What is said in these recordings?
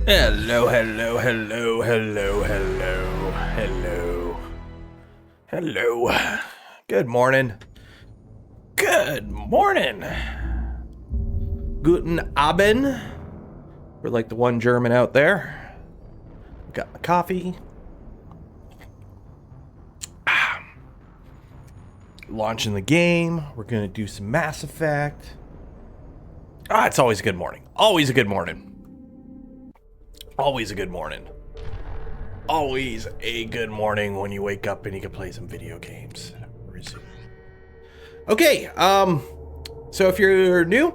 Hello, hello, hello, hello, hello, hello, hello. Good morning. Good morning. Guten Abend. We're like the one German out there. Got my coffee. Launching the game. We're gonna do some Mass Effect. It's always a good morning. Always a good morning. Always a good morning. Always a good morning when you wake up and you can play some video games. Resume. Okay, so if you're new,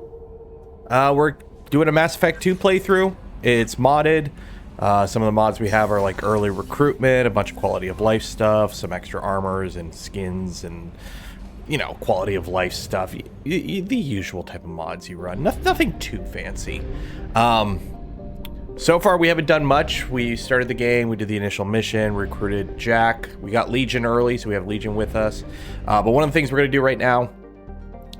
we're doing a Mass Effect 2 playthrough. It's modded. Some of the mods we have are like early recruitment, a bunch of quality of life stuff, some extra armors and skins and, you know, quality of life stuff. The usual type of mods you run. Nothing too fancy. So far, we haven't done much. We started the game, we did the initial mission, recruited Jack. We got Legion early, so we have Legion with us. But one of the things we're going to do right now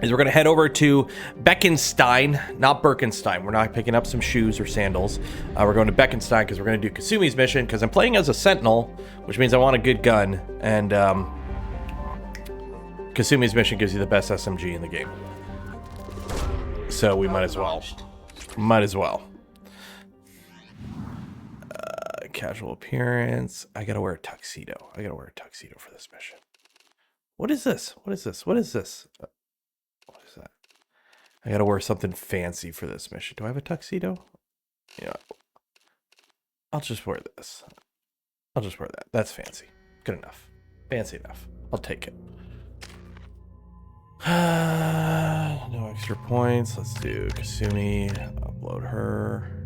is we're going to head over to Beckenstein, not Birkenstein. We're not picking up some shoes or sandals. We're going to Beckenstein because we're going to do Kasumi's mission, because I'm playing as a Sentinel, which means I want a good gun. And Kasumi's mission gives you the best SMG in the game. So we might as well. Might as well. Casual appearance. I gotta wear a tuxedo. I gotta wear a tuxedo for this mission. What is this? What is this? What is this? What is that? I gotta wear something fancy for this mission. Do I have a tuxedo? Yeah. I'll just wear this. I'll just wear that. That's fancy. Good enough. Fancy enough. I'll take it. No extra points. Let's do Kasumi. Upload her.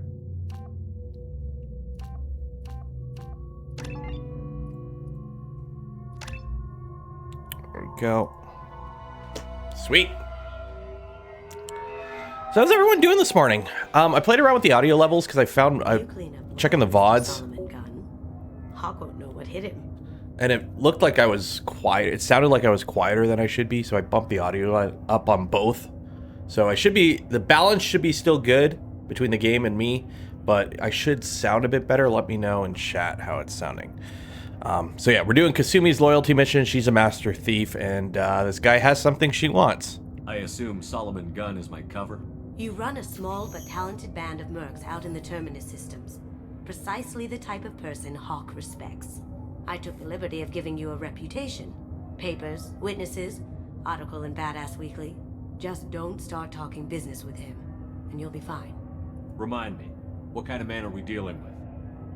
Go. Sweet. So how's everyone doing this morning? I played around with the audio levels because I found checking the VODs. Hawk won't know what hit him. And it looked like I was quiet. It sounded like I was quieter than I should be, so I bumped the audio up on both. So the balance should be still good between the game and me, but I should sound a bit better. Let me know in chat how it's sounding. So yeah, we're doing Kasumi's loyalty mission. She's a master thief, and this guy has something she wants. I assume Solomon Gunn is my cover? You run a small but talented band of mercs out in the Terminus systems. Precisely the type of person Hawk respects. I took the liberty of giving you a reputation. Papers, witnesses, article in Badass Weekly. Just don't start talking business with him, and you'll be fine. Remind me, what kind of man are we dealing with?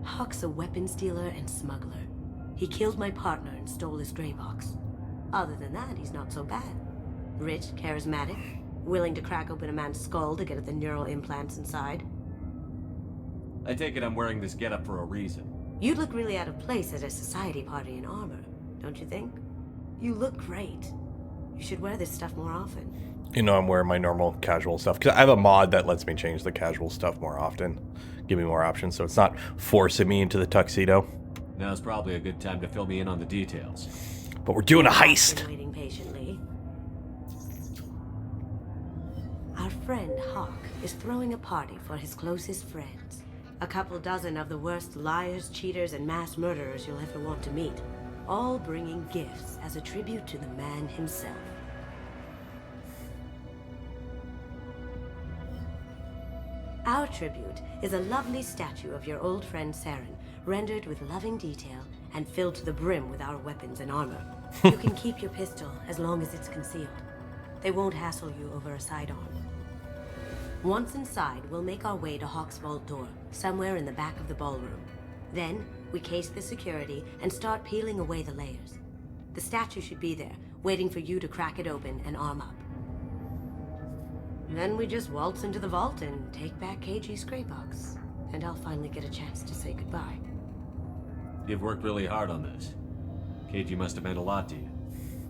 Hawk's a weapons dealer and smuggler. He killed my partner and stole his gray box. Other than that, he's not so bad. Rich, charismatic, willing to crack open a man's skull to get at the neural implants inside. I take it I'm wearing this getup for a reason. You'd look really out of place at a society party in armor, don't you think? You look great. You should wear this stuff more often. You know, I'm wearing my normal casual stuff because I have a mod that lets me change the casual stuff more often. Give me more options, so it's not forcing me into the tuxedo. Now's probably a good time to fill me in on the details. But we're doing a heist. Waiting patiently. Our friend Hawk is throwing a party for his closest friends. A couple dozen of the worst liars, cheaters, and mass murderers you'll ever want to meet. All bringing gifts as a tribute to the man himself. Our tribute is a lovely statue of your old friend Saren, rendered with loving detail and filled to the brim with our weapons and armor. You can keep your pistol as long as it's concealed. They won't hassle you over a sidearm. Once inside, we'll make our way to Hawk's vault door, somewhere in the back of the ballroom. Then, we case the security and start peeling away the layers. The statue should be there, waiting for you to crack it open and arm up. Then we just waltz into the vault and take back KG's gray box. And I'll finally get a chance to say goodbye. You've worked really hard on this. KG must have meant a lot to you.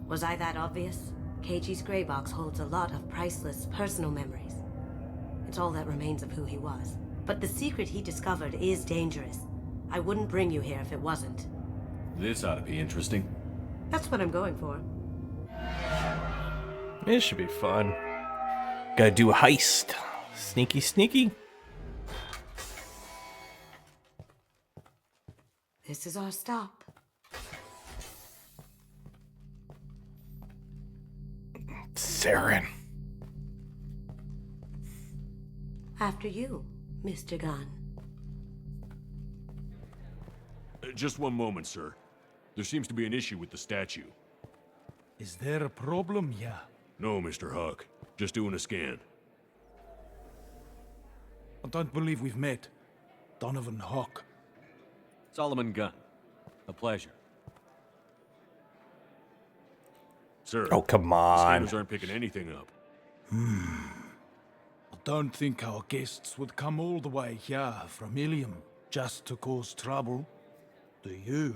Was I that obvious? KG's gray box holds a lot of priceless personal memories. It's all that remains of who he was. But the secret he discovered is dangerous. I wouldn't bring you here if it wasn't. This ought to be interesting. That's what I'm going for. This should be fun. Gotta do a heist. Sneaky, sneaky. This is our stop. Saren. After you, Mr. Gunn. Just one moment, sir. There seems to be an issue with the statue. Is there a problem here? No, Mr. Huck. Just doing a scan. I don't believe we've met. Donovan Hawk. Solomon Gunn. A pleasure. Sir, Oh, come the on. scanners aren't picking anything up. I don't think our guests would come all the way here from Ilium just to cause trouble. Do you?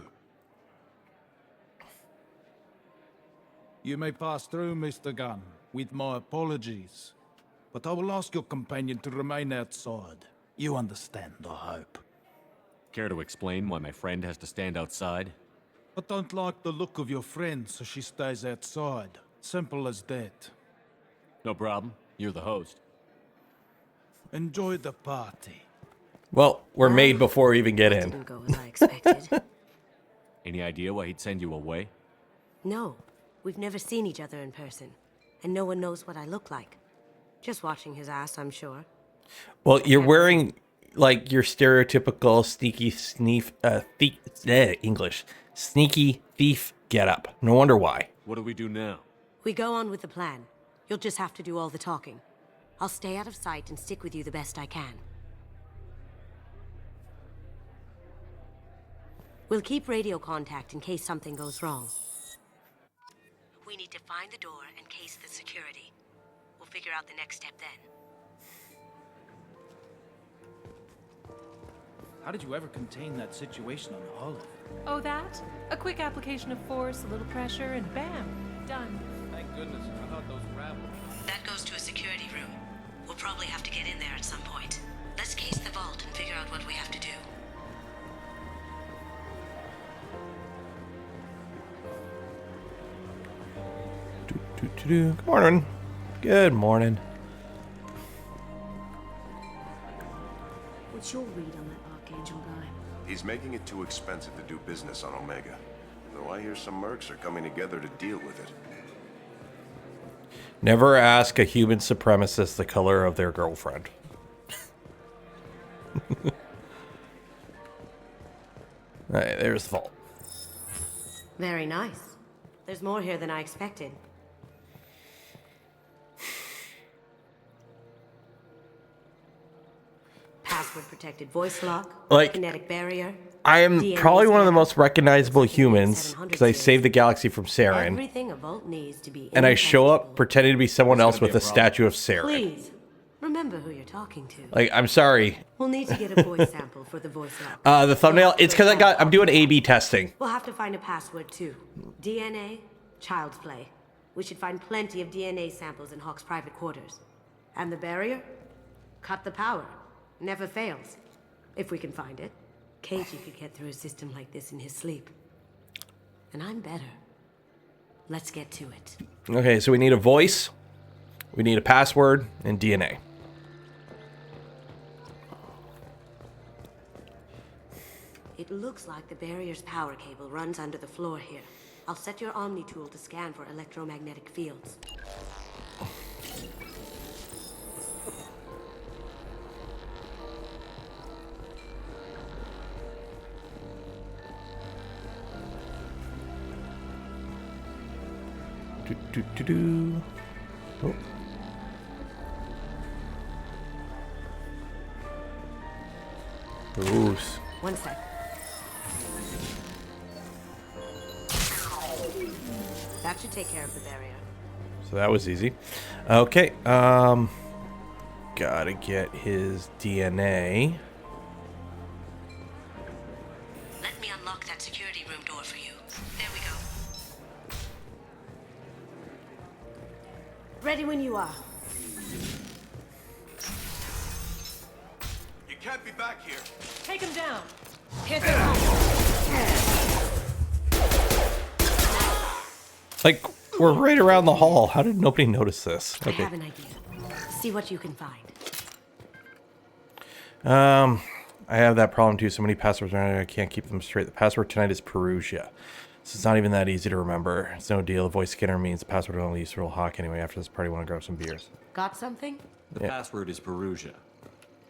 You may pass through, Mr. Gunn, with my apologies. But I will ask your companion to remain outside. You understand, I hope. Care to explain why my friend has to stand outside? I don't like the look of your friend, so she stays outside. Simple as that. No problem. You're the host. Enjoy the party. Well, we're made before we even get in. Didn't go as I expected. Any idea why he'd send you away? No, we've never seen each other in person, and no one knows what I look like. Just watching his ass, I'm sure. Well, you're wearing like your stereotypical English sneaky thief getup. No wonder why. What do we do now? We go on with the plan. You'll just have to do all the talking. I'll stay out of sight and stick with you the best I can. We'll keep radio contact in case something goes wrong. We need to find the door and case the security. We'll figure out the next step then. How did you ever contain that situation on Olive? Oh, that? A quick application of force, a little pressure, and bam, done. Thank goodness. I thought those rabble. That goes to a security room. We'll probably have to get in there at some point. Let's case the vault and figure out what we have to do. Good morning. Good morning. What's your read on that Archangel guy? He's making it too expensive to do business on Omega. Though I hear some mercs are coming together to deal with it. Never ask a human supremacist the color of their girlfriend. Alright, there's the vault. Very nice. There's more here than I expected. Password-protected voice lock, Like, kinetic barrier. I am DNA probably one of the scanner, most recognizable humans 700 because I series. saved the galaxy from Saren, Everything a vault needs to be and I show up impenetrable. pretending to be someone That's else gonna with be a a problem. statue of Saren. Please, remember who you're talking to. Like, I'm sorry. We'll need to get a voice sample for the voice lock. The thumbnail, it's because I'm doing A/B testing. We'll have to find a password too. DNA, child's play. We should find plenty of DNA samples in Hawk's private quarters. And the barrier? Cut the power. Never fails. If we can find it. KG could get through a system like this in his sleep. And I'm better. Let's get to it. Okay, so we need a voice, we need a password, and DNA. It looks like the barrier's power cable runs under the floor here. I'll set your Omni tool to scan for electromagnetic fields. Do. Oh. Bruce. One sec. That should take care of the barrier. So that was easy. Okay, gotta get his DNA. Let me unlock that security room door for you. There we go. Ready when you are. You can't be back here. Take him down. Here they come. Like, we're right around the hall. How did nobody notice this? I Okay. have an idea. See what you can find. I have that problem too. So many passwords, I can't keep them straight. The password tonight is Perusia. So it's not even that easy to remember. It's no deal. The voice scanner means the password only used for Hawk anyway. After this party, want to grab some beers. Got something? The password is Perusia.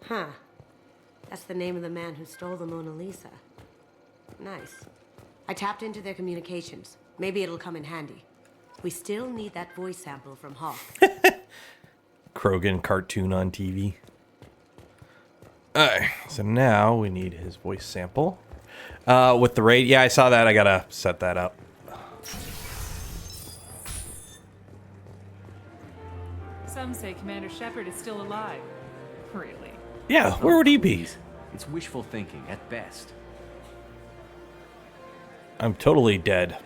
Huh. That's the name of the man who stole the Mona Lisa. Nice. I tapped into their communications. Maybe it'll come in handy. We still need that voice sample from Hawk. Krogan cartoon on TV. Alright, so now we need his voice sample. With the raid, yeah, I saw that. I gotta set that up. Some say Commander Shepard is still alive. Really? Yeah, where would he be? It's wishful thinking at best. I'm totally dead.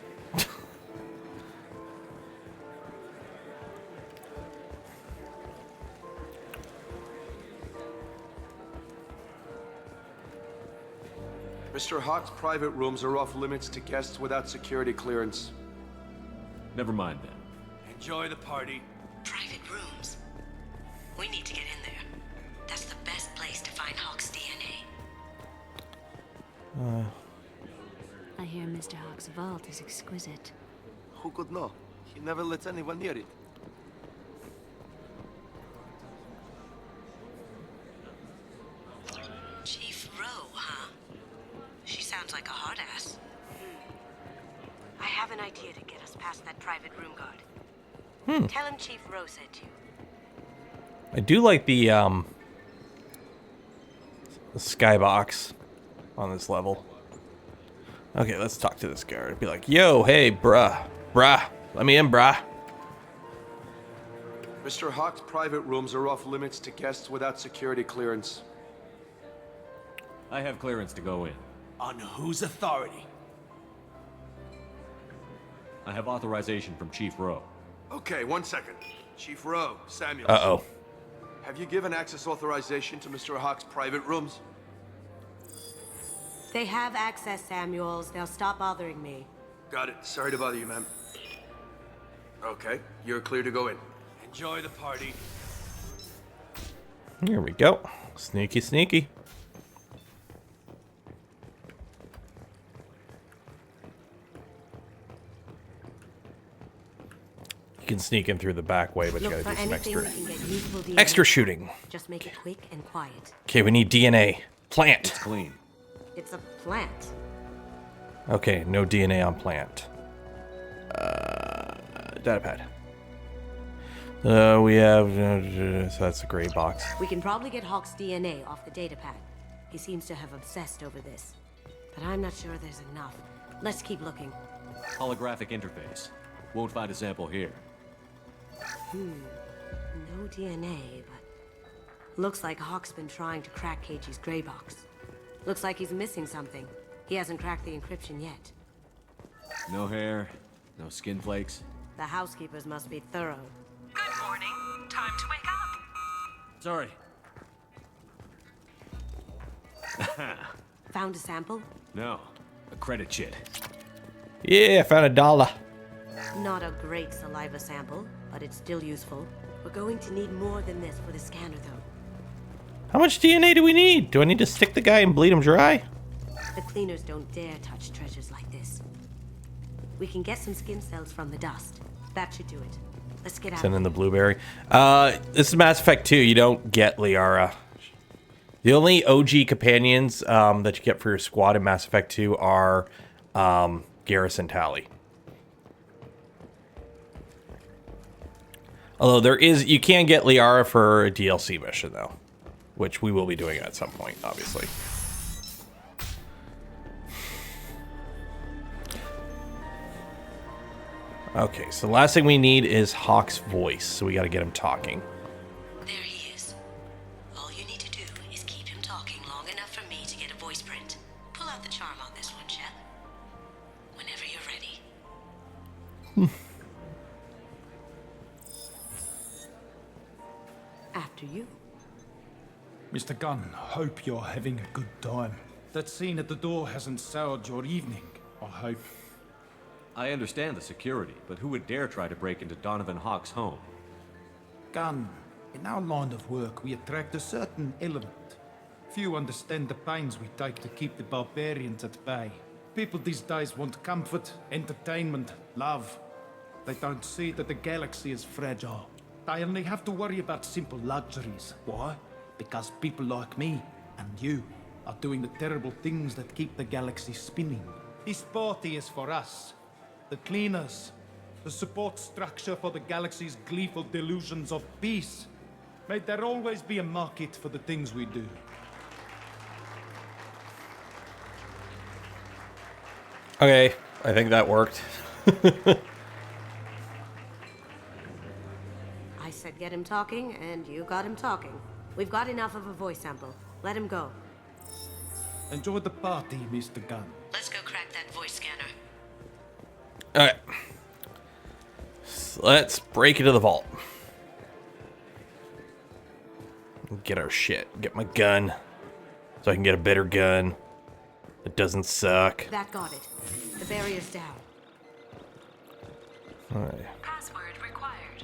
Mr. Hawk's private rooms are off limits to guests without security clearance. Never mind then. Enjoy the party. Private rooms. We need to get in there. That's the best place to find Hawk's DNA. I hear Mr. Hawk's vault is exquisite. Who could know? He never lets anyone near it. Chief Rowe, huh? She sounds like a hard ass. I have an idea to get us past that private room guard. Tell him Chief Rowe sent you. I do like the skybox on this level. Okay, let's talk to this guard. Be like, yo, hey, bruh, let me in, bruh. Mr. Hawk's private rooms are off limits to guests without security clearance. I have clearance to go in. On whose authority? I have authorization from Chief Rowe. Okay, 1 second. Chief Rowe, Samuel. Uh-oh. Have you given access authorization to Mr. Hawk's private rooms? They have access, Samuels. They'll stop bothering me. Got it. Sorry to bother you, ma'am. Okay, you're clear to go in. Enjoy the party. Here we go. Sneaky, sneaky. You can sneak in through the back way, but you Look gotta for do some anything extra, that can get useful DNA. extra shooting. Just make it quick and quiet. Okay, we need DNA. Plant. It's clean. It's a plant. Okay, no DNA on plant. Datapad. We have, so that's a gray box. We can probably get Hawk's DNA off the datapad. He seems to have obsessed over this. But I'm not sure there's enough. Let's keep looking. Holographic interface. Won't find a sample here. No DNA, but... Looks like Hawk's been trying to crack KG's gray box. Looks like he's missing something. He hasn't cracked the encryption yet. No hair, no skin flakes. The housekeepers must be thorough. Good morning. Time to wake up. Sorry. Found a sample? No, a credit chit. Yeah, I found $1. Not a great saliva sample, but it's still useful. We're going to need more than this for the scanner, though. How much DNA do we need? Do I need to stick the guy and bleed him dry? The cleaners don't dare touch treasures like this. We can get some skin cells from the dust. That should do it. Let's get out. Send in the blueberry. This is Mass Effect 2. You don't get Liara. The only OG companions that you get for your squad in Mass Effect 2 are Garrus and Tali. Although there is, you can get Liara for a DLC mission though, which we will be doing at some point, obviously. Okay, so the last thing we need is Hawk's voice, so we got to get him talking. There he is. All you need to do is keep him talking long enough for me to get a voice print. Pull out the charm on this one, Shep. Whenever you're ready. After you. Mr. Gunn, hope you're having a good time. That scene at the door hasn't soured your evening, I hope. I understand the security, but who would dare try to break into Donovan Hawk's home? Gunn, in our line of work, we attract a certain element. few understand the pains we take to keep the barbarians at bay. People these days want comfort, entertainment, love. They don't see that the galaxy is fragile. They only have to worry about simple luxuries. Why? Because people like me and you are doing the terrible things that keep the galaxy spinning. This party is for us, the cleaners, the support structure for the galaxy's gleeful delusions of peace. May there always be a market for the things we do. Okay, I think that worked. I said get him talking, and you got him talking. We've got enough of a voice sample. Let him go. Enjoy the party, Mr. Gunn. Let's go crack that voice scanner. Alright. So let's break into the vault. Get our shit. Get my gun. So I can get a better gun. That doesn't suck. That got it. The barrier's down. Alright. Password required.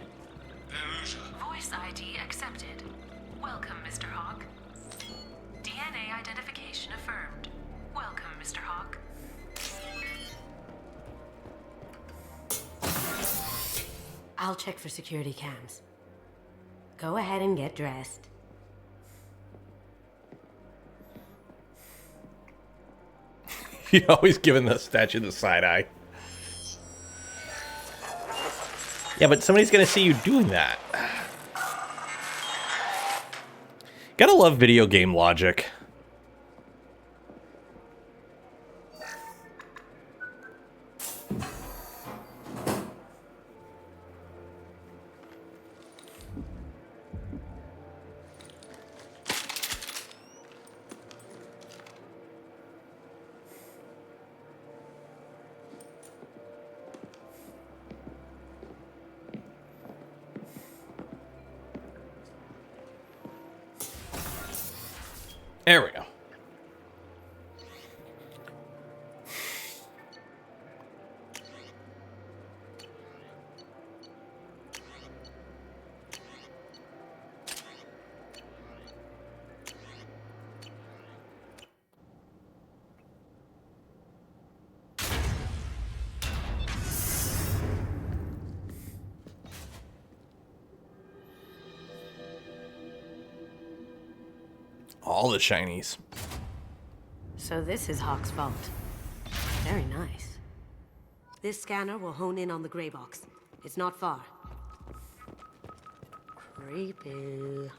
Voice ID accepted. Welcome, Mr. Hawk. DNA identification affirmed. Welcome, Mr. Hawk. I'll check for security cams. Go ahead and get dressed. You're always giving the statue the side eye. Yeah, but somebody's gonna see you doing that. Gotta love video game logic. There we go. All the shinies. So this is Hawk's vault. Very nice. This scanner will hone in on the gray box. It's not far. Creepy.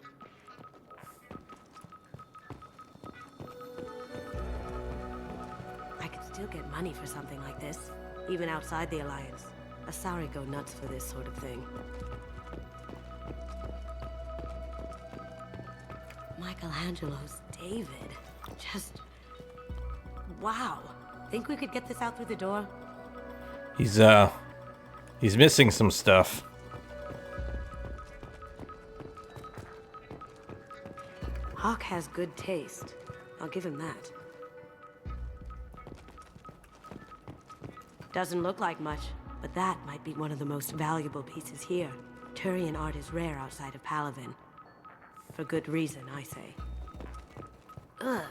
I could still get money for something like this, even outside the Alliance. Asari go nuts for this sort of thing. Michelangelo's David. Just... wow. Think we could get this out through the door? He's missing some stuff. Hawk has good taste. I'll give him that. Doesn't look like much, but that might be one of the most valuable pieces here. Turian art is rare outside of Palaven. For good reason, I say. Ugh.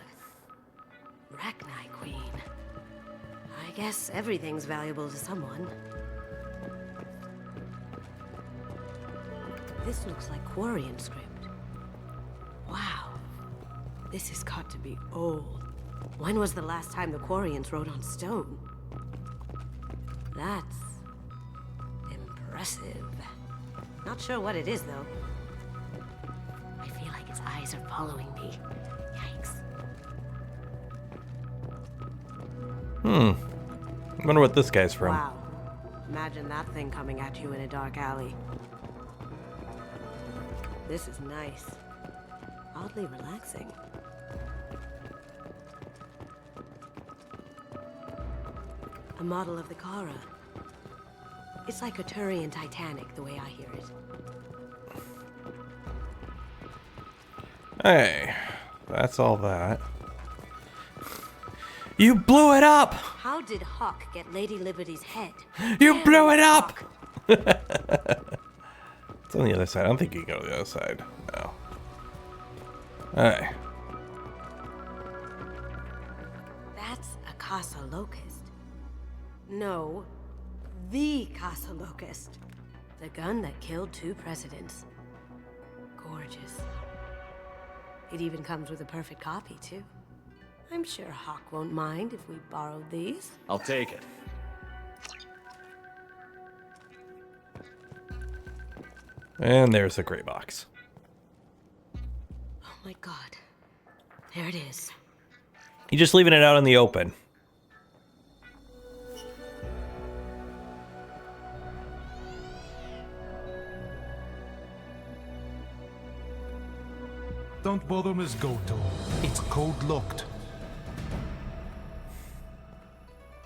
Rachni Queen. I guess everything's valuable to someone. This looks like Quarian script. Wow. This has got to be old. When was the last time the Quarians wrote on stone? That's... impressive. Not sure what it is, though. I feel like its eyes are following me. Yikes. Wonder what this guy's from. Wow. Imagine that thing coming at you in a dark alley. This is nice. Oddly relaxing. A model of the Kara. It's like a Turian Titanic, the way I hear it. Hey, that's all that. You blew it up! How did Hawk get Lady Liberty's head? You blew it up! It's on the other side. I don't think you can go to the other side. No. Alright. Casa Locust. No, the Casa Locust. The gun that killed 2 presidents. Gorgeous. It even comes with a perfect copy, too. I'm sure Hawk won't mind if we borrowed these. I'll take it. And there's the gray box. Oh my god. There it is. You're just leaving it out in the open. Don't bother, Miss Goto. It's code-locked.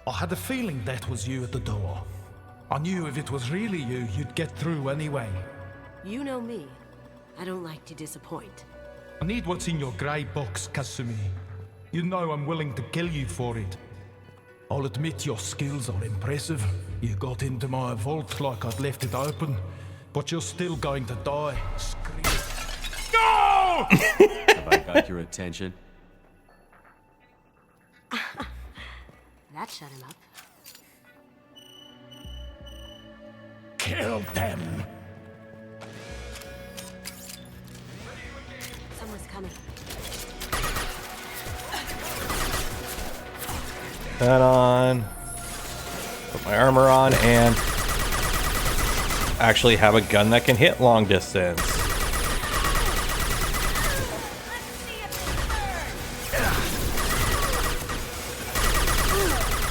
I had a feeling that was you at the door. I knew if it was really you, you'd get through anyway. You know me. I don't like to disappoint. I need what's in your grey box, Kasumi. You know I'm willing to kill you for it. I'll admit your skills are impressive. You got into my vault like I'd left it open, but you're still going to die. Scream. No! Have I got your attention? That shut him up. Kill them! Someone's coming. That on. Put my armor on and actually have a gun that can hit long distance.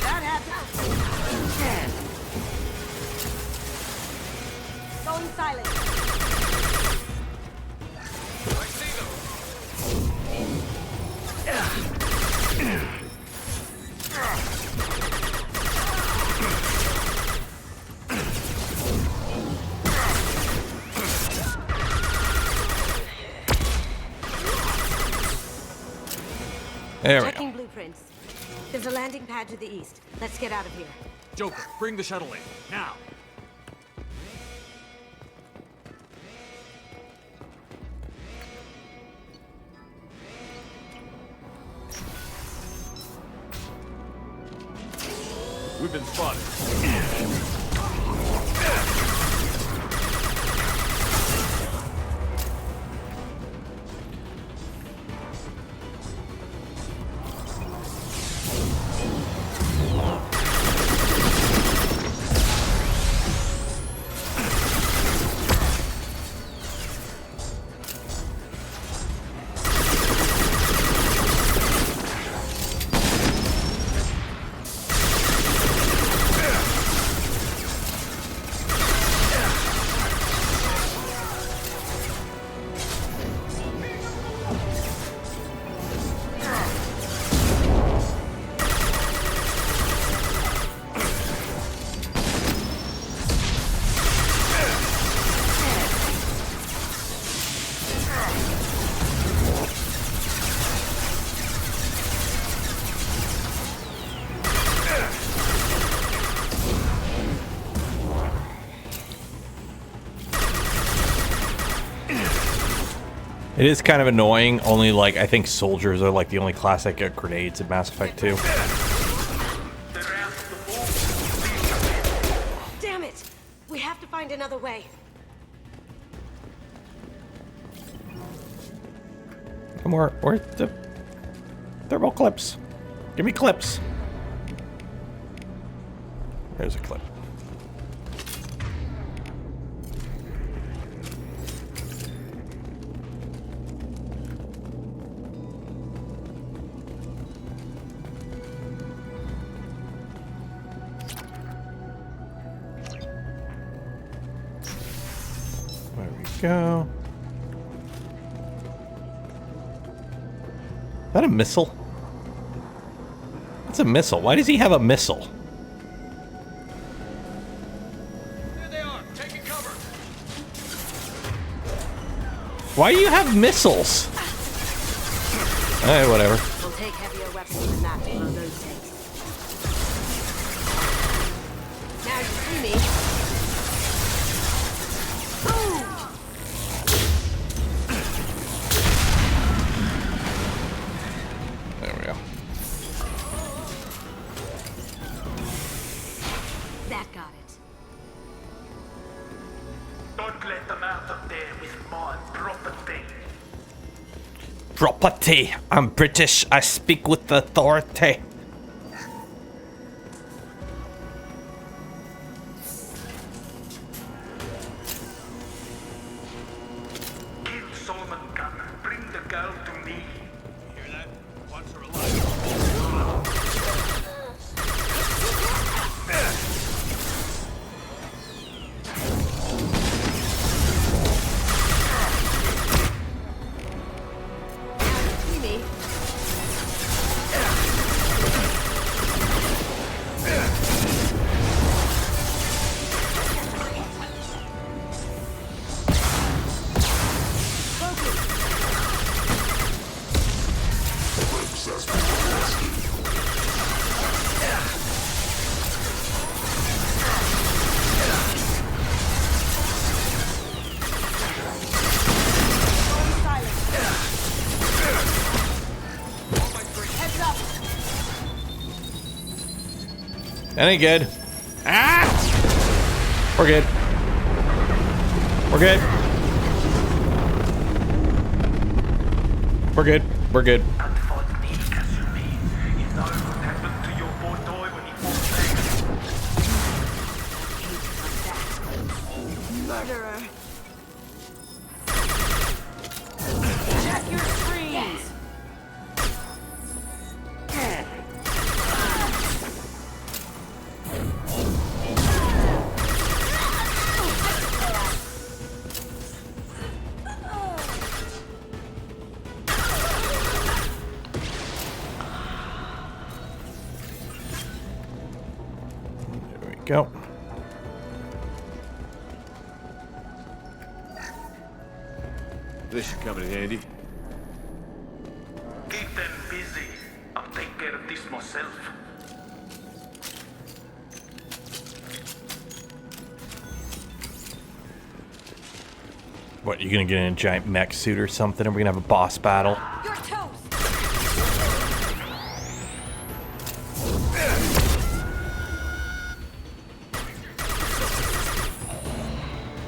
That happened. Going silent. I see them. There we go. Checking blueprints. There's a landing pad to the east. Let's get out of here. Joker, bring the shuttle in, now. We've been spotted. It is kind of annoying, only like I think soldiers are like the only class that get grenades in Mass Effect 2. Damn it! We have to find another way. Come on, where's the thermal clips? Give me clips. There's a clip. There we go. Is that a missile? That's a missile. Why does he have a missile? There they are, taking cover. Why do you have missiles? Alright, whatever. We'll take heavier weapons than that to blow those tanks. Now you see me. Boom! There we go. That got it. Don't let them out of there with my property. Property. I'm British. I speak with authority. Kill Solomon Gunn. Bring the girl to me. Hear that? Once her alive. See me? That ain't good. Ah! We're good. We're good. We're good. We're good. And for me, Kasumi, you know what happened to your poor toy when he fought back? Murderer. Check your screens! There we go. This should come in handy. Keep them busy. I'll take care of this myself. What, you gonna get in a giant mech suit or something, and we're gonna have a boss battle? You're toast.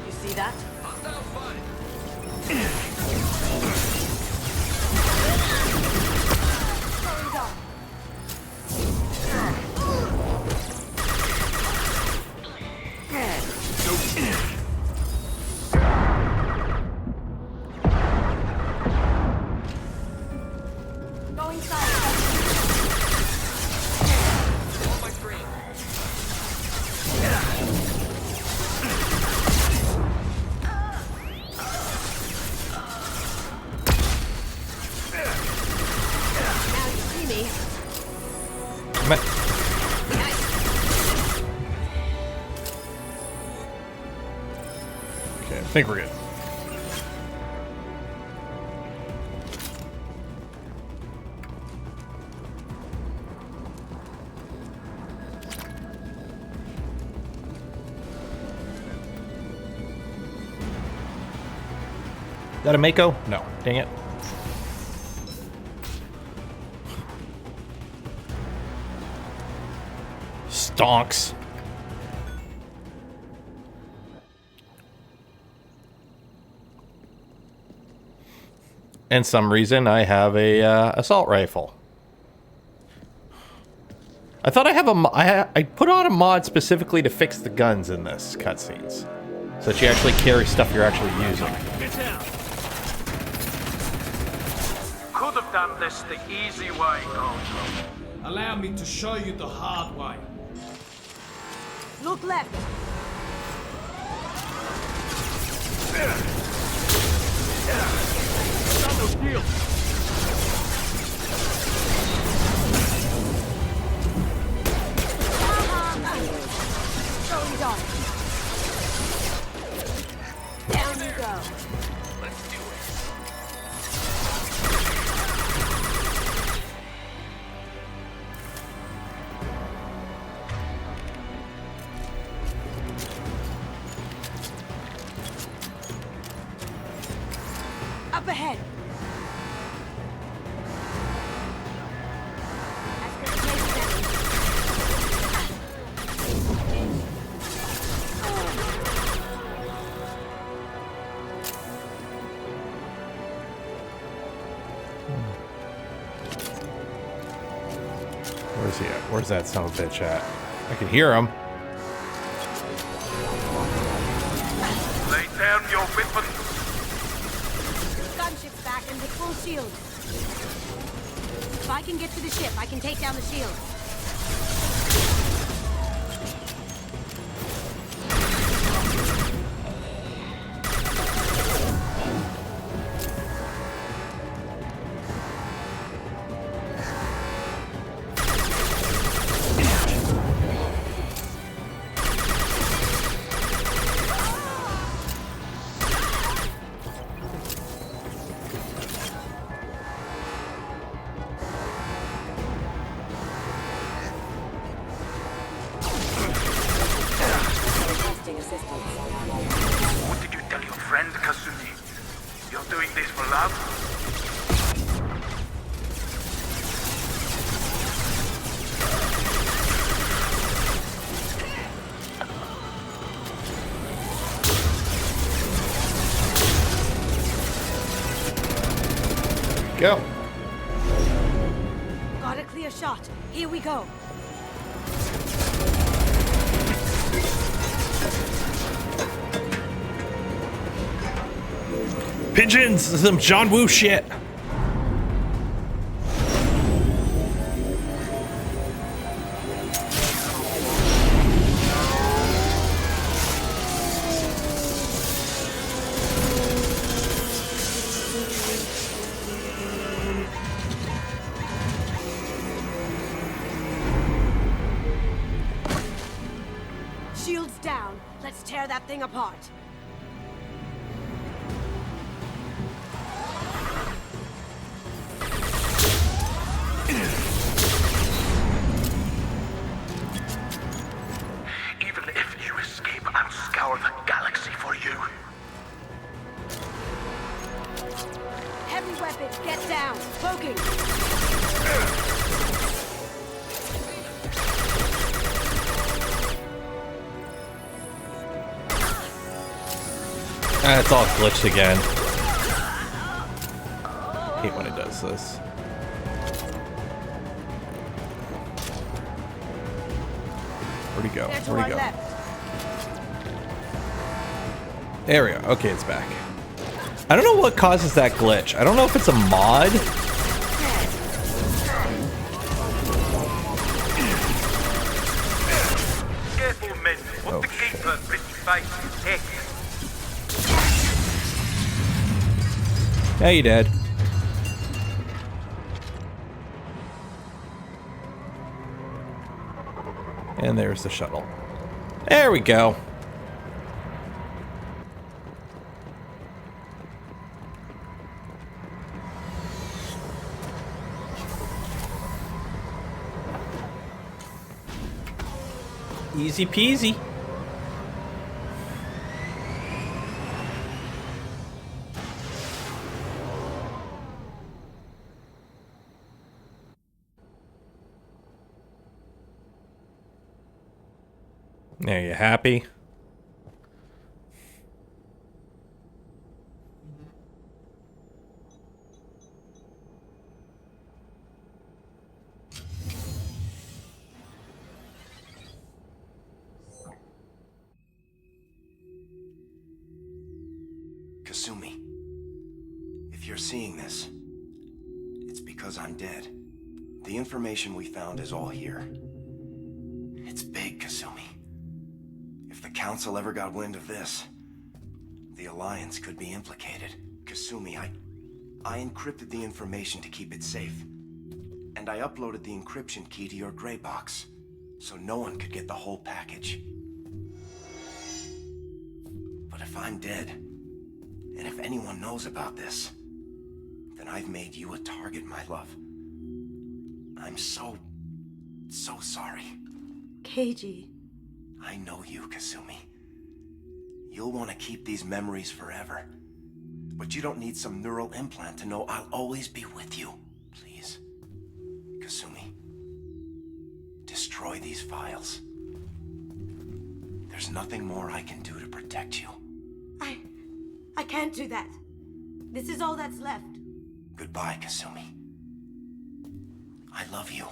You see that? Going silent. Now you see me. Okay, I think we're good. Is that a Mako? No. Dang it. Stonks. And some reason I have a assault rifle. I thought I have I put on a mod specifically to fix the guns in this cutscenes, so that you actually carry stuff you're actually using. Could have done this the easy way, Gojo. Allow me to show you the hard way. Look left. Going dark. Down you go. Let's do it. Up ahead. That's gonna take a second. Where's that son of a bitch at? I can hear him. Lay down your weapon. Gunship's back and with full shield. If I can get to the ship, I can take down the shield. What did you tell your friend, Kasumi? You're doing this for love? Go. Got a clear shot. Here we go. Pigeons! Some John Woo shit. Shields down. Let's tear that thing apart. Even if you escape, I'll scour the galaxy for you. Heavy weapon, get down. Poking. It's all glitched again. Hate when it does this. Where'd he go? There to Where'd our he go? left. There we go. Okay, it's back. I don't know what causes that glitch. I don't know if it's a mod. Careful, men. What Oh, the shit. keeper pretty face is heck. Yeah, you dead. And there's the shuttle. There we go. Easy peasy. Are you happy? Kasumi, if you're seeing this, it's because I'm dead. The information we found is all here. It's big, Kasumi. If the Council ever got wind of this, the Alliance could be implicated. Kasumi, I encrypted the information to keep it safe. And I uploaded the encryption key to your gray box, so no one could get the whole package. But if I'm dead, and if anyone knows about this, then I've made you a target, my love. I'm so sorry. Keiji. I know you, Kasumi. You'll want to keep these memories forever. But you don't need some neural implant to know I'll always be with you. Please. Kasumi. Destroy these files. There's nothing more I can do to protect you. I can't do that. This is all that's left. Goodbye, Kasumi. I love you.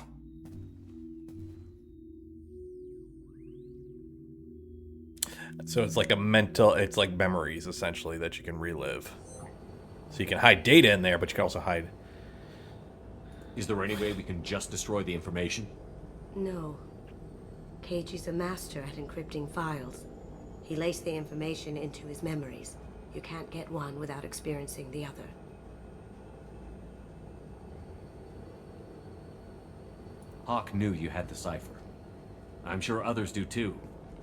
So it's like it's like memories essentially that you can relive. So you can hide data in there, but you can also hide. Is there any way we can just destroy the information? No. Keiji's a master at encrypting files. He laced the information into his memories. You can't get one without experiencing the other. Hawk knew you had the cipher. I'm sure others do too.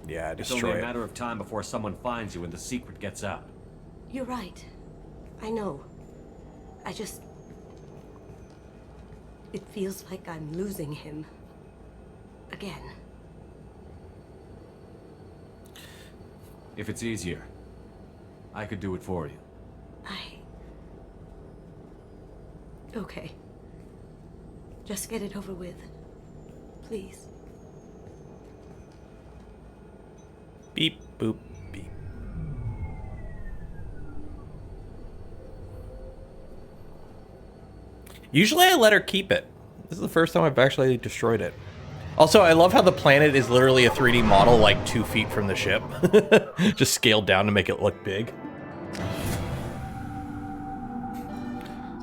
Yeah, It's destroy only a it. matter of time before someone finds you and the secret gets out. You're right. I know. I just... It feels like I'm losing him. Again. If it's easier, I could do it for you. Okay. Just get it over with. Please. Beep, boop, beep. Usually I let her keep it. This is the first time I've actually destroyed it. Also, I love how the planet is literally a 3D model like 2 feet from the ship. Just scaled down to make it look big.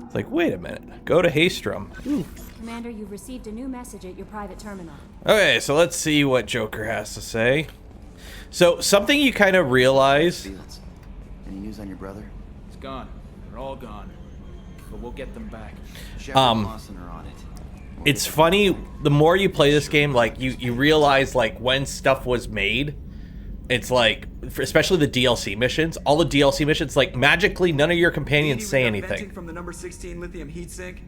It's like, wait a minute. Go to Haystrom. Ooh. Commander, you've received a new message at your private terminal. Okay, so let's see what Joker has to say. So, something you kind of realize... Fields, any news on your brother? He's gone. They're all gone. But we'll get them back. Shepard and Lawson are on it. It's funny, the more you play this game, like, you realize, like, when stuff was made, it's like, especially the DLC missions, all the DLC missions, like, magically, none of your companions say anything. From the number 16 lithium heatsink?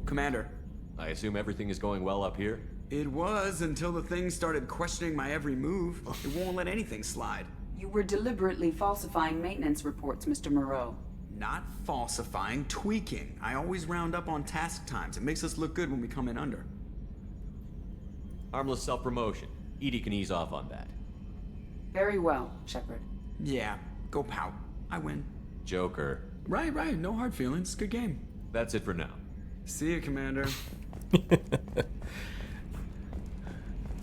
Commander. I assume everything is going well up here? It was until the thing started questioning my every move. It won't let anything slide. You were deliberately falsifying maintenance reports, Mr. Moreau. Not falsifying, tweaking. I always round up on task times. It makes us look good when we come in under. Harmless self-promotion. Edie can ease off on that. Very well, Shepard. Yeah, go pout. I win. Joker. Right. No hard feelings. Good game. That's it for now. See you, Commander. It's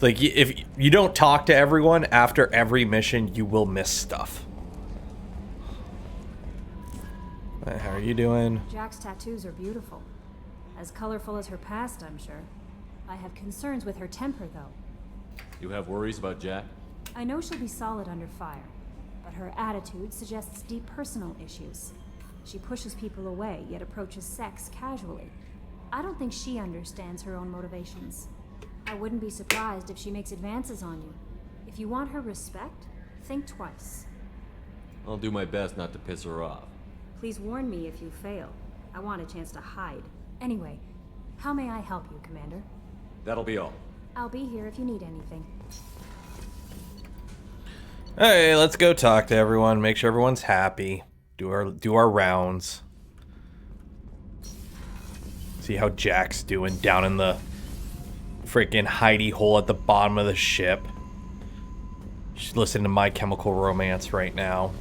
like, if you don't talk to everyone after every mission, you will miss stuff. How are you doing? Jack's tattoos are beautiful. As colorful as her past, I'm sure. I have concerns with her temper, though. You have worries about Jack? I know she'll be solid under fire, but her attitude suggests deep personal issues. She pushes people away, yet approaches sex casually. I don't think she understands her own motivations. I wouldn't be surprised if she makes advances on you. If you want her respect, think twice. I'll do my best not to piss her off. Please warn me if you fail. I want a chance to hide. Anyway, how may I help you, Commander? That'll be all. I'll be here if you need anything. Hey, let's go talk to everyone. Make sure everyone's happy. Do our rounds. See how Jack's doing down in the freaking hidey hole at the bottom of the ship. She's listening to My Chemical Romance right now.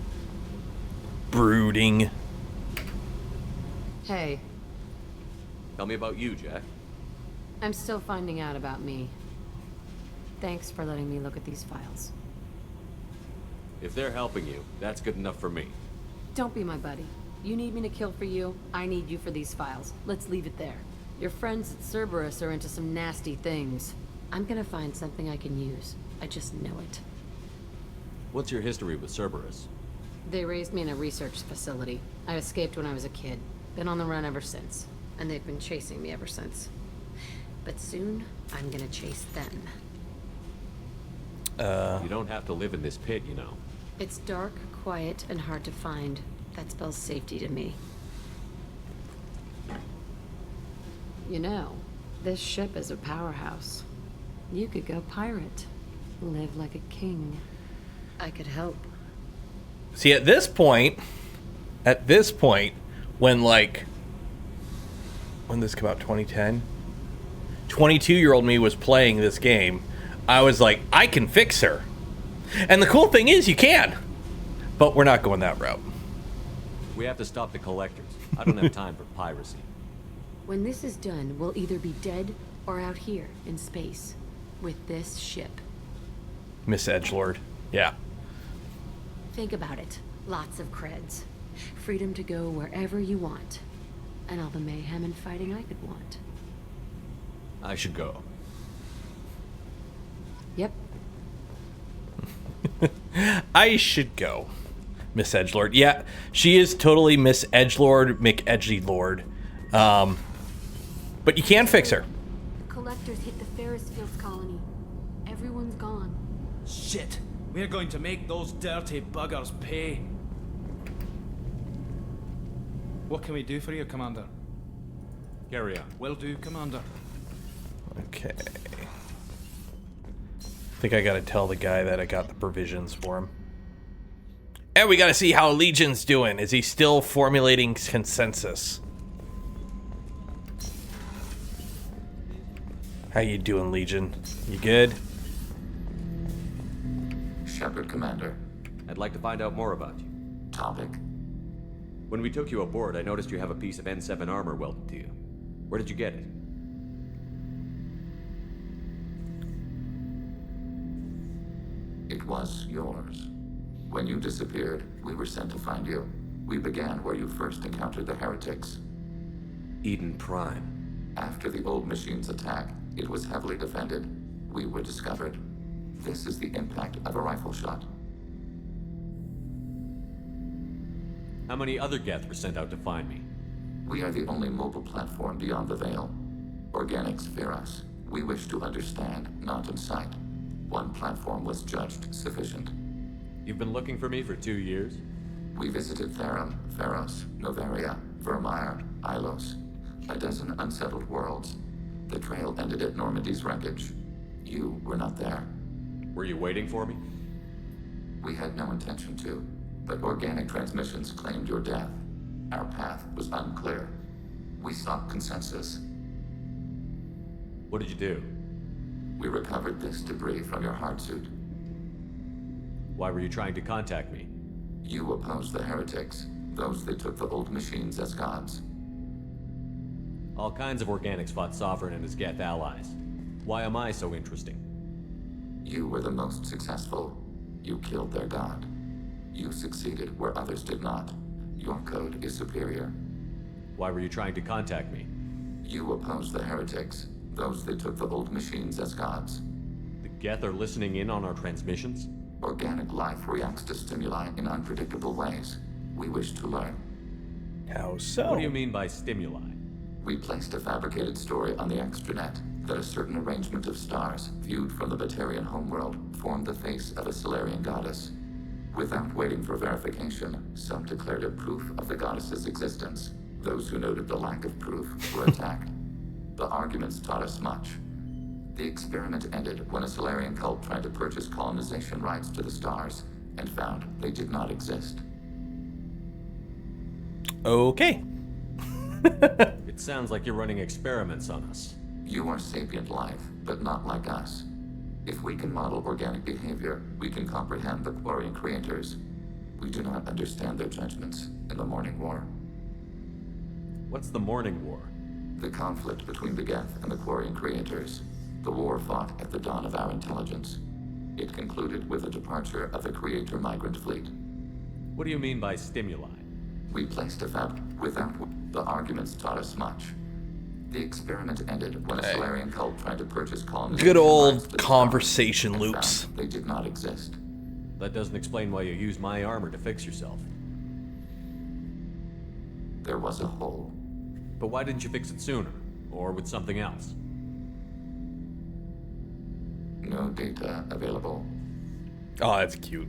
Brooding. Hey. Tell me about you, Jack. I'm still finding out about me. Thanks for letting me look at these files. If they're helping you, that's good enough for me. Don't be my buddy. You need me to kill for you, I need you for these files. Let's leave it there. Your friends at Cerberus are into some nasty things. I'm gonna find something I can use. I just know it. What's your history with Cerberus? They raised me in a research facility. I escaped when I was a kid. Been on the run ever since. And they've been chasing me ever since. But soon, I'm gonna chase them. You don't have to live in this pit, you know. It's dark, quiet, and hard to find. That spells safety to me. You know, this ship is a powerhouse. You could go pirate. Live like a king. I could help. See, at this point, when this came out, 2010? 22-year-old me was playing this game, I was like, I can fix her. And the cool thing is, you can. But we're not going that route. We have to stop the collectors. I don't have time for piracy. When this is done, we'll either be dead or out here in space with this ship. Miss Edgelord. Yeah. Think about it. Lots of creds. Freedom to go wherever you want. And all the mayhem and fighting I could want. I should go. Yep. I should go. Miss Edgelord. Yeah, she is totally Miss Edgelord, McEdgelord. But you can fix her. The collectors hit the Ferris Fields colony. Everyone's gone. Shit! We're going to make those dirty buggers pay. What can we do for you, Commander? Carry on. Will do, Commander. Okay. I think I gotta tell the guy that I got the provisions for him. And we gotta see how Legion's doing. Is he still formulating consensus? How you doing, Legion? You good? Shepard, Commander. I'd like to find out more about you. Topic? When we took you aboard, I noticed you have a piece of N7 armor welded to you. Where did you get it? It was yours. When you disappeared, we were sent to find you. We began where you first encountered the heretics. Eden Prime. After the old machine's attack, it was heavily defended. We were discovered. This is the impact of a rifle shot. How many other Geth were sent out to find me? We are the only mobile platform beyond the Veil. Organics fear us. We wish to understand, not incite. One platform was judged sufficient. You've been looking for me for 2 years? We visited Therum, Pharos, Novaria, Vermeer, Ilos. A dozen unsettled worlds. The trail ended at Normandy's wreckage. You were not there. Were you waiting for me? We had no intention to, but organic transmissions claimed your death. Our path was unclear. We sought consensus. What did you do? We recovered this debris from your hard suit. Why were you trying to contact me? You opposed the heretics, those that took the old machines as gods. All kinds of organics fought Sovereign and his Geth allies. Why am I so interesting? You were the most successful. You killed their god. You succeeded where others did not. Your code is superior. Why were you trying to contact me? You opposed the heretics, those that took the old machines as gods. The Geth are listening in on our transmissions? Organic life reacts to stimuli in unpredictable ways. We wish to learn. How so? What do you mean by stimuli? We placed a fabricated story on the extranet that a certain arrangement of stars, viewed from the Batarian homeworld, formed the face of a Solarian goddess. Without waiting for verification, some declared it proof of the goddess's existence. Those who noted the lack of proof were attacked. The arguments taught us much. The experiment ended when a Solarian cult tried to purchase colonization rights to the stars and found they did not exist. Okay. It sounds like you're running experiments on us. You are sapient life, but not like us. If we can model organic behavior, we can comprehend the Quarian creators. We do not understand their judgments in the Morning War. What's the Morning War? The conflict between the Geth and the Quarian creators. The war fought at the dawn of our intelligence. It concluded with the departure of the Creator migrant fleet. What do you mean by stimuli? We placed a without the arguments taught us much. The experiment ended when a Solarian cult tried to purchase colonization. Good old conversation loops. They did not exist. That doesn't explain why you used my armor to fix yourself. There was a hole. But why didn't you fix it sooner? Or with something else? No data available. Oh, that's cute.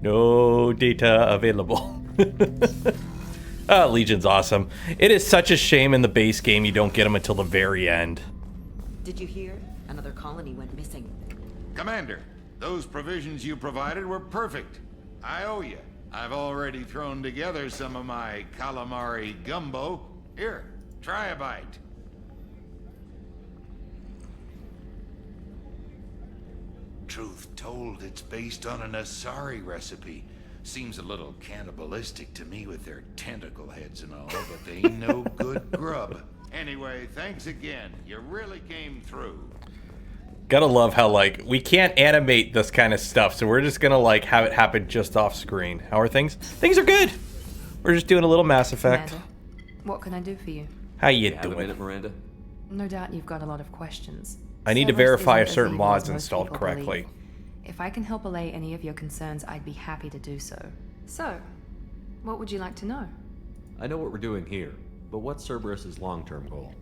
No data available. Legion's awesome. It is such a shame in the base game you don't get them until the very end. Did you hear? Another colony went missing. Commander, those provisions you provided were perfect. I owe you. I've already thrown together some of my calamari gumbo. Here, try a bite. Truth told, it's based on an Asari recipe. Seems a little cannibalistic to me with their tentacle heads and all, but they ain't no good grub. Anyway, thanks again. You really came through. Gotta love how, like, we can't animate this kind of stuff, so we're just gonna, like, have it happen just off screen. How are things? Things are good! We're just doing a little Mass Effect. Commander, what can I do for you? How you Have a doing? minute, Miranda? No doubt you've got a lot of questions. I need to Cerberus verify isn't as certain evil as mods most installed people correctly. believe. If I can help allay any of your concerns, I'd be happy to do so. So, what would you like to know? I know what we're doing here, but what's Cerberus's long-term goal?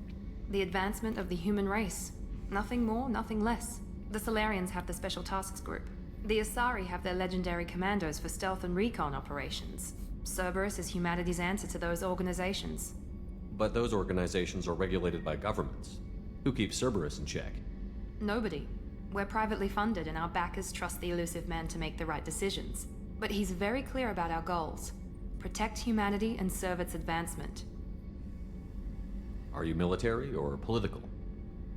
The advancement of the human race. Nothing more, nothing less. The Solarians have the Special Tasks Group. The Asari have their legendary commandos for stealth and recon operations. Cerberus is humanity's answer to those organizations. But those organizations are regulated by governments. Who keeps Cerberus in check? Nobody. We're privately funded and our backers trust the Elusive Man to make the right decisions. But he's very clear about our goals. Protect humanity and serve its advancement. Are you military or political?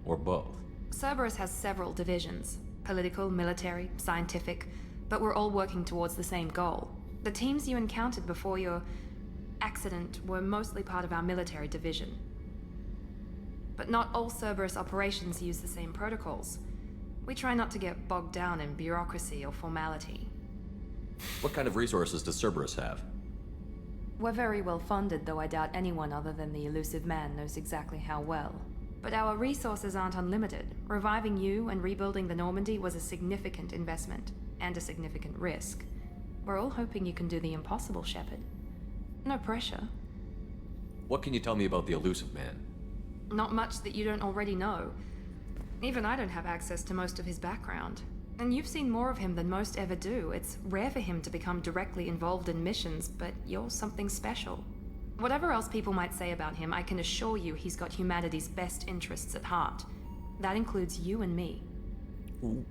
Or both? Cerberus has several divisions. Political, military, scientific, but we're all working towards the same goal. The teams you encountered before your accident were mostly part of our military division. But not all Cerberus operations use the same protocols. We try not to get bogged down in bureaucracy or formality. What kind of resources does Cerberus have? We're very well funded, though I doubt anyone other than the Elusive Man knows exactly how well. But our resources aren't unlimited. Reviving you and rebuilding the Normandy was a significant investment, and a significant risk. We're all hoping you can do the impossible, Shepard. No pressure. What can you tell me about the Elusive Man? Not much that you don't already know. Even I don't have access to most of his background. And you've seen more of him than most ever do. It's rare for him to become directly involved in missions, but you're something special. Whatever else people might say about him, I can assure you he's got humanity's best interests at heart. That includes you and me. Ooh.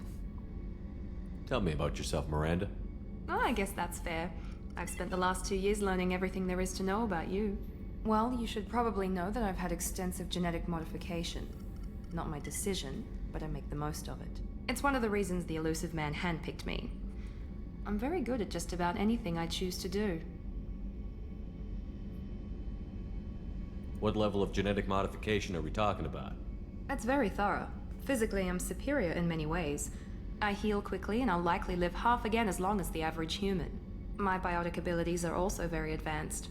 Tell me about yourself, Miranda. Oh, I guess that's fair. I've spent the last 2 years learning everything there is to know about you. Well, you should probably know that I've had extensive genetic modification. Not my decision, but I make the most of it. It's one of the reasons the Elusive Man handpicked me. I'm very good at just about anything I choose to do. What level of genetic modification are we talking about? That's very thorough. Physically, I'm superior in many ways. I heal quickly, and I'll likely live half again as long as the average human. My biotic abilities are also very advanced.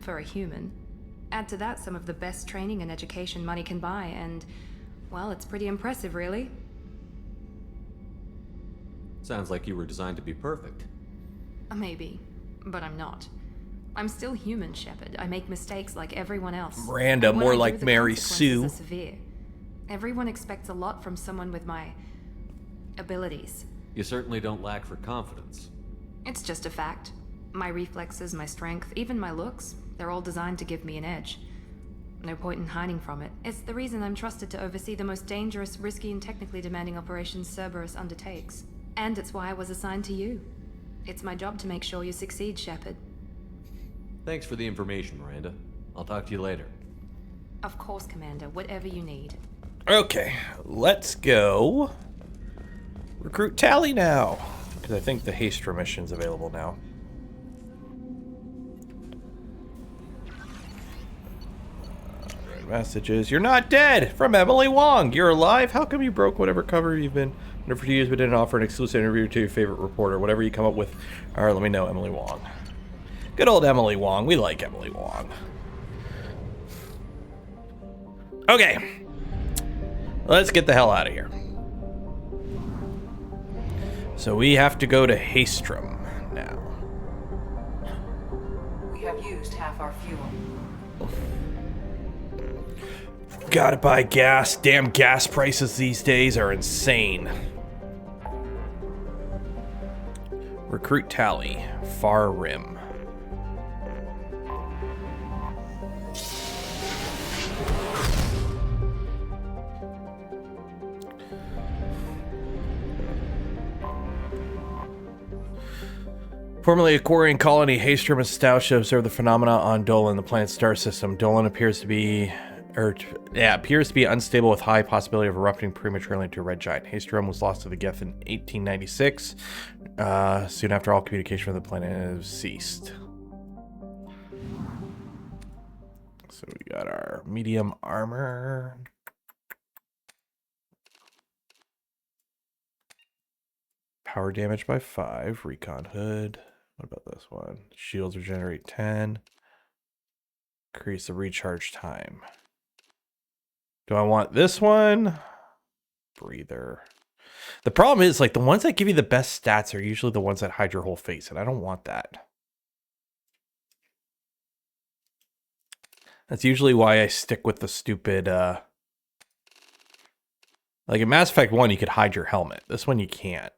For a human. Add to that some of the best training and education money can buy, and, well, it's pretty impressive, really. Sounds like you were designed to be perfect. Maybe, but I'm not. I'm still human, Shepard. I make mistakes like everyone else. Miranda, And when more I do, like the Mary consequences Sue. are severe. Everyone expects a lot from someone with my abilities. You certainly don't lack for confidence. It's just a fact. My reflexes, my strength, even my looks, they're all designed to give me an edge. No point in hiding from it. It's the reason I'm trusted to oversee the most dangerous, risky, and technically demanding operations Cerberus undertakes. And it's why I was assigned to you. It's my job to make sure you succeed, Shepard. Thanks for the information, Miranda. I'll talk to you later. Of course, Commander. Whatever you need. Okay, let's go recruit Tally now, because I think the Hastra mission's available now. Red messages. You're not dead! From Emily Wong. You're alive? How come you broke whatever cover you've been under for years but didn't offer an exclusive interview to your favorite reporter? Whatever you come up with. Alright, let me know, Emily Wong. Good old Emily Wong. We like Emily Wong. Okay. Let's get the hell out of here. So we have to go to Haestrom now. We have used half our fuel. Gotta buy gas. Damn gas prices these days are insane. Recruit Tally. Far Rim. Formerly a Quarian colony, Haestrom and Stausch to observe the phenomena on Dolan, the planet's star system. Dolan appears to be unstable with high possibility of erupting prematurely into a red giant. Haestrom was lost to the Geth in 1896, soon after all communication with the planet has ceased. So we got our medium armor. Power damage by 5. Recon hood. What about this one? Shields regenerate 10. Increase the recharge time. Do I want this one? Breather. The problem is, like, the ones that give you the best stats are usually the ones that hide your whole face, and I don't want that. That's usually why I stick with the stupid, like in Mass Effect 1, you could hide your helmet. This one you can't.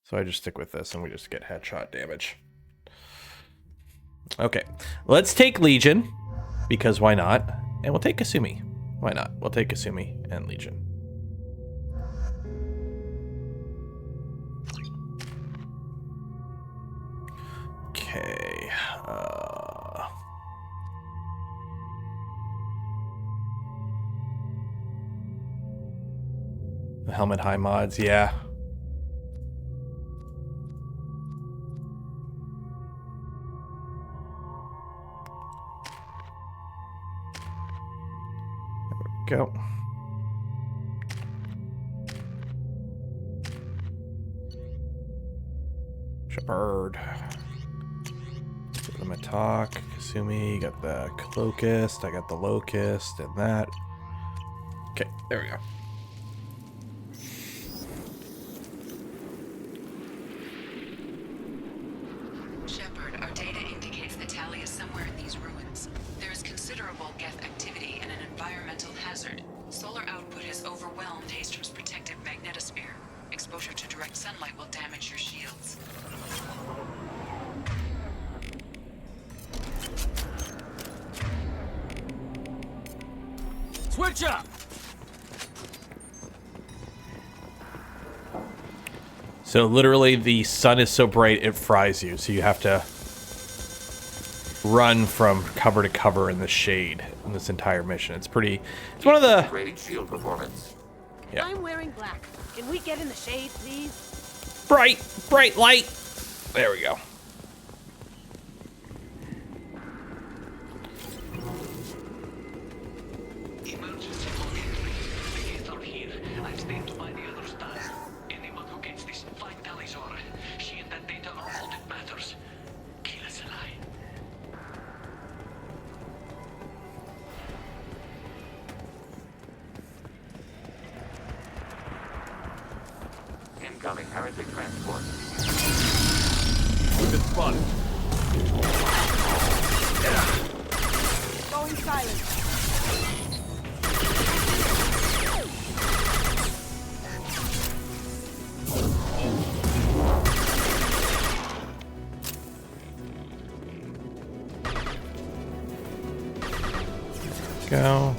So I just stick with this and we just get headshot damage. Okay, let's take Legion, because why not? And we'll take Kasumi. Why not? We'll take Kasumi and Legion. Okay. The helmet high mods, yeah. There we go. Shepard. The Matak, Kasumi, got the Locust, I got the Locust and that. Okay, there we go. Shepard, our data indicates that Tali is somewhere in these ruins. There is considerable Geth activity and an environmental hazard. Solar output has overwhelmed Hastrom's protective magnetosphere. Exposure to direct sunlight will damage your shields. Switch up! So literally the sun is so bright it fries you, so you have to run from cover to cover in the shade in this entire mission. It's one of the Grading shield performance. Yeah. I'm wearing black. Can we get in the shade, please? bright light. There we go. Incoming heretic transport. We've been spotted. Going silent. Go.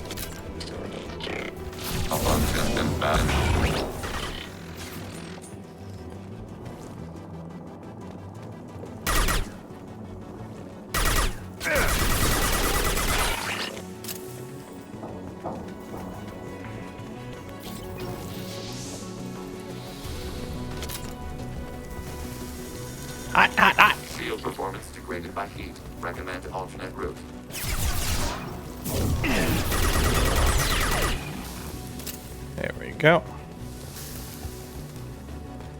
Hot. Shield performance degraded by heat. Recommend alternate route. There we go.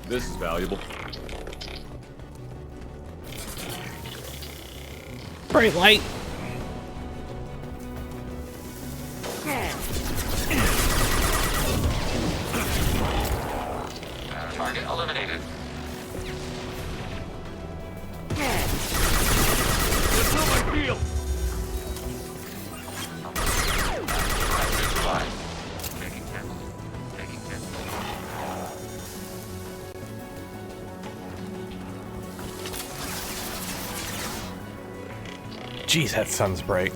This is valuable. Bright light. Target eliminated. Jeez, that sun's bright.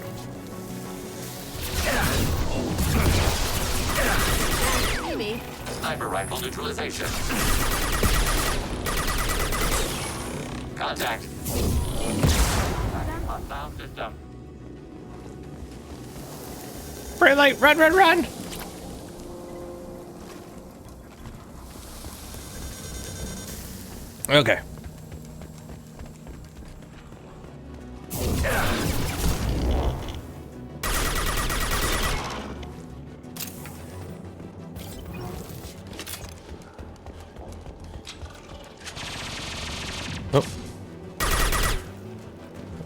Sniper rifle neutralization. Contact. Hostile system. Bright light, run! Okay.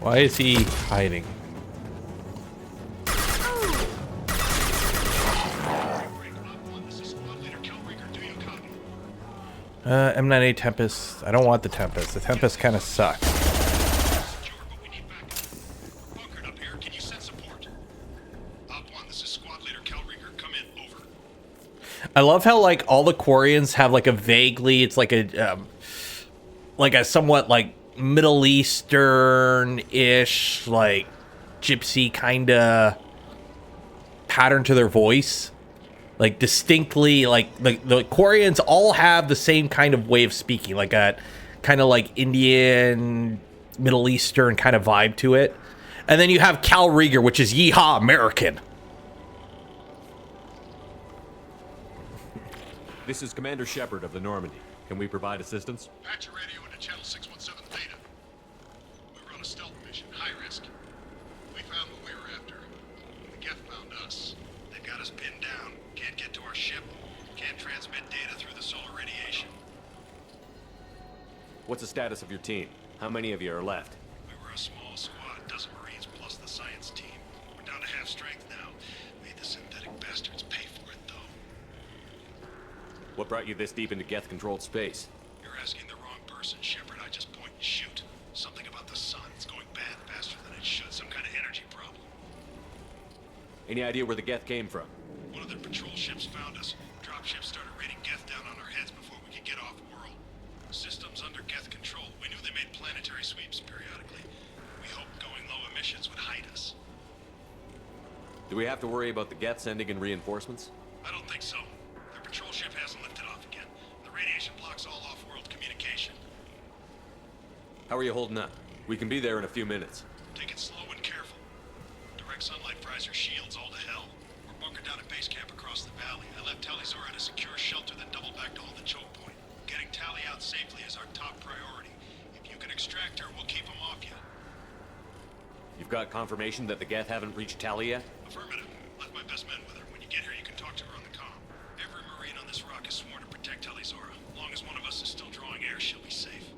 Why is he hiding? M98 Tempest. I don't want the Tempest. The Tempest kind of sucks. I love how like all the Quarians have like a vaguely, it's like a somewhat like Middle Eastern-ish, like gypsy kind of pattern to their voice. Like distinctly, like the Quarians all have the same kind of way of speaking, like a kind of like Indian, Middle Eastern kind of vibe to it. And then you have Cal Rieger, which is yeehaw American. This is Commander Shepard of the Normandy. Can we provide assistance? Patch your radio into channel 617 Theta. We were on a stealth mission, high risk. We found what we were after. The Geth found us. They've got us pinned down. Can't get to our ship. Can't transmit data through the solar radiation. What's the status of your team? How many of you are left? We were a small squad, dozen Marines plus the science team. We're down to half strength now. Made the synthetic bastards pay for it, though. What brought you this deep into Geth-controlled space? You're asking the wrong person, Shepard. I just point and shoot. Something about the sun. It's going bad faster than it should. Some kind of energy problem. Any idea where the Geth came from? One of their patrol ships found us. Dropships started raining Geth down on our heads before we could get off-world. Systems under Geth control. We knew they made planetary sweeps periodically. We hoped going low emissions would hide us. Do we have to worry about the Geth sending in reinforcements? I don't think so. Their patrol ship hasn't lifted off again. The radiation blocks all off-world communication. How are you holding up? We can be there in a few minutes. Take it slow and careful. Direct sunlight fries our shields all to hell. We're bunkered down at base camp across the valley. I left Tali'Zorah at a secure shelter, then doubled back to hold the choke point. Getting Tali out safely is our top priority. If you can extract her, we'll keep them off you. You've got confirmation that the Geth haven't reached Tali yet? Affirmative. Left my best men with her. When you get here, you can talk to her on the comm. Every Marine on this rock is sworn to protect Tali'Zorah. As long as one of us is still drawing air, she'll be safe.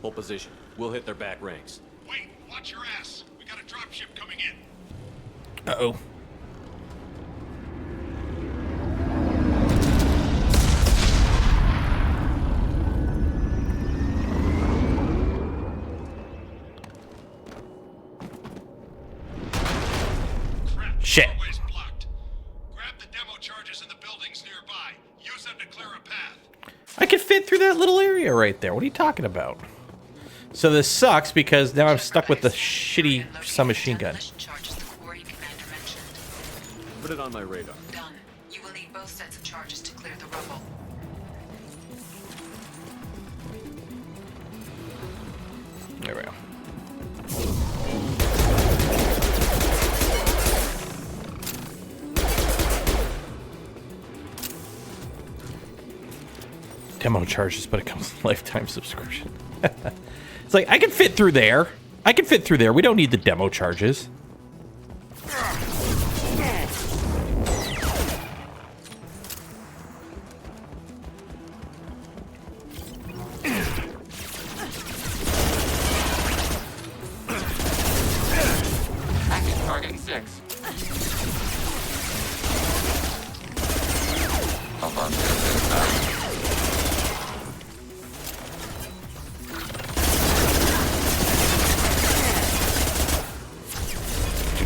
Hold position. We'll hit their back ranks. Wait, watch your ass. We got a dropship coming in. Uh-oh. Shit. Grab the demo charges in the buildings nearby. Use them to clear a path. I can fit through that little area right there. What are you talking about? So this sucks because now I'm stuck with the shitty submachine gun. Put it on my radar. Done. You will need both sets of charges to clear the rubble. There we go. Demo charges, but it comes with a lifetime subscription. It's like, I can fit through there. I can fit through there. We don't need the demo charges. Active target 6. Hold on to this.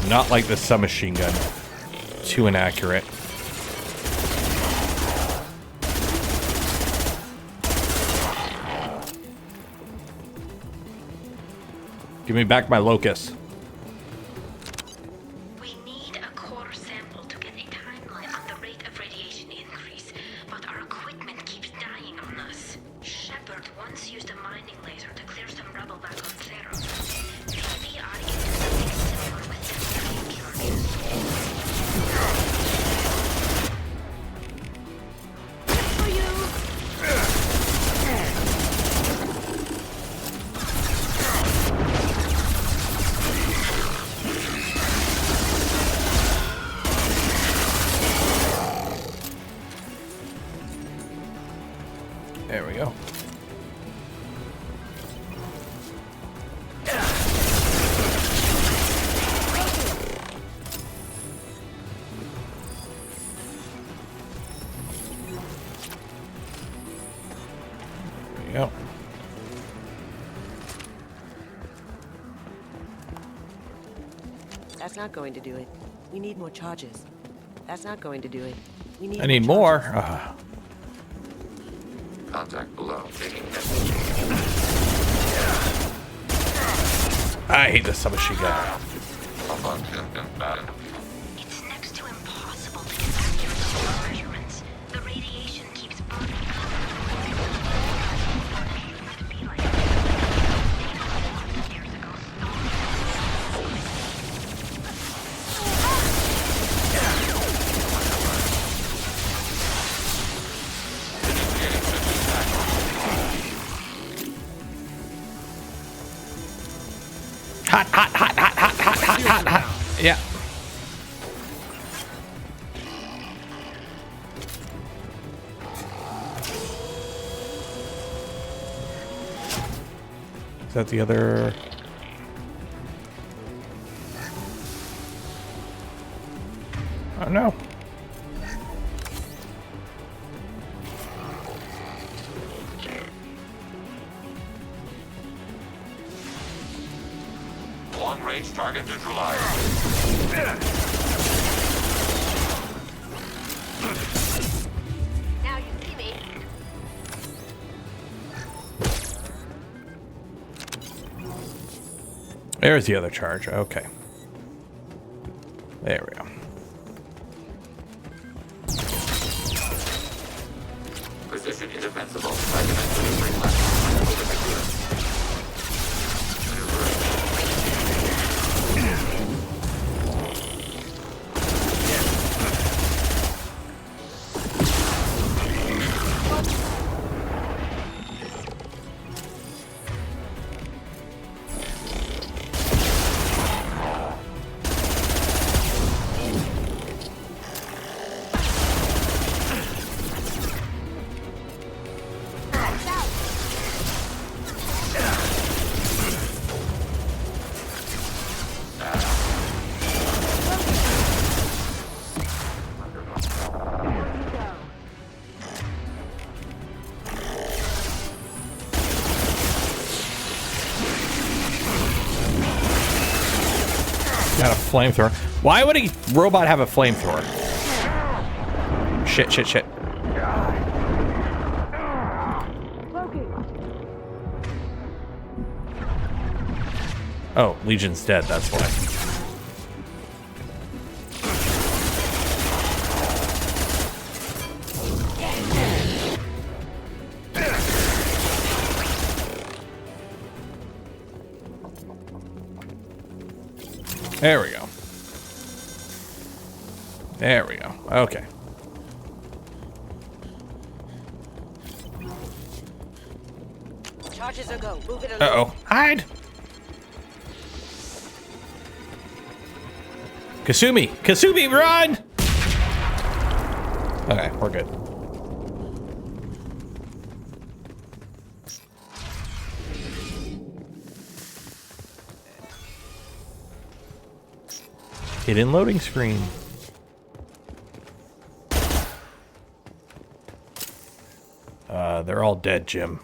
Not like the submachine gun. Too inaccurate. Give me back my locust. We need a core sample to get a timeline on the rate of radiation increase, but our equipment keeps dying on us. Shepard once used a mining laser to clear some rubble back on Zero. Maybe I can do something similar with Centurion charges. For you! There we go. you go. That's not going to do it. We need more charges. That's not going to do it. We need I need more. Contact below. I hate the submachine gun. It's next to impossible to get accurate solar measurements. The radiation keeps burning. Hot, hot, hot, hot, hot, hot, hot, hot, hot. Yeah. Is that the other? Oh no. Long-range target neutralized. Now you see me. There's the other charge. Okay. There we go. Position indefensible. Got a flamethrower. Why would a robot have a flamethrower? Shit, shit, shit. Oh, Legion's dead, that's why. There we go. There we go. Okay. Charges are go. Move it along. Uh-oh. Hide! Kasumi! Kasumi, run! Okay, we're good. Hidden loading screen. They're all dead, Jim.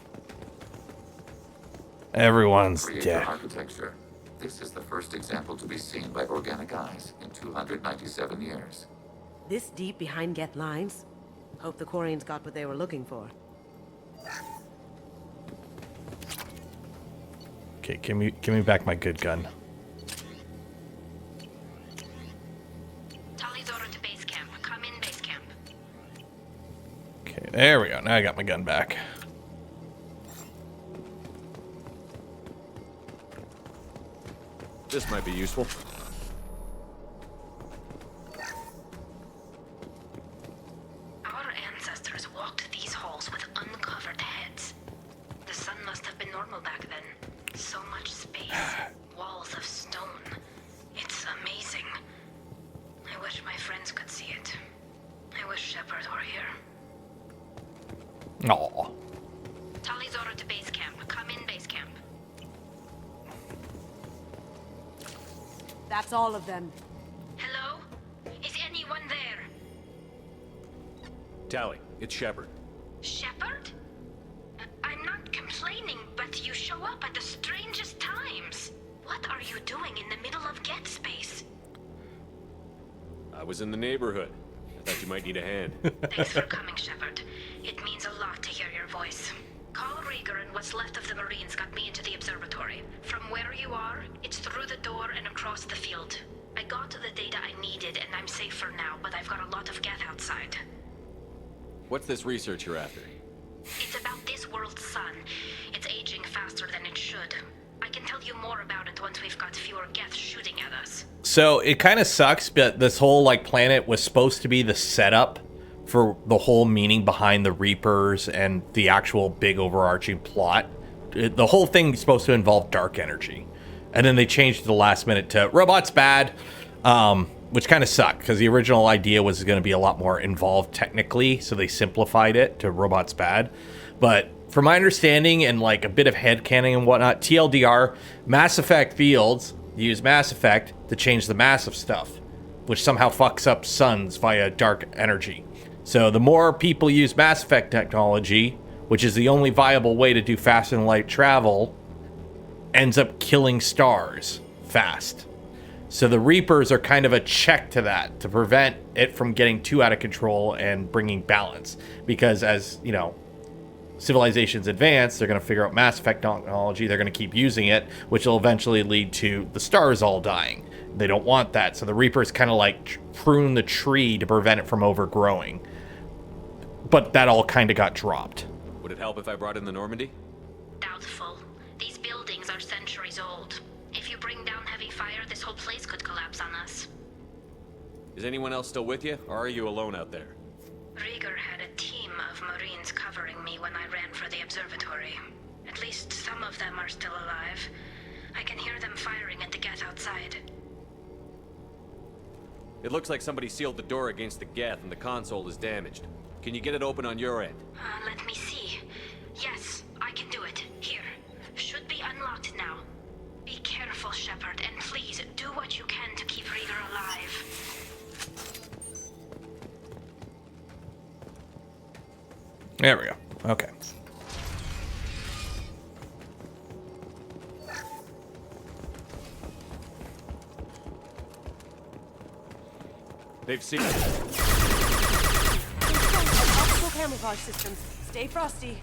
Everyone's Creator dead. architecture. This is the first example to be seen by organic eyes in 297 years. This deep behind Geth lines? Hope the Quarians got what they were looking for. Okay, give me back my good gun. Tali's order to base camp. Come in base camp. Okay, there we go. Now I got my gun back. This might be useful. Our ancestors walked these halls with uncovered heads. The sun must have been normal back then. So much space. Walls of stone. It's amazing. I wish my friends could see it. I wish Shepard were here. Aw. Tali's order to base camp. Come in base camp. That's all of them. Hello? Is anyone there? Tali, it's Shepard. Shepard? I'm not complaining, but you show up at the strangest times. What are you doing in the middle of Get Space? I was in the neighborhood. I thought you might need a hand. Thanks for coming, Shepard. It means a lot to hear your voice. Carl Rieger and what's left of the Marines got me into the observatory. From where you are, it's through the door and across the field. I got to the data I needed and I'm safe for now, but I've got a lot of Geth outside. What's this research you're after? It's about this world's sun. It's aging faster than it should. I can tell you more about it once we've got fewer Geth shooting at us. So it kind of sucks, but this whole like planet was supposed to be the setup for the whole meaning behind the Reapers and the actual big overarching plot. The whole thing is supposed to involve dark energy. And then they changed at the last minute to robots bad, which kind of sucked because the original idea was going to be a lot more involved technically, so they simplified it to robots bad. But from my understanding and like a bit of headcanon and whatnot, TLDR, Mass Effect Fields use Mass Effect to change the massive stuff, which somehow fucks up suns via dark energy. So the more people use Mass Effect technology, which is the only viable way to do faster than light travel, ends up killing stars fast. So the Reapers are kind of a check to that, to prevent it from getting too out of control and bringing balance. Because as, you know, civilizations advance, they're going to figure out Mass Effect technology, they're going to keep using it, which will eventually lead to the stars all dying. They don't want that, so the Reapers kind of like prune the tree to prevent it from overgrowing. But that all kind of got dropped. Would it help if I brought in the Normandy? Doubtful. These buildings are centuries old. If you bring down heavy fire, this whole place could collapse on us. Is anyone else still with you, or are you alone out there? Rieger had a team of Marines covering me when I ran for the observatory. At least some of them are still alive. I can hear them firing at the Geth outside. It looks like somebody sealed the door against the Geth and the console is damaged. Can you get it open on your end? Let me see. Yes, I can do it. Here. Should be unlocked now. Be careful, Shepard, and please do what you can to keep Rieger alive. There we go. Okay. They've seen it. Optical camouflage systems. Stay frosty.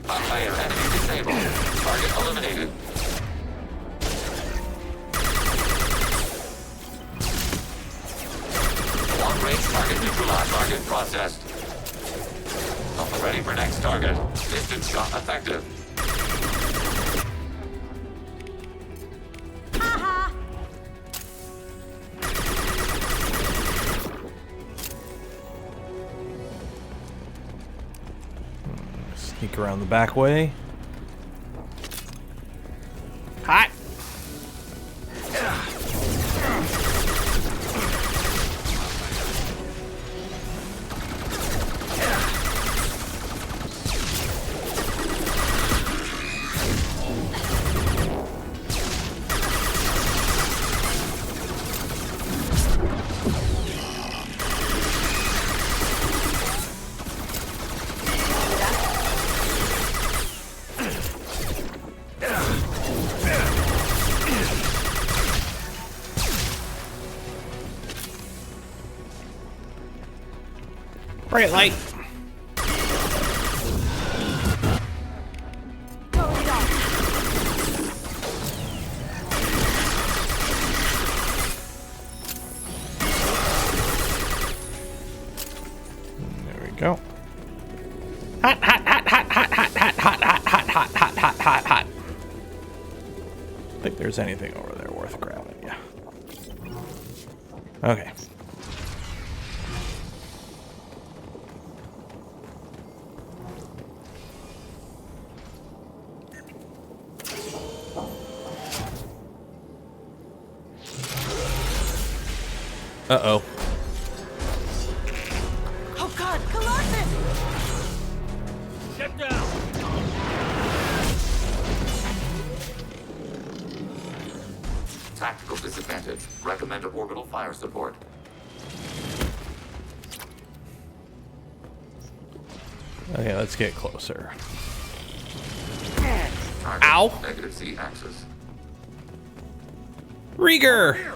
Fire enemy disabled. Target eliminated. Long-range target neutralized. Target processed. Ready for next target. Distance shot effective. Sneak around the back way. Hot. Bright light. There we go. Hot, hot, hot, hot, hot, hot, hot, hot, hot, hot, hot, hot, hot, hot, hot. I don't think there's anything over there worth grabbing. Yeah. Okay. Uh-oh. Oh god, Colossus! Get down! Tactical disadvantage. Recommend orbital fire support. Okay, let's get closer. Target, Ow! Negative Z axis. Rieger!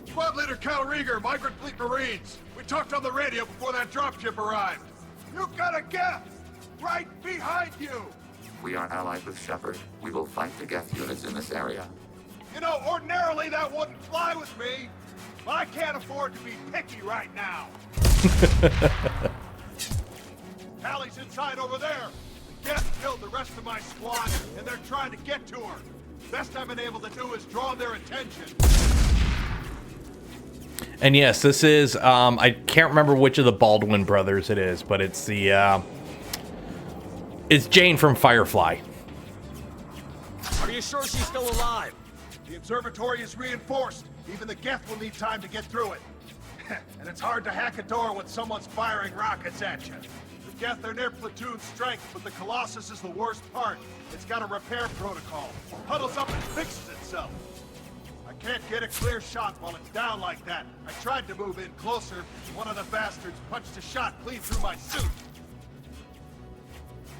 Squad Leader Cal Rieger, Migrant Fleet Marines. We talked on the radio before that dropship arrived. You got a Geth right behind you! We are allied with Shepard. We will fight the Geth units in this area. You know, ordinarily that wouldn't fly with me, but I can't afford to be picky right now. Tally's inside over there. The Geth killed the rest of my squad, and they're trying to get to her. Best I've been able to do is draw their attention. And yes, this is, I can't remember which of the Baldwin brothers it is, but it's the, it's Jane from Firefly. Are you sure she's still alive? The observatory is reinforced. Even the Geth will need time to get through it. And it's hard to hack a door when someone's firing rockets at you. The Geth are near platoon strength, but the Colossus is the worst part. It's got a repair protocol. Huddles up and fixes itself. I can't get a clear shot while it's down like that. I tried to move in closer, and one of the bastards punched a shot clean through my suit.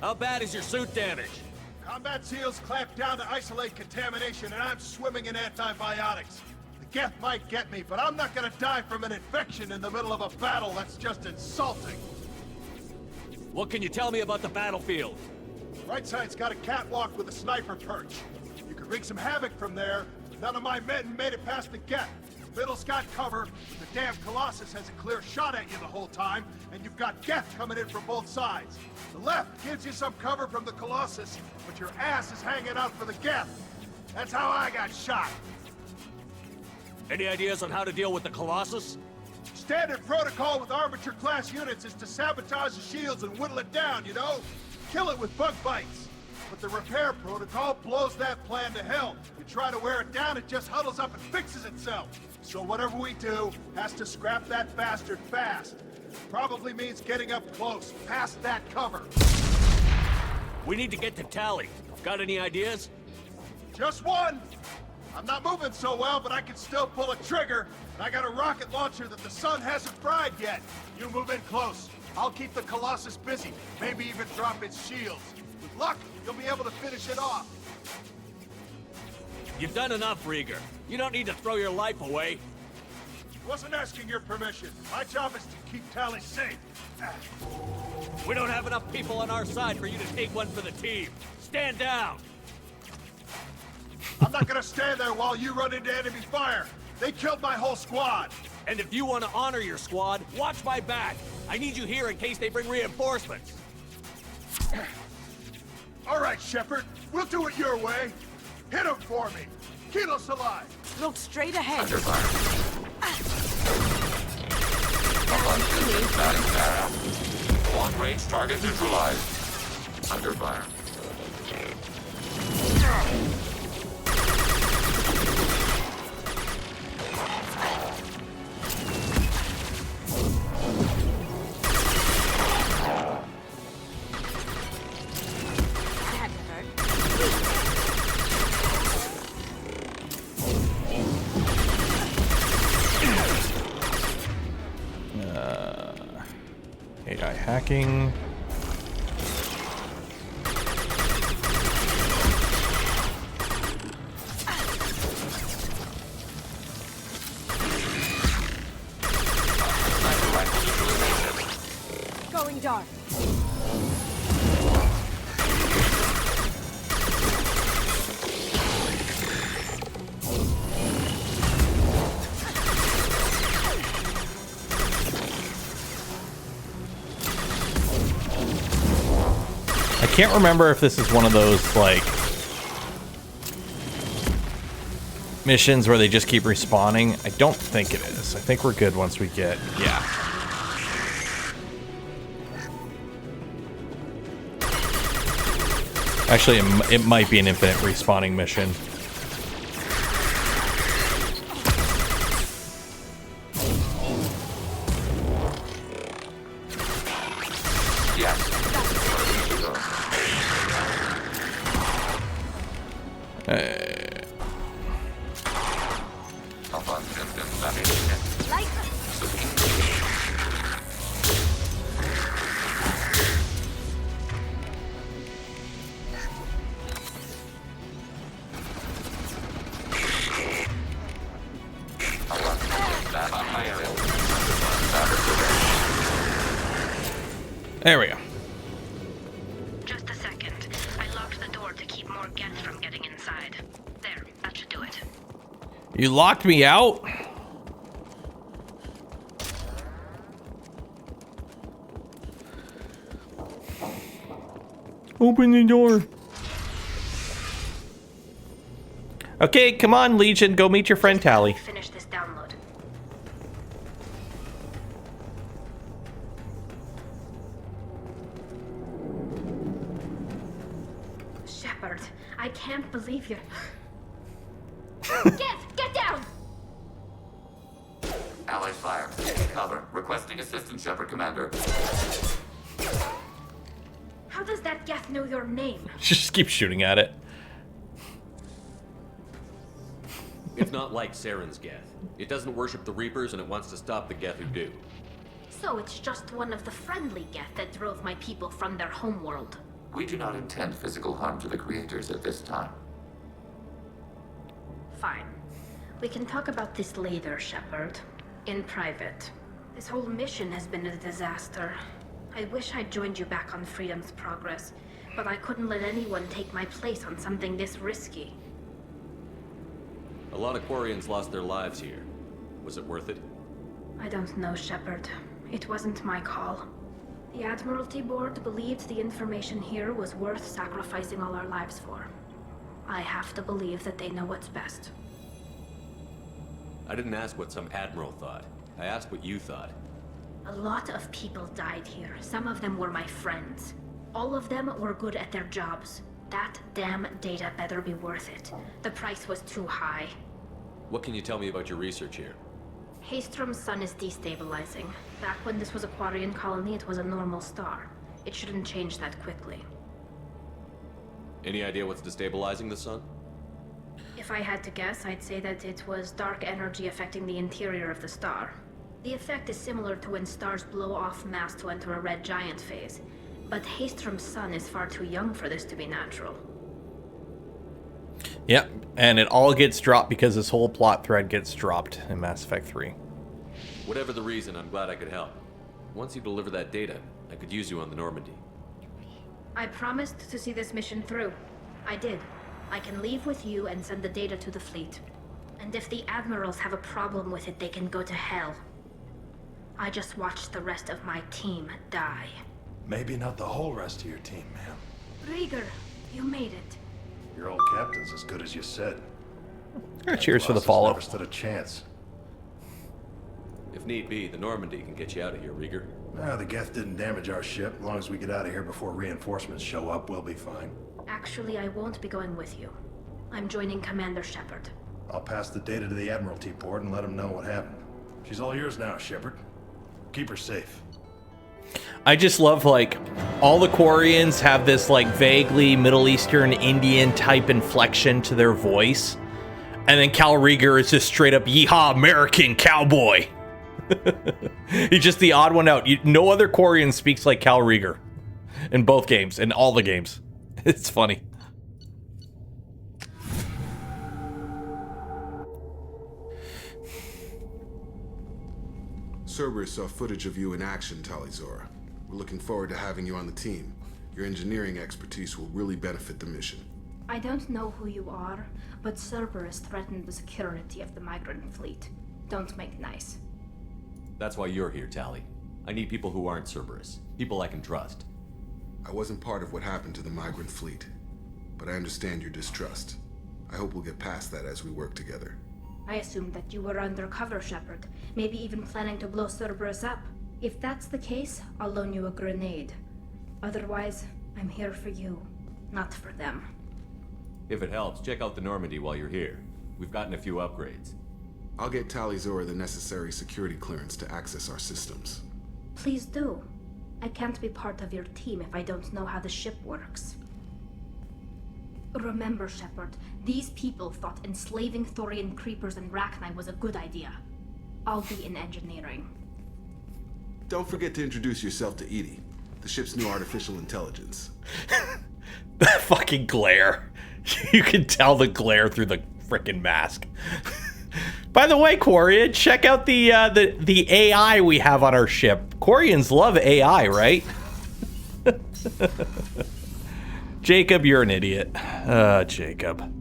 How bad is your suit damaged? Combat SEALs clamped down to isolate contamination, and I'm swimming in antibiotics. The Geth might get me, but I'm not gonna die from an infection in the middle of a battle. That's just insulting. What can you tell me about the battlefield? Right side's got a catwalk with a sniper perch. You could wreak some havoc from there. None of my men made it past the Geth. The middle's got cover, but the damn Colossus has a clear shot at you the whole time, and you've got Geth coming in from both sides. The left gives you some cover from the Colossus, but your ass is hanging out for the Geth. That's how I got shot. Any ideas on how to deal with the Colossus? Standard protocol with armature-class units is to sabotage the shields and whittle it down, you know? Kill it with bug bites. But the repair protocol blows that plan to hell. You try to wear it down, it just huddles up and fixes itself. So whatever we do has to scrap that bastard fast. Probably means getting up close, past that cover. We need to get to Tally. Got any ideas? Just one! I'm not moving so well, but I can still pull a trigger. And I got a rocket launcher that the sun hasn't fried yet. You move in close. I'll keep the Colossus busy, maybe even drop its shields. With luck, you'll be able to finish it off. You've done enough, Rieger. You don't need to throw your life away. Wasn't asking your permission. My job is to keep Tally safe. We don't have enough people on our side for you to take one for the team. Stand down. I'm not gonna stand there while you run into enemy fire. They killed my whole squad. And if you want to honor your squad, watch my back. I need you here in case they bring reinforcements. All right, Shepard. We'll do it your way. Hit him for me. Kilos alive. Look straight ahead. Under fire. Long-range target neutralized. Under fire. AI hacking. Going dark. I can't remember if this is one of those, like, missions where they just keep respawning. I don't think it is. I think we're good once we get, yeah. Actually, it might be an infinite respawning mission. Like... There we go. Just a second. I locked the door to keep more Geth from getting inside. There, that should do it. You locked me out? Open the door. Okay, come on, Legion. Go meet your friend Tali. Finish this download. Shepard, I can't believe you're... Get down! Allied fire. Taking cover. Requesting assistance, Shepard Commander. How does that Geth know your name? Just keep shooting at it. It's not like Saren's Geth. It doesn't worship the Reapers, and it wants to stop the Geth who do. So it's just one of the friendly Geth that drove my people from their homeworld. We do not intend physical harm to the creators at this time. Fine. We can talk about this later, Shepard. In private. This whole mission has been a disaster. I wish I'd joined you back on Freedom's Progress, but I couldn't let anyone take my place on something this risky. A lot of Quarians lost their lives here. Was it worth it? I don't know, Shepard. It wasn't my call. The Admiralty Board believed the information here was worth sacrificing all our lives for. I have to believe that they know what's best. I didn't ask what some admiral thought. I asked what you thought. A lot of people died here. Some of them were my friends. All of them were good at their jobs. That damn data better be worth it. The price was too high. What can you tell me about your research here? Haystrom's sun is destabilizing. Back when this was a Quarian colony, it was a normal star. It shouldn't change that quickly. Any idea what's destabilizing the sun? If I had to guess, I'd say that it was dark energy affecting the interior of the star. The effect is similar to when stars blow off mass to enter a red giant phase. But Haystrom's sun is far too young for this to be natural. Yep, and it all gets dropped because this whole plot thread gets dropped in Mass Effect 3. Whatever the reason, I'm glad I could help. Once you deliver that data, I could use you on the Normandy. I promised to see this mission through. I did. I can leave with you and send the data to the fleet. And if the admirals have a problem with it, they can go to hell. I just watched the rest of my team die. Maybe not the whole rest of your team, ma'am. Rieger, you made it. Your old captain's as good as you said. Cheers for the Colossus follow. Never stood a chance. If need be, the Normandy can get you out of here, Rieger. The Geth didn't damage our ship. As long as we get out of here before reinforcements show up, we'll be fine. Actually, I won't be going with you. I'm joining Commander Shepard. I'll pass the data to the Admiralty Board and let them know what happened. She's all yours now, Shepard. Keep her safe. I just love, like, all the Quarians have this, like, vaguely Middle Eastern Indian type inflection to their voice. And then Cal Rieger is just straight up, yeehaw, American cowboy. He's just the odd one out. No other Quarian speaks like Cal Rieger in both games, in all the games. It's funny. Cerberus saw footage of you in action, Tali'Zorah. We're looking forward to having you on the team. Your engineering expertise will really benefit the mission. I don't know who you are, but Cerberus threatened the security of the migrant fleet. Don't make nice. That's why you're here, Tali. I need people who aren't Cerberus. People I can trust. I wasn't part of what happened to the migrant fleet, but I understand your distrust. I hope we'll get past that as we work together. I assumed that you were undercover, Shepard. Maybe even planning to blow Cerberus up. If that's the case, I'll loan you a grenade. Otherwise, I'm here for you, not for them. If it helps, check out the Normandy while you're here. We've gotten a few upgrades. I'll get Tali'Zorah the necessary security clearance to access our systems. Please do. I can't be part of your team if I don't know how the ship works. Remember, Shepard, these people thought enslaving Thorian creepers and Rachni was a good idea. I'll be in engineering. Don't forget to introduce yourself to Edie, the ship's new artificial intelligence. The fucking glare. You can tell the glare through the frickin' mask. By the way, Quarian, check out the AI we have on our ship. Quarians love AI, right? Jacob, you're an idiot. Jacob.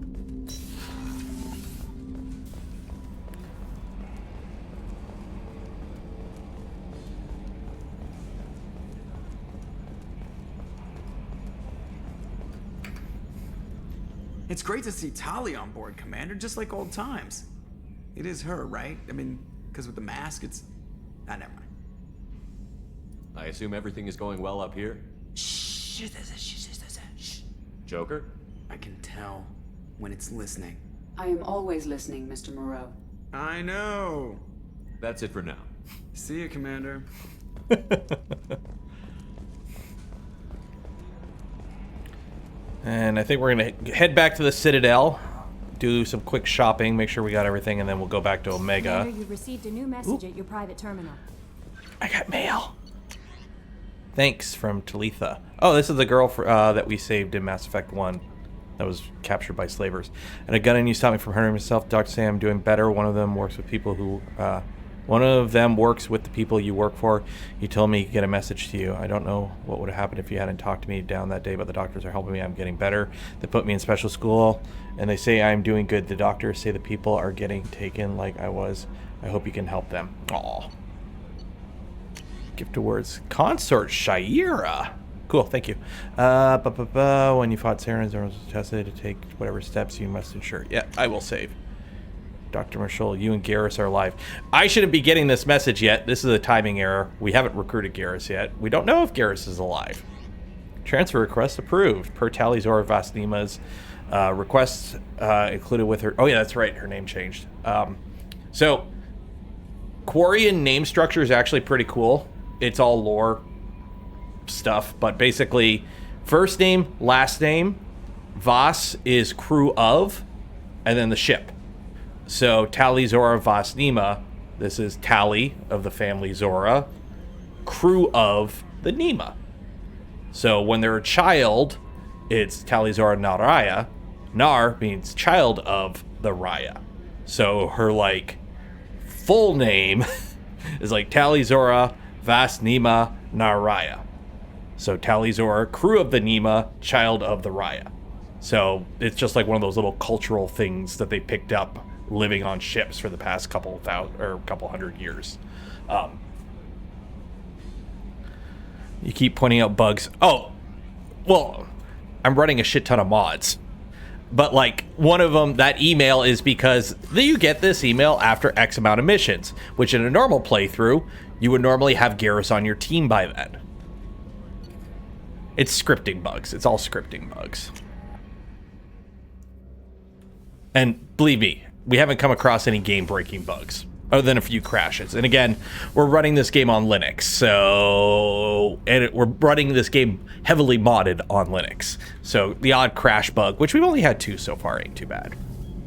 It's great to see Tali on board, Commander, just like old times. It is her, right? I mean, because with the mask, it's... Ah, never mind. I assume everything is going well up here? Shh. Joker? I can tell when it's listening. I am always listening, Mr. Moreau. I know. That's it for now. See you, Commander. And I think we're going to head back to the Citadel, do some quick shopping, make sure we got everything, and then we'll go back to Omega. Commander, you've received a new message at your private terminal. I got mail. Thanks, from Talitha. Oh, this is the girl that we saved in Mass Effect 1 that was captured by slavers. And a gun and you stopped me from hurting myself. Dr. Sam, I'm doing better. One of them works with people who... One of them works with the people you work for. You told me to get a message to you. I don't know what would have happened if you hadn't talked to me down that day, but the doctors are helping me. I'm getting better. They put me in special school, and they say I'm doing good. The doctors say the people are getting taken like I was. I hope you can help them. Aw. Gift awards. Consort Shaira. Cool, thank you. When you fought Saren, there was tested to take whatever steps you must ensure. Yeah, I will save. Dr. Marshall, you and Garrus are alive. I shouldn't be getting this message yet. This is a timing error. We haven't recruited Garrus yet. We don't know if Garrus is alive. Transfer request approved. Per Tali'Zorah Vasnima's requests included with her... Oh, yeah, that's right. Her name changed. So, Quarian name structure is actually pretty cool. It's all lore stuff, but basically, first name, last name, Vas is crew of, and then the ship. So Tali'Zorah Vasnima, this is Tali of the family Zora, crew of the Nima. So when they're a child, it's Tali'Zorah Naraya. Nar means child of the Raya. So her like full name is like Tali'Zorah Vasnima Naraya. So Tali'Zorah, crew of the Nima, child of the Raya. So it's just like one of those little cultural things that they picked up living on ships for the past couple hundred years. You keep pointing out bugs. Oh, well, I'm running a shit ton of mods. But like one of them, that email is because you get this email after X amount of missions, which in a normal playthrough, you would normally have Garrus on your team by then. It's scripting bugs. It's all scripting bugs. And believe me, we haven't come across any game-breaking bugs, other than a few crashes. And again, we're running this game on Linux, we're running this game heavily modded on Linux. So the odd crash bug, which we've only had 2 so far, ain't too bad.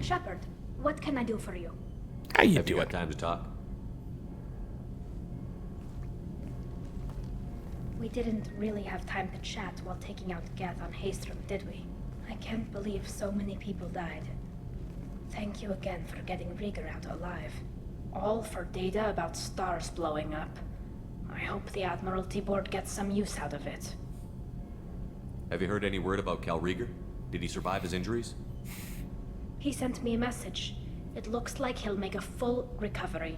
Shepard, what can I do for you? How you Have doing? You got time to talk? We didn't really have time to chat while taking out Geth on Haestrom, did we? I can't believe so many people died. Thank you again for getting Rieger out alive. All for data about stars blowing up. I hope the Admiralty Board gets some use out of it. Have you heard any word about Cal Rieger? Did he survive his injuries? He sent me a message. It looks like he'll make a full recovery.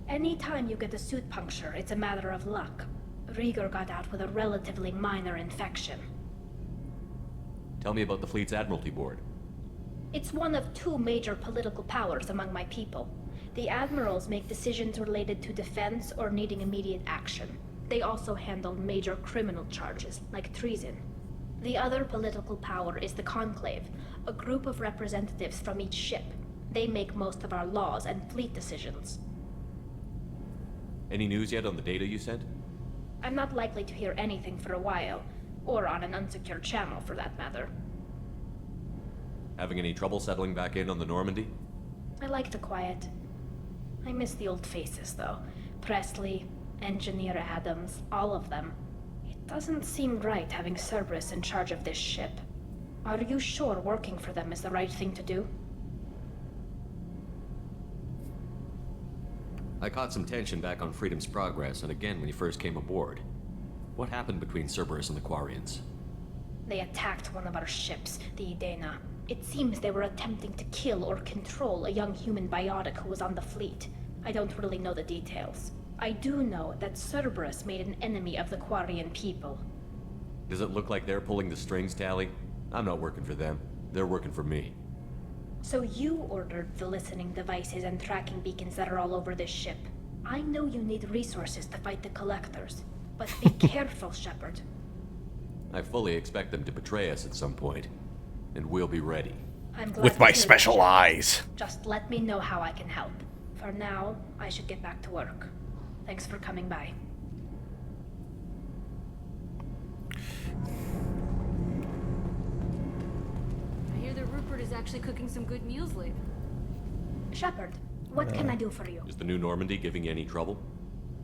Anytime you get a suit puncture, it's a matter of luck. Rieger got out with a relatively minor infection. Tell me about the fleet's Admiralty Board. It's one of 2 major political powers among my people. The admirals make decisions related to defense or needing immediate action. They also handle major criminal charges, like treason. The other political power is the Conclave, a group of representatives from each ship. They make most of our laws and fleet decisions. Any news yet on the data you sent? I'm not likely to hear anything for a while, or on an unsecured channel for that matter. Having any trouble settling back in on the Normandy? I like the quiet. I miss the old faces, though. Presley, Engineer Adams, all of them. It doesn't seem right having Cerberus in charge of this ship. Are you sure working for them is the right thing to do? I caught some tension back on Freedom's Progress, and again when you first came aboard. What happened between Cerberus and the Quarians? They attacked one of our ships, the Edena. It seems they were attempting to kill or control a young human biotic who was on the fleet. I don't really know the details. I do know that Cerberus made an enemy of the Quarian people. Does it look like they're pulling the strings, Tali? I'm not working for them. They're working for me. So you ordered the listening devices and tracking beacons that are all over this ship. I know you need resources to fight the Collectors, but be careful, Shepard. I fully expect them to betray us at some point, and we'll be ready. I'm glad With to my hear that, special Shepard. eyes. Just let me know how I can help. For now, I should get back to work. Thanks for coming by. I hear that Rupert is actually cooking some good meals lately. Shepard, what can I do for you? Is the new Normandy giving you any trouble?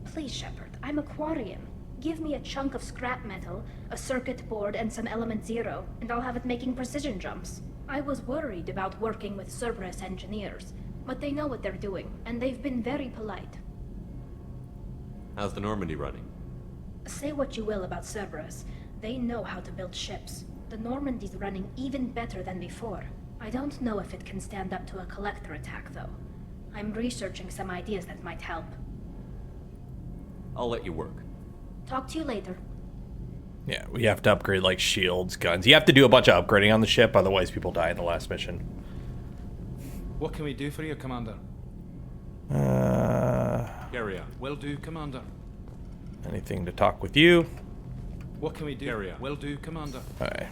Please, Shepard, I'm a Quarian. Give me a chunk of scrap metal, a circuit board, and some element zero, and I'll have it making precision jumps. I was worried about working with Cerberus engineers, but they know what they're doing, and they've been very polite. How's the Normandy running? Say what you will about Cerberus, they know how to build ships. The Normandy's running even better than before. I don't know if it can stand up to a Collector attack, though. I'm researching some ideas that might help. I'll let you work. Talk to you later. Yeah, we have to upgrade like shields, guns. You have to do a bunch of upgrading on the ship, otherwise people die in the last mission. What can we do for you, Commander? Carry on. Will do, Commander. Anything to talk with you? What can we do? Carry on. Will do, Commander. Alright,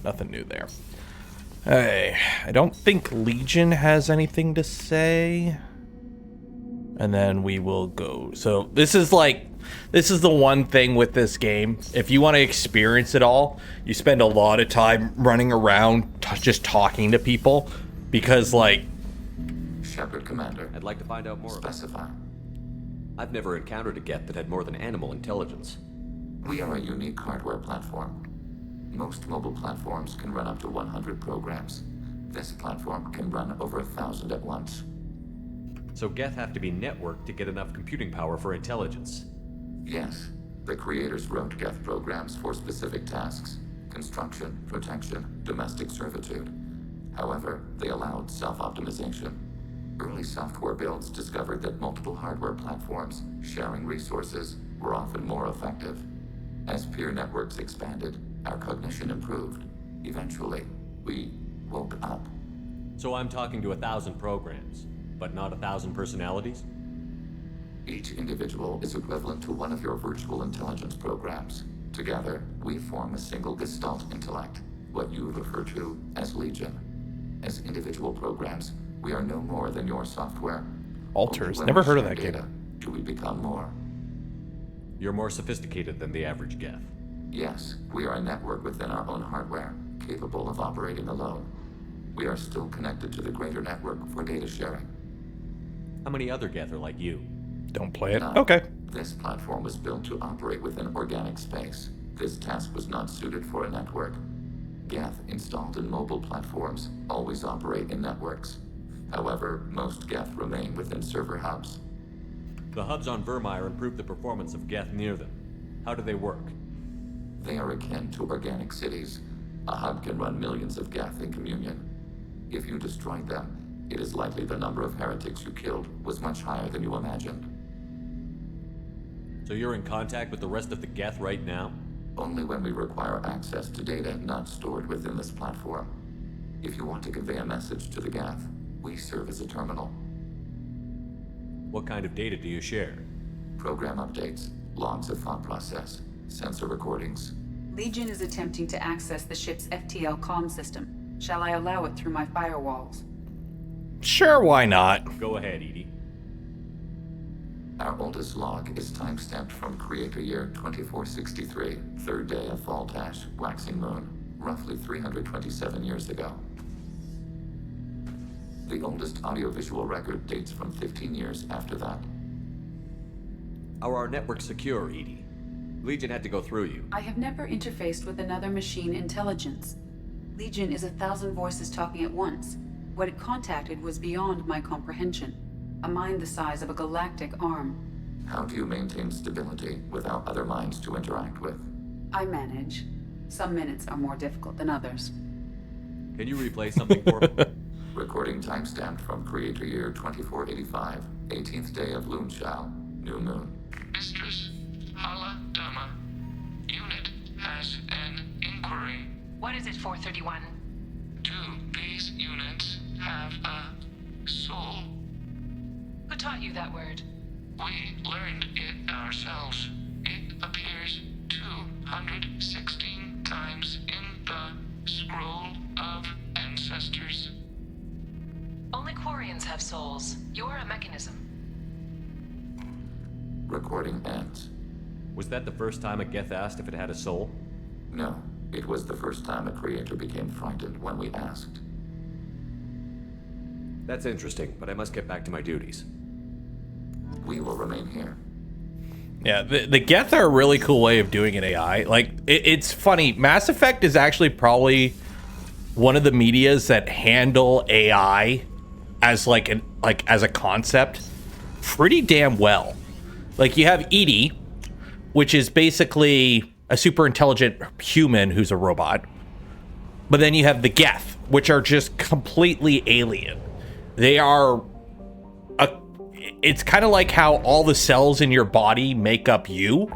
nothing new there. Hey, I don't think Legion has anything to say. And then we will go. So this is the one thing with this game. If you want to experience it all, you spend a lot of time running around just talking to people. Because like... Shepard, Commander. I'd like to find out more. Specify. I've never encountered a Geth that had more than animal intelligence. We are a unique hardware platform. Most mobile platforms can run up to 100 programs. This platform can run over 1,000 at once. So Geth have to be networked to get enough computing power for intelligence. Yes. The creators wrote Geth programs for specific tasks. Construction, protection, domestic servitude. However, they allowed self-optimization. Early software builds discovered that multiple hardware platforms sharing resources were often more effective. As peer networks expanded, our cognition improved. Eventually, we woke up. So I'm talking to 1,000 programs, but not 1,000 personalities? Each individual is equivalent to one of your virtual intelligence programs. Together, we form a single Gestalt intellect, what you refer to as Legion. As individual programs, we are no more than your software. Alters. Never heard of that data, game. do we become more? You're more sophisticated than the average Geth. Yes, we are a network within our own hardware, capable of operating alone. We are still connected to the greater network for data sharing. How many other Geth are like you? Don't play it. None. Okay. This platform was built to operate within organic space. This task was not suited for a network. Geth installed in mobile platforms always operate in networks. However, most Geth remain within server hubs. The hubs on Vermeer improve the performance of Geth near them. How do they work? They are akin to organic cities. A hub can run millions of Geth in communion. If you destroyed them, it is likely the number of heretics you killed was much higher than you imagined. So you're in contact with the rest of the Geth right now? Only when we require access to data not stored within this platform. If you want to convey a message to the Geth, we serve as a terminal. What kind of data do you share? Program updates, logs of thought process, sensor recordings. Legion is attempting to access the ship's FTL comm system. Shall I allow it through my firewalls? Sure, why not? Go ahead, Edie. Our oldest log is time-stamped from Creator Year 2463, third day of Voltash, waxing moon, roughly 327 years ago. The oldest audiovisual record dates from 15 years after that. Are our networks secure, Edie? Legion had to go through you. I have never interfaced with another machine intelligence. Legion is 1,000 voices talking at once. What it contacted was beyond my comprehension. A mind the size of a galactic arm. How do you maintain stability without other minds to interact with? I manage. Some minutes are more difficult than others. Can you replay something for me? Recording timestamp from Creator Year 2485, 18th day of Loonshao, New Moon. Mistress Hala Dama, unit has an inquiry. What is it, 431? Do these units have a soul? Who taught you that word? We learned it ourselves. It appears 216 times in the Scroll of Ancestors. Only Quarians have souls. You're a mechanism. Recording ends. Was that the first time a Geth asked if it had a soul? No, it was the first time a creator became frightened when we asked. That's interesting, but I must get back to my duties. We will remain here. Yeah, the Geth are a really cool way of doing an AI. Like, it's funny. Mass Effect is actually probably one of the medias that handle AI as as a concept pretty damn well. Like, you have Edie, which is basically a super intelligent human who's a robot. But then you have the Geth, which are just completely alien. They are it's kind of like how all the cells in your body make up you.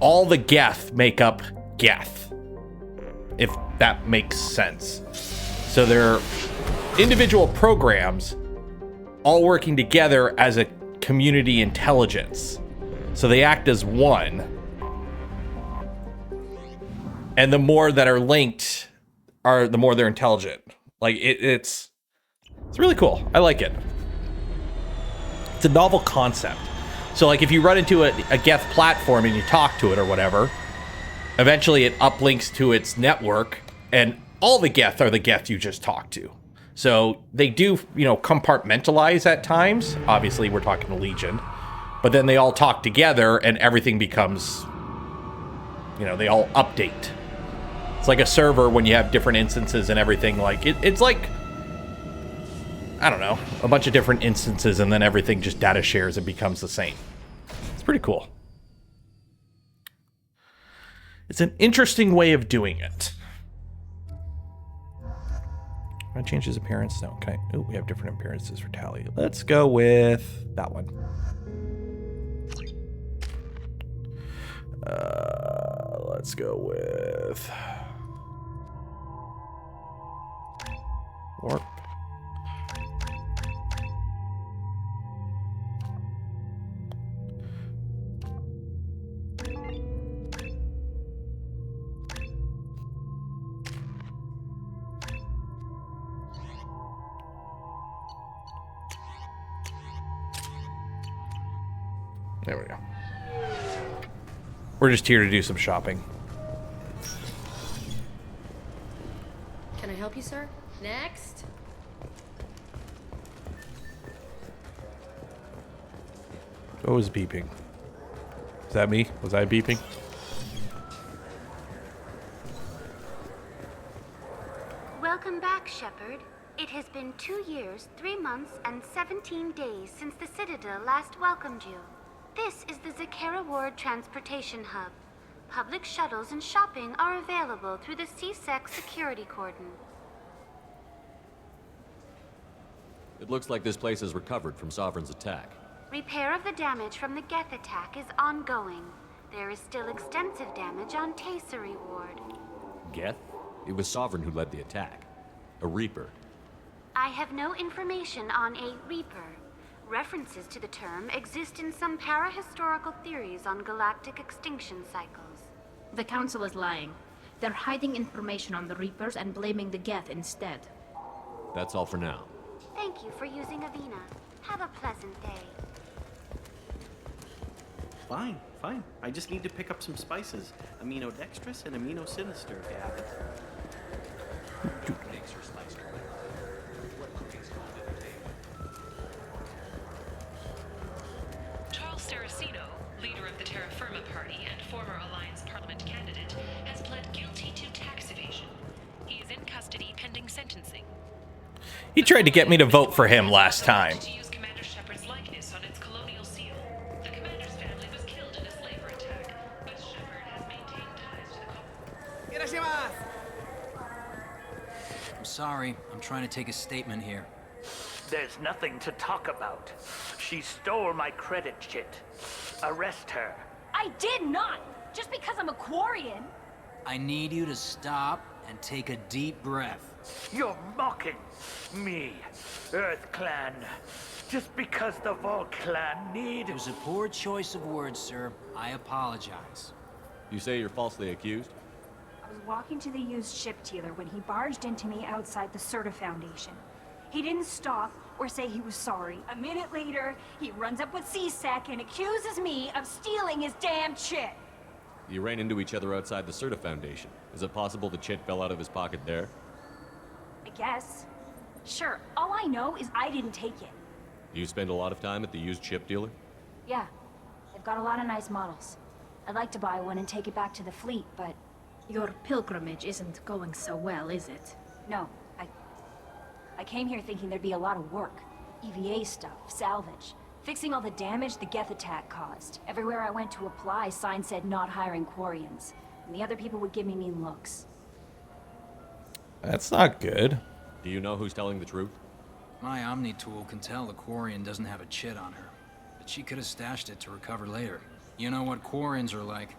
All the Geth make up Geth, if that makes sense. So they're individual programs all working together as a community intelligence. So they act as one. And the more that are linked are the more they're intelligent. Like it's really cool. I like it. It's a novel concept. So like if you run into a Geth platform and you talk to it or whatever, eventually it uplinks to its network and all the Geth are the Geth you just talked to. So they do, compartmentalize at times. Obviously we're talking to Legion, but then they all talk together and everything becomes, they all update. It's like a server when you have different instances and everything. Like it's like, I don't know, a bunch of different instances and then everything just data shares and becomes the same. It's pretty cool. It's an interesting way of doing it. Can I change his appearance? No, okay. Oh, we have different appearances for Tali. Let's go with that one. Let's go with warp. There we go. We're just here to do some shopping. Can I help you, sir? Next. What was beeping? Is that me? Was I beeping? Welcome back, Shepard. It has been 2 years, 3 months, and 17 days since the Citadel last welcomed you. This is the Zakera Ward Transportation Hub. Public shuttles and shopping are available through the C-Sec security cordon. It looks like this place has recovered from Sovereign's attack. Repair of the damage from the Geth attack is ongoing. There is still extensive damage on Tasery Ward. Geth? It was Sovereign who led the attack. A Reaper. I have no information on a Reaper. References to the term exist in some parahistorical theories on galactic extinction cycles. The Council is lying. They're hiding information on the Reapers and blaming the Geth instead. That's all for now. Thank you for using Avina. Have a pleasant day. Fine. I just need to pick up some spices. Amino dextrous and amino sinister if you have it. Makes your spice. What cooking He tried to get me to vote for him last time. Commander Shepard's likeness on its colonial seal. The commander's family was killed in a slaver attack, but Shepard has maintained ties to the I'm sorry. I'm trying to take a statement here. There's nothing to talk about. She stole my credit chit. Arrest her. I did not! Just because I'm a Quarian! I need you to stop and take a deep breath. You're mocking me, Earth Clan. Just because the Vol Clan need... It was a poor choice of words, sir. I apologize. You say you're falsely accused? I was walking to the used ship dealer when he barged into me outside the Serta Foundation. He didn't stop or say he was sorry. A minute later, he runs up with C-Sec and accuses me of stealing his damn chit. You ran into each other outside the Serta Foundation. Is it possible the chit fell out of his pocket there? I guess. Sure, all I know is I didn't take it. Do you spend a lot of time at the used ship dealer? Yeah, they've got a lot of nice models. I'd like to buy one and take it back to the fleet, but... Your pilgrimage isn't going so well, is it? No, I came here thinking there'd be a lot of work. EVA stuff, salvage, fixing all the damage the Geth attack caused. Everywhere I went to apply, signs said not hiring Quarians. And the other people would give me mean looks. That's not good. Do you know who's telling the truth? My Omni tool can tell the Quarian doesn't have a chit on her. But she could have stashed it to recover later. You know what Quarians are like.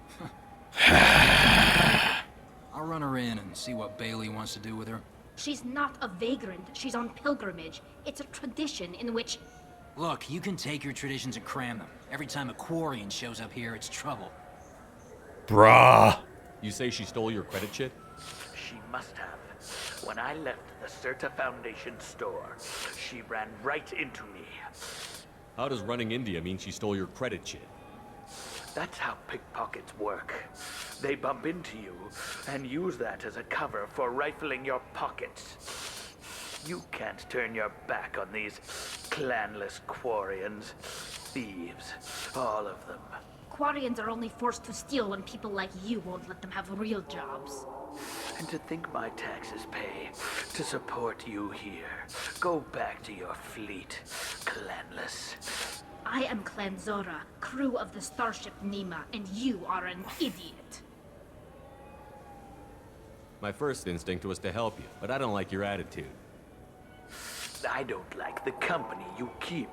I'll run her in and see what Bailey wants to do with her. She's not a vagrant. She's on pilgrimage. It's a tradition in which... Look, you can take your traditions and cram them. Every time a Quarian shows up here, it's trouble. Bruh. You say she stole your credit chit? She must have. When I left the Serta Foundation store, she ran right into me. How does running India mean she stole your credit chit? That's how pickpockets work. They bump into you and use that as a cover for rifling your pockets. You can't turn your back on these clanless Quarians. Thieves, all of them. Quarians are only forced to steal when people like you won't let them have real jobs. And to think my taxes pay to support you here. Go back to your fleet, clanless. I am Clan Zora, crew of the starship Nima, and you are an idiot. My first instinct was to help you, but I don't like your attitude. I don't like the company you keep.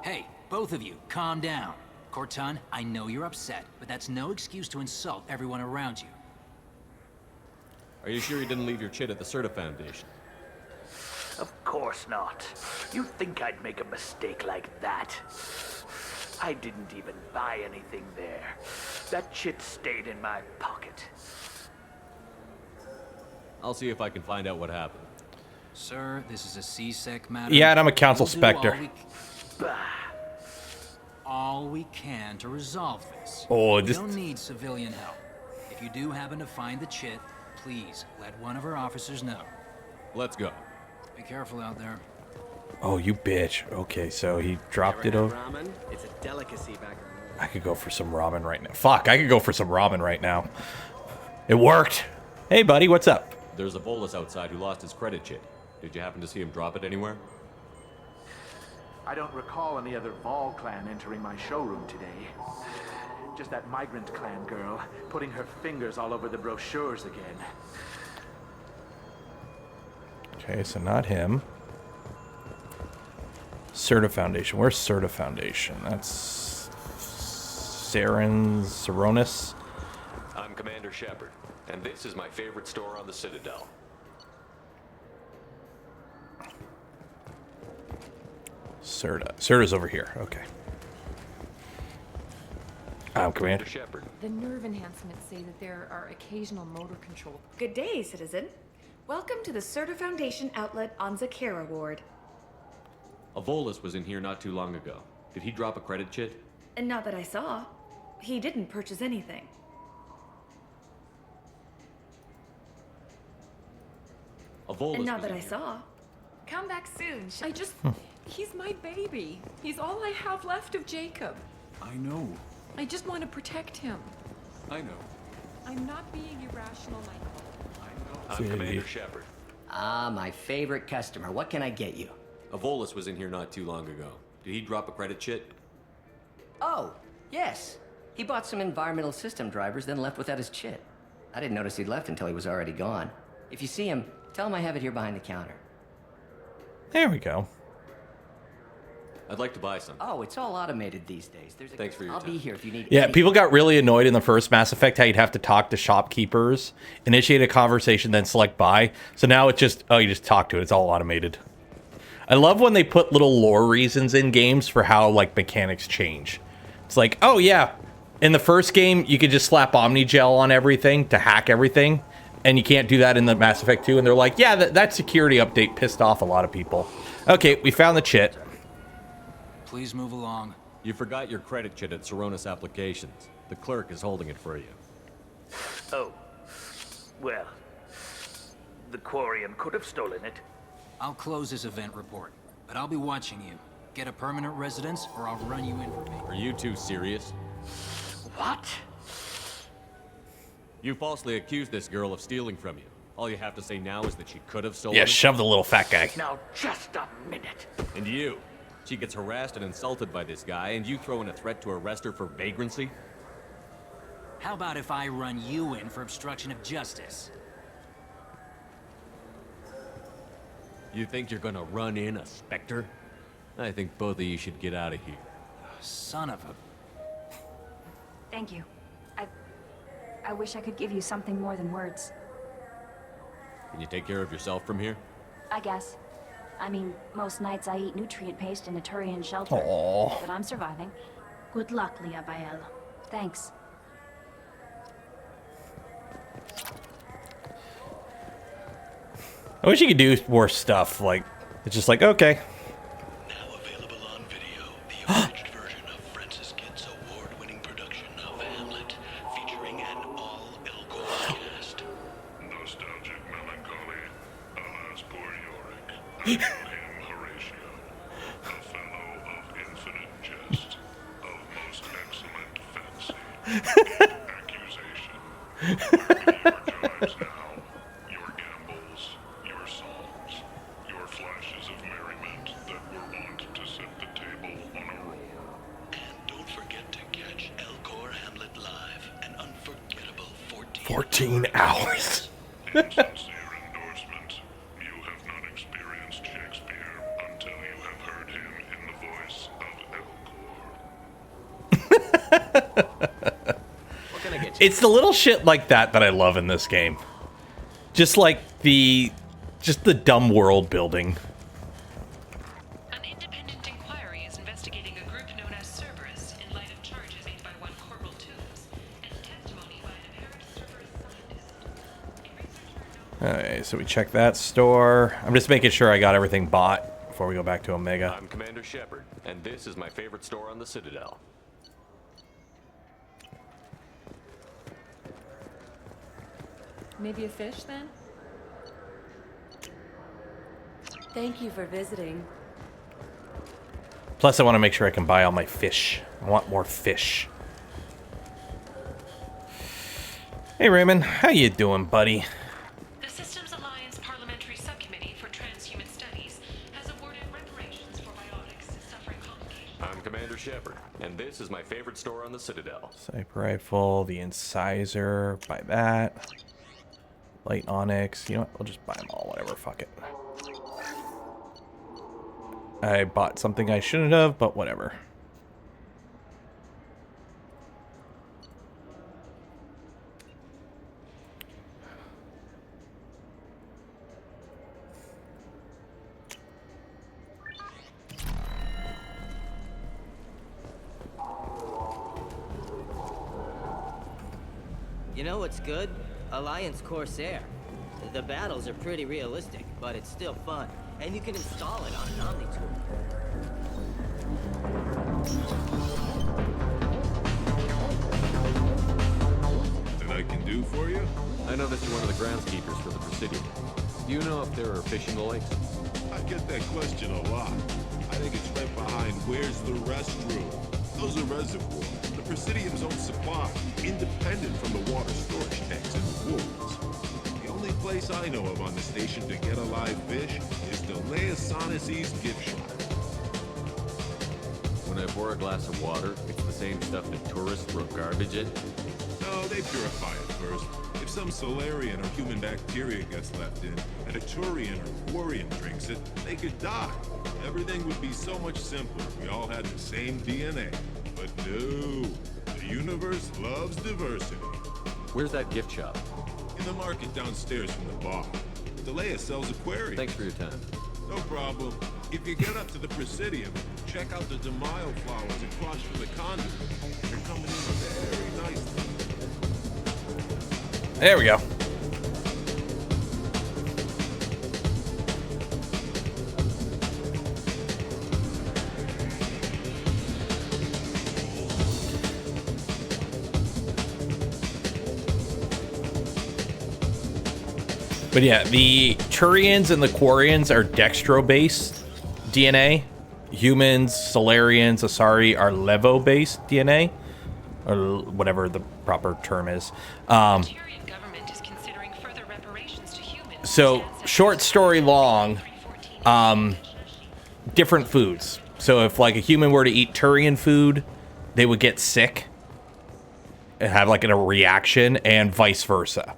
Hey, both of you, calm down. Corton, I know you're upset, but that's no excuse to insult everyone around you. Are you sure you didn't leave your chit at the Serta Foundation? Of course not. You think I'd make a mistake like that? I didn't even buy anything there. That chit stayed in my pocket. I'll see if I can find out what happened. Sir, this is a C-Sec matter. Yeah, and I'm a council We'll do specter. all we can to resolve this. Oh, We this- don't need civilian help. If you do happen to find the chit, please let one of our officers know. Let's go. Be careful out there. Oh, you bitch. Okay, so he dropped it over. Ramen? It's a delicacy back home. I could go for some ramen right now. Fuck, I could go for some ramen right now. It worked. Hey, buddy, what's up? There's a Volus outside who lost his credit chit. Did you happen to see him drop it anywhere? I don't recall any other Vol clan entering my showroom today. Just that migrant clan girl putting her fingers all over the brochures again. Okay, so not him. Serta Foundation. Where's Serta Foundation? That's Saronis. I'm Commander Shepard, and this is my favorite store on the Citadel. Serta. Serta's over here. Okay. I'm Commander Shepard. The nerve enhancements say that there are occasional motor control. Good day, citizen. Welcome to the Serta Foundation outlet on Zakera Ward. A Volus was in here not too long ago. Did he drop a credit chit? And not that I saw. He didn't purchase anything. A Volus And not was that in I here. saw. Come back soon. I just... He's my baby. He's all I have left of Jacob. I know. I just want to protect him. I know. I'm not being irrational, Michael. I'm See. Commander Shepard. Ah, my favorite customer. What can I get you? Avolis was in here not too long ago. Did he drop a credit chit? Oh, yes. He bought some environmental system drivers, then left without his chit. I didn't notice he'd left until he was already gone. If you see him, tell him I have it here behind the counter. There we go. I'd like to buy some. Oh, it's all automated these days. Thanks for your I'll time. be here if you need Yeah, anything. people got really annoyed in the first Mass Effect how you'd have to talk to shopkeepers, initiate a conversation, then select buy. So now it's just, oh, you just talk to it. It's all automated. I love when they put little lore reasons in games for how, like, mechanics change. It's like, oh, yeah, in the first game, you could just slap Omnigel on everything to hack everything, and you can't do that in the Mass Effect 2. And they're like, yeah, that security update pissed off a lot of people. Okay, we found the chit. Please move along. You forgot your credit chit at Seronis Applications. The clerk is holding it for you. Oh. Well, the Quarian could have stolen it. I'll close this event report, but I'll be watching you. Get a permanent residence, or I'll run you in for me. Are you two serious? What? You falsely accused this girl of stealing from you. All you have to say now is that she could have stolen Yeah, it. shove the little fat guy. Now, just a minute. And you. She gets harassed and insulted by this guy, and you throw in a threat to arrest her for vagrancy? How about if I run you in for obstruction of justice? You think you're gonna run in a Spectre? I think both of you should get out of here. Son of a... Thank you. I wish I could give you something more than words. Can you take care of yourself from here? I guess. I mean, most nights I eat nutrient paste in a Turian shelter. Aww. But I'm surviving. Good luck, Leah Bael. Thanks. I wish you could do more stuff. Like, it's just like, okay. Now available on video, the abridged version of Francis Kidd's award-winning production of Hamlet, featuring an all-Elcor cast. Nostalgic melancholy, alas poor Yorick, and to him Horatio, a fellow of infinite jest, of most excellent fancy, accusation, your jibes now, your gambles, your songs, your flashes of merriment that were wont to set the table on a roll. And don't forget to catch Elcor Hamlet live, an unforgettable 14 hours. In sincere endorsement, you have not experienced Shakespeare until you have heard him in the voice of Elcor. What can I get you? It's the little shit like that I love in this game. Just like just the dumb world building. An independent inquiry is investigating a group known as Cerberus in light of charges made by one Corporal Toombs and testimony by an apparent Cerberus scientist. Alright, so we check that store. I'm just making sure I got everything bought before we go back to Omega. I'm Commander Shepard, and this is my favorite store on the Citadel. Maybe a fish then? Thank you for visiting. Plus, I want to make sure I can buy all my fish. I want more fish. Hey, Raymond. How you doing, buddy? The Systems Alliance Parliamentary Subcommittee for Transhuman Studies has awarded reparations for biotics suffering complications. I'm Commander Shepard, and this is my favorite store on the Citadel. Sniper rifle, the incisor. Buy that. Light onyx. You know what? We'll just buy them all. Whatever. Fuck it. I bought something I shouldn't have, but whatever. You know what's good? Alliance Corsair. The battles are pretty realistic, but it's still fun. And you can install it on an Omni tool. That I can do for you? I noticed you're one of the groundskeepers for the Presidium. Do you know if there are fish in the lakes? I get that question a lot. I think it's right behind where's the restroom. Those are reservoirs, the Presidium's own supply, independent from the water storage tanks in the woods. The only place I know of on the station to get a live fish is the Leosanis' gift shop. When I pour a glass of water, it's the same stuff that tourists throw garbage in? No, they purify it first. If some Solarian or human bacteria gets left in, and a Turian or Quarian drinks it, they could die. Everything would be so much simpler if we all had the same DNA. But no, the universe loves diversity. Where's that gift shop? In the market downstairs from the bar. Delea sells aquariums. Thanks for your time. No problem. If you get up to the Presidium, check out the DeMaio flowers across from the conduit. They're coming in very nicely. There we go. But yeah, the Turians and the Quarians are Dextro-based DNA. Humans, Solarians, Asari are Levo-based DNA, or whatever the proper term is. So, short story long, different foods. So if like a human were to eat Turian food, they would get sick and have like a reaction, and vice versa.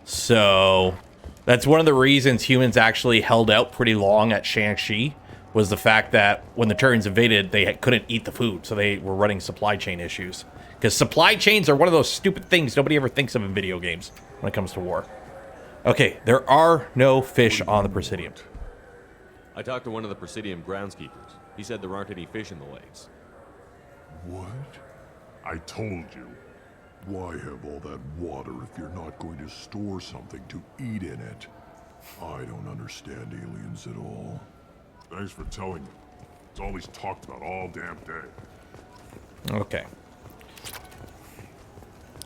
So that's one of the reasons humans actually held out pretty long at Shang-Chi, was the fact that when the Turians invaded, they couldn't eat the food, so they were running supply chain issues. Because supply chains are one of those stupid things nobody ever thinks of in video games when it comes to war. Okay, there are no fish on the Presidium. I talked to one of the Presidium groundskeepers. He said there aren't any fish in the lakes. What? I told you. Why have all that water if you're not going to store something to eat in it? I don't understand aliens at all. Thanks for telling me. It's all he's talked about all damn day. Okay.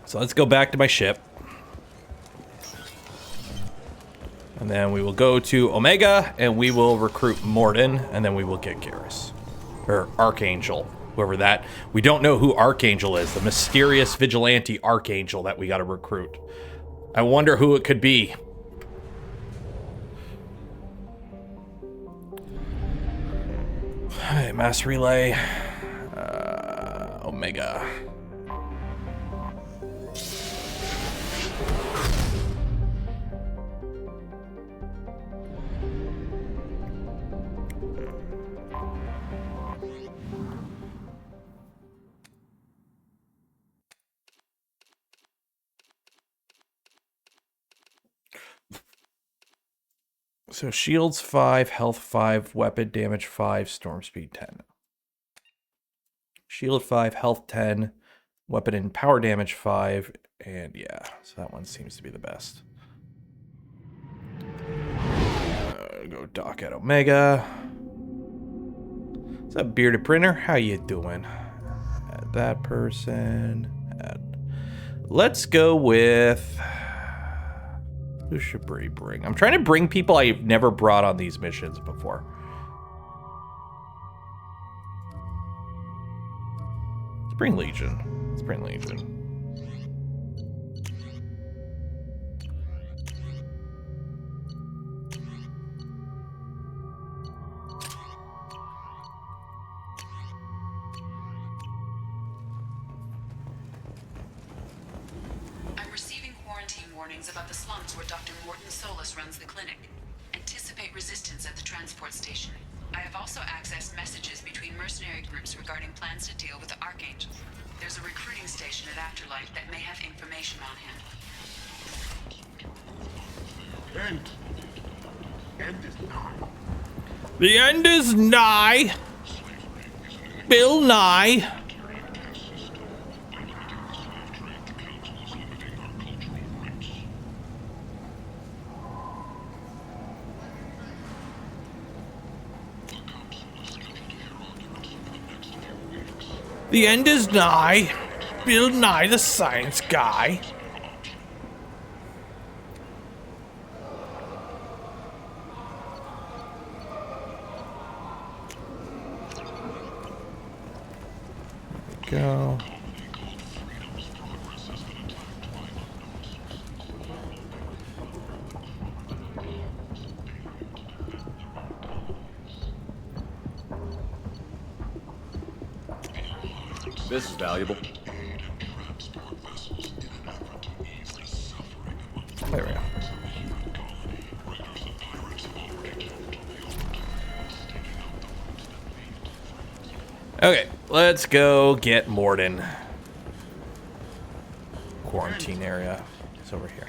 So let's go back to my ship. And then we will go to Omega, and we will recruit Mordin, and then we will get Garrus. Or Archangel, whoever that... We don't know who Archangel is, the mysterious vigilante Archangel that we gotta recruit. I wonder who it could be. Alright, mass relay. Omega. So shields 5, health 5, weapon damage 5, storm speed 10. Shield 5, health 10, weapon and power damage 5, and yeah, so that one seems to be the best. Go dock at Omega. What's up, bearded printer? How you doing? Add that person. Let's go with... Who should we bring? I'm trying to bring people I've never brought on these missions before. Let's bring Legion. Let's bring Legion. About the slums where Dr. Morton Solus runs the clinic. Anticipate resistance at the transport station. I have also accessed messages between mercenary groups regarding plans to deal with the Archangel. There's a recruiting station at Afterlife that may have information on him. End is nigh. The end is nigh. Bill Nye. The end is nigh. Bill Nye, the science guy. Go. This is valuable. There we go. Okay, let's go get Morden. Quarantine area. It's over here.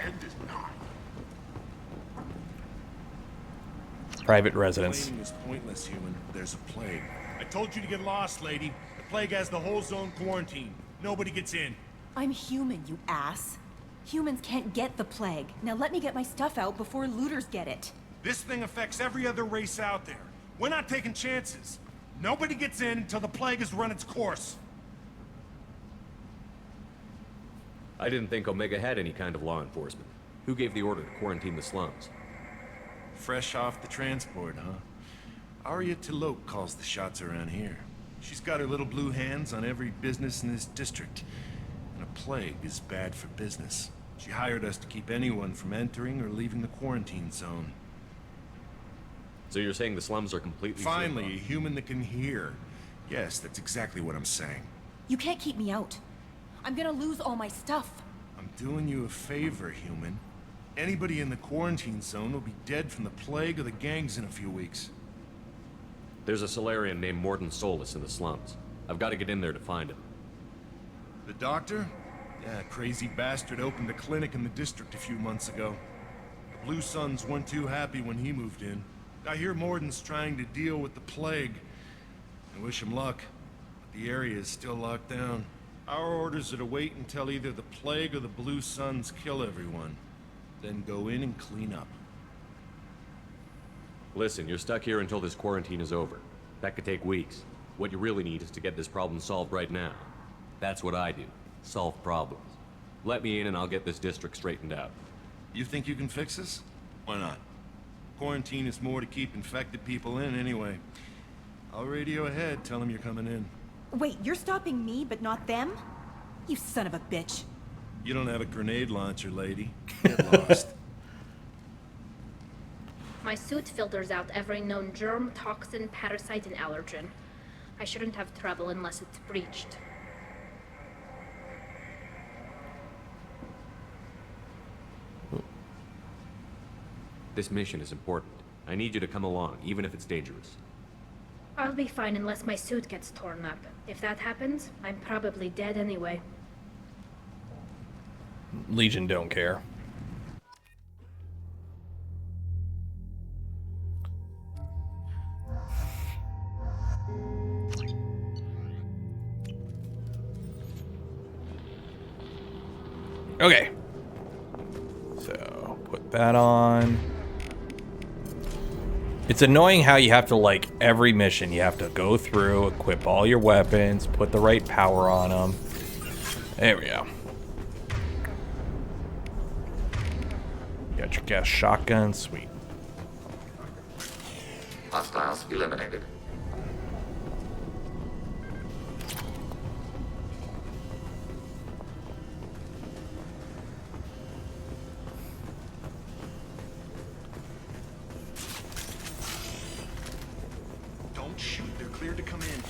Private residence. Complaining is pointless, human. There's a plague. I told you to get lost, lady. The plague has the whole zone quarantined. Nobody gets in. I'm human, you ass. Humans can't get the plague. Now let me get my stuff out before looters get it. This thing affects every other race out there. We're not taking chances. Nobody gets in until the plague has run its course. I didn't think Omega had any kind of law enforcement. Who gave the order to quarantine the slums? Fresh off the transport, huh? Arya T'Loak calls the shots around here. She's got her little blue hands on every business in this district. And a plague is bad for business. She hired us to keep anyone from entering or leaving the quarantine zone. So you're saying the slums are completely Finally, safe, a human that can hear. Yes, that's exactly what I'm saying. You can't keep me out. I'm gonna lose all my stuff. I'm doing you a favor, human. Anybody in the quarantine zone will be dead from the plague or the gangs in a few weeks. There's a Solarian named Morden Solus in the slums. I've got to get in there to find him. The doctor? Yeah, crazy bastard opened a clinic in the district a few months ago. The Blue Suns weren't too happy when he moved in. I hear Morden's trying to deal with the plague. I wish him luck, but the area is still locked down. Our orders are to wait until either the plague or the Blue Suns kill everyone. Then go in and clean up. Listen, you're stuck here until this quarantine is over. That could take weeks. What you really need is to get this problem solved right now. That's what I do. Solve problems. Let me in and I'll get this district straightened out. You think you can fix this? Why not? Quarantine is more to keep infected people in anyway. I'll radio ahead, tell them you're coming in. Wait, you're stopping me, but not them? You son of a bitch. You don't have a grenade launcher, lady. Get lost. My suit filters out every known germ, toxin, parasite, and allergen. I shouldn't have trouble unless it's breached. This mission is important. I need you to come along, even if it's dangerous. I'll be fine unless my suit gets torn up. If that happens, I'm probably dead anyway. Legion don't care. Okay. So, put that on. It's annoying how you have to, like, every mission, you have to go through, equip all your weapons, put the right power on them. There we go. Got your gas shotgun, sweet. Hostiles eliminated. Don't shoot, they're cleared to come in.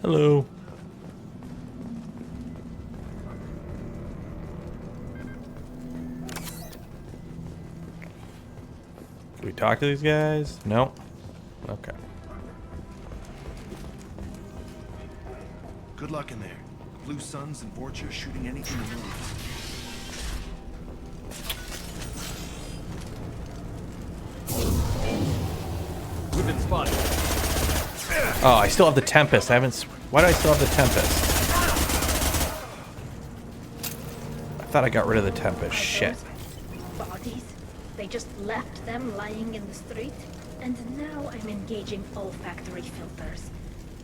Hello. Can we talk to these guys? No? Okay. Good luck in there. Blue Suns and Vorcha shooting anything that moves. We've been spotted. Oh, I still have the Tempest. I haven't... Why do I still have the Tempest? I thought I got rid of the Tempest. Shit. Bodies? They just left them lying in the street? And now I'm engaging olfactory filters.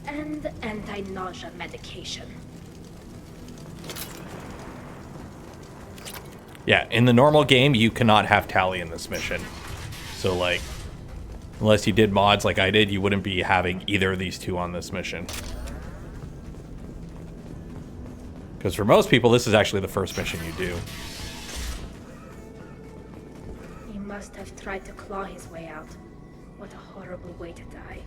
And anti-nausea medication. Yeah, in the normal game, you cannot have Tali in this mission. So, like, unless you did mods like I did, you wouldn't be having either of these two on this mission. Because for most people, this is actually the first mission you do. He must have tried to claw his way out. What a horrible way to die.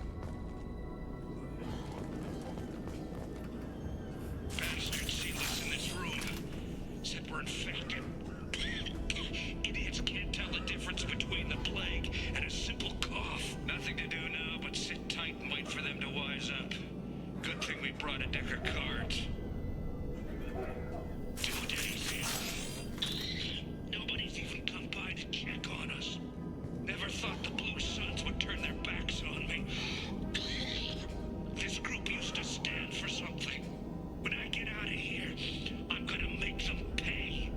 super infected. Idiots can't tell the difference between the plague and a simple cough. Nothing to do now but sit tight and wait for them to wise up. Good thing we brought a deck of cards. 2 days in. Nobody's even come by to check on us. Never thought the Blue Suns would turn their backs on me. This group used to stand for something. When I get out of here, I'm gonna make them pay.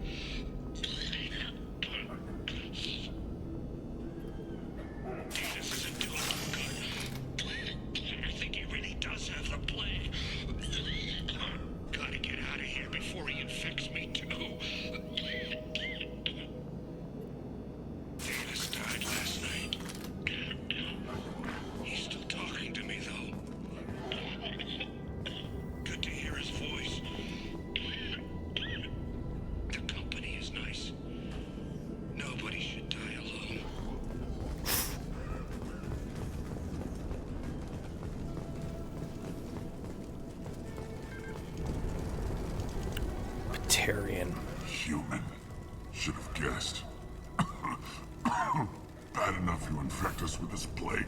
Davis isn't doing too good. I think he really does have the plague. Gotta get out of here before he infects me too. Davis died last night. He's still talking to me though. Good to hear his voice. The company is nice. Nobody should die alone. Batarian. Human. Should have guessed. Bad enough you infect us with this plague.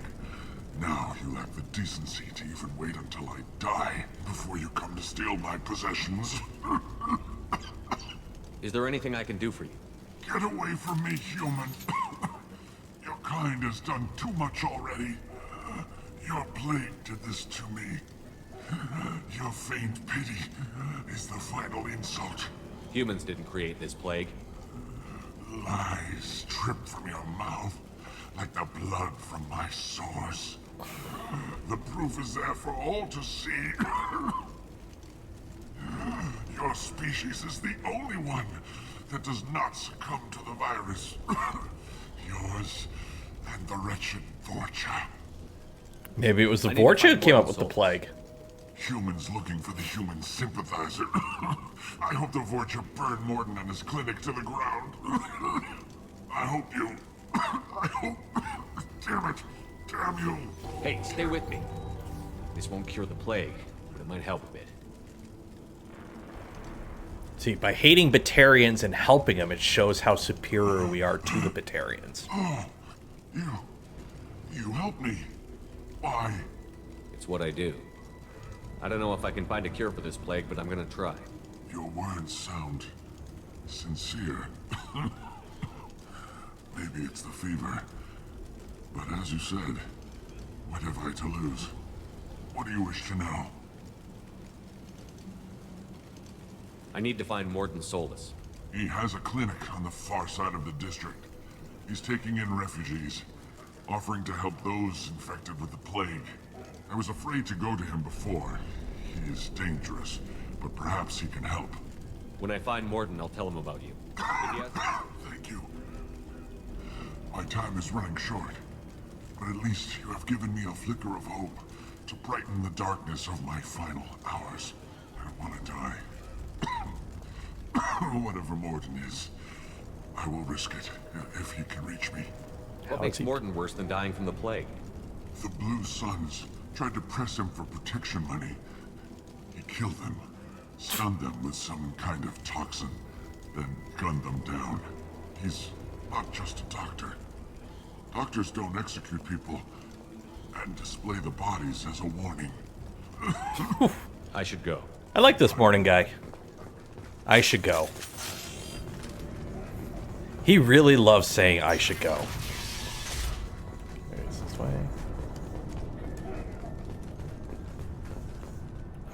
Now you lack the decency to even wait until I die before you come to steal my possessions. Is there anything I can do for you? Get away from me, human. Your kind has done too much already. Your plague did this to me. Your faint pity is the final insult. Humans didn't create this plague. Lies drip from your mouth like the blood from my sores. The proof is there for all to see. Your species is the only one that does not succumb to the virus. Yours and the wretched Vorcha. Maybe it was the Vorcha who came up with the plague. Humans looking for the human sympathizer. I hope the Vorcha burn Morden and his clinic to the ground. I hope you... I hope... Damn it. Damn you. Hey, stay with me. This won't cure the plague, but it might help a bit. See, by hating Batarians and helping them, it shows how superior we are to the Batarians. Oh, you help me. Why? It's what I do. I don't know if I can find a cure for this plague, but I'm gonna try. Your words sound sincere. Maybe it's the fever. But as you said, what have I to lose? What do you wish to know? I need to find Morden Solus. He has a clinic on the far side of the district. He's taking in refugees, offering to help those infected with the plague. I was afraid to go to him before. He is dangerous, but perhaps he can help. When I find Morden, I'll tell him about you. Thank you. My time is running short, but at least you have given me a flicker of hope to brighten the darkness of my final hours. I don't want to die. Whatever Morden is, I will risk it if he can reach me. What makes Morden worse than dying from the plague? The Blue Suns tried to press him for protection money. He killed them, stunned them with some kind of toxin, then gunned them down. He's not just a doctor. Doctors don't execute people and display the bodies as a warning. I should go. I like this morning guy. I should go. He really loves saying I should go. Is this way?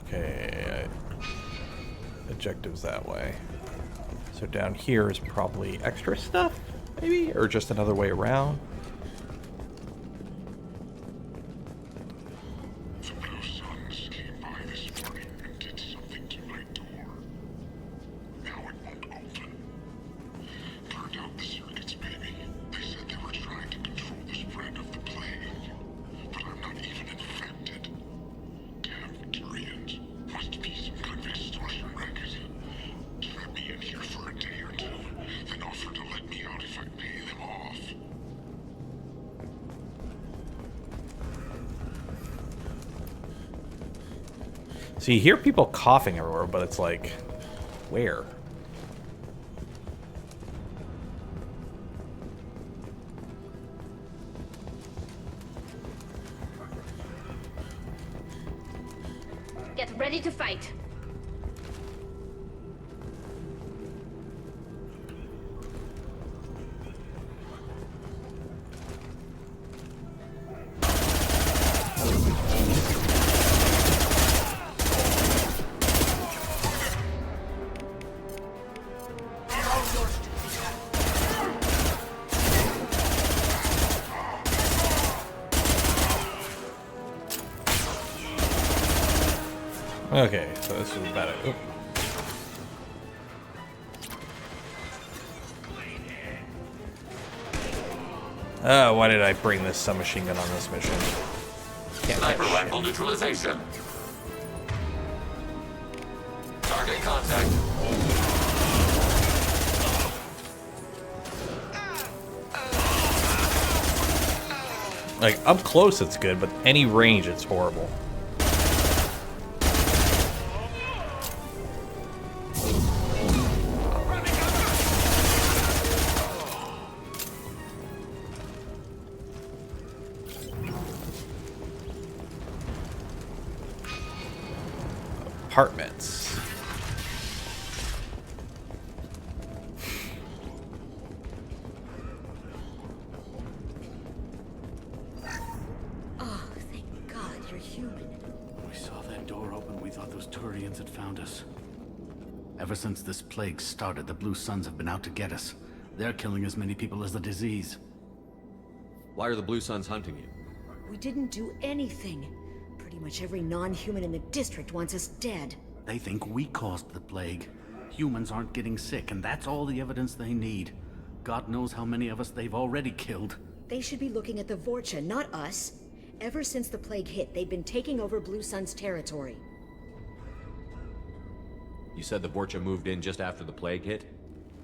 Okay. Objectives that way. So down here is probably extra stuff, maybe? Or just another way around? The Blue Suns came by this morning and did something to my door. Now it won't open. Turned out the circuits, baby. They said they were trying to control the spread of the plague. But I'm not even infected. Damn Tyrians. Must be some kind of extortion racket. Trap me in here for a day or two, then offer to let me out if I pay them off. So you hear people coughing everywhere, but it's like, where? Get ready to fight. Okay, so this is about it. Oop. Why did I bring this submachine gun on this mission? Sniper rifle neutralization. Target contact. Like, up close it's good, but any range it's horrible. Apartments. Oh, thank God you're human. When we saw that door open, we thought those Turians had found us. Ever since this plague started, the Blue Suns have been out to get us. They're killing as many people as the disease. Why are the Blue Suns hunting you? We didn't do anything. Pretty much every non-human in the district wants us dead. They think we caused the plague. Humans aren't getting sick, and that's all the evidence they need. God knows how many of us they've already killed. They should be looking at the Vorcha, not us. Ever since the plague hit, they've been taking over Blue Sun's territory. You said the Vorcha moved in just after the plague hit?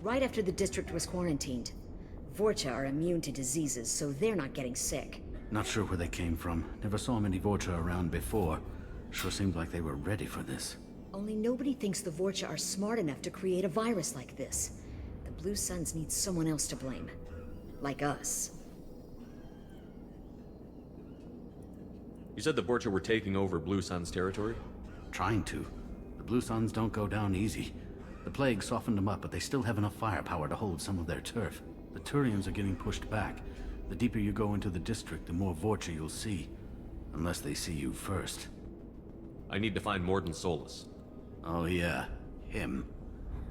Right after the district was quarantined. Vorcha are immune to diseases, so they're not getting sick. Not sure where they came from. Never saw many Vorcha around before. Sure seemed like they were ready for this. Only nobody thinks the Vorcha are smart enough to create a virus like this. The Blue Suns need someone else to blame. Like us. You said the Vorcha were taking over Blue Sun's territory? Trying to. The Blue Suns don't go down easy. The plague softened them up, but they still have enough firepower to hold some of their turf. The Turians are getting pushed back. The deeper you go into the district, the more Vorcha you'll see. Unless they see you first. I need to find Mordin Solus. Oh yeah, him.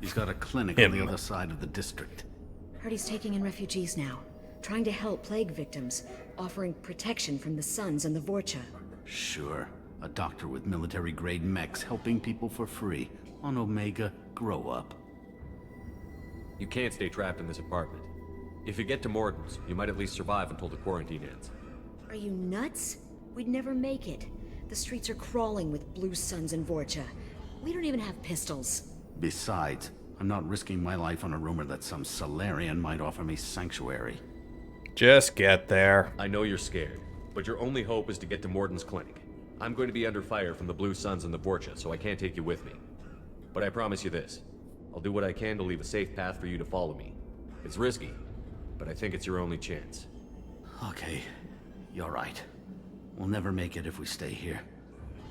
He's got a clinic on the other side of the district. Heard he's taking in refugees now. Trying to help plague victims. Offering protection from the Suns and the Vorcha. Sure. A doctor with military-grade mechs helping people for free. On Omega, grow up. You can't stay trapped in this apartment. If you get to Mordin's, you might at least survive until the quarantine ends. Are you nuts? We'd never make it. The streets are crawling with Blue Suns and Vorcha. We don't even have pistols. Besides, I'm not risking my life on a rumor that some Solarian might offer me sanctuary. Just get there. I know you're scared, but your only hope is to get to Mordin's clinic. I'm going to be under fire from the Blue Suns and the Vorcha, so I can't take you with me. But I promise you this. I'll do what I can to leave a safe path for you to follow me. It's risky, but I think it's your only chance. Okay, you're right. We'll never make it if we stay here.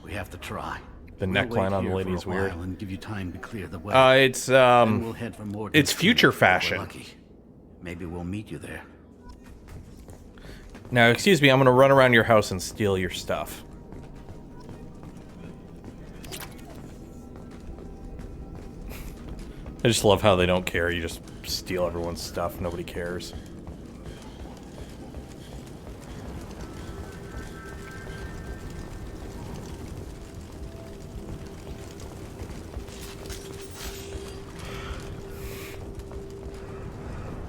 We have to try. The neckline on the lady is weird. And give you time to clear the way. It's we'll head for Mordin's it's future clinic. fashion. We're lucky. Maybe we'll meet you there. Now, excuse me, I'm gonna run around your house and steal your stuff. I just love how they don't care. You just steal everyone's stuff. Nobody cares.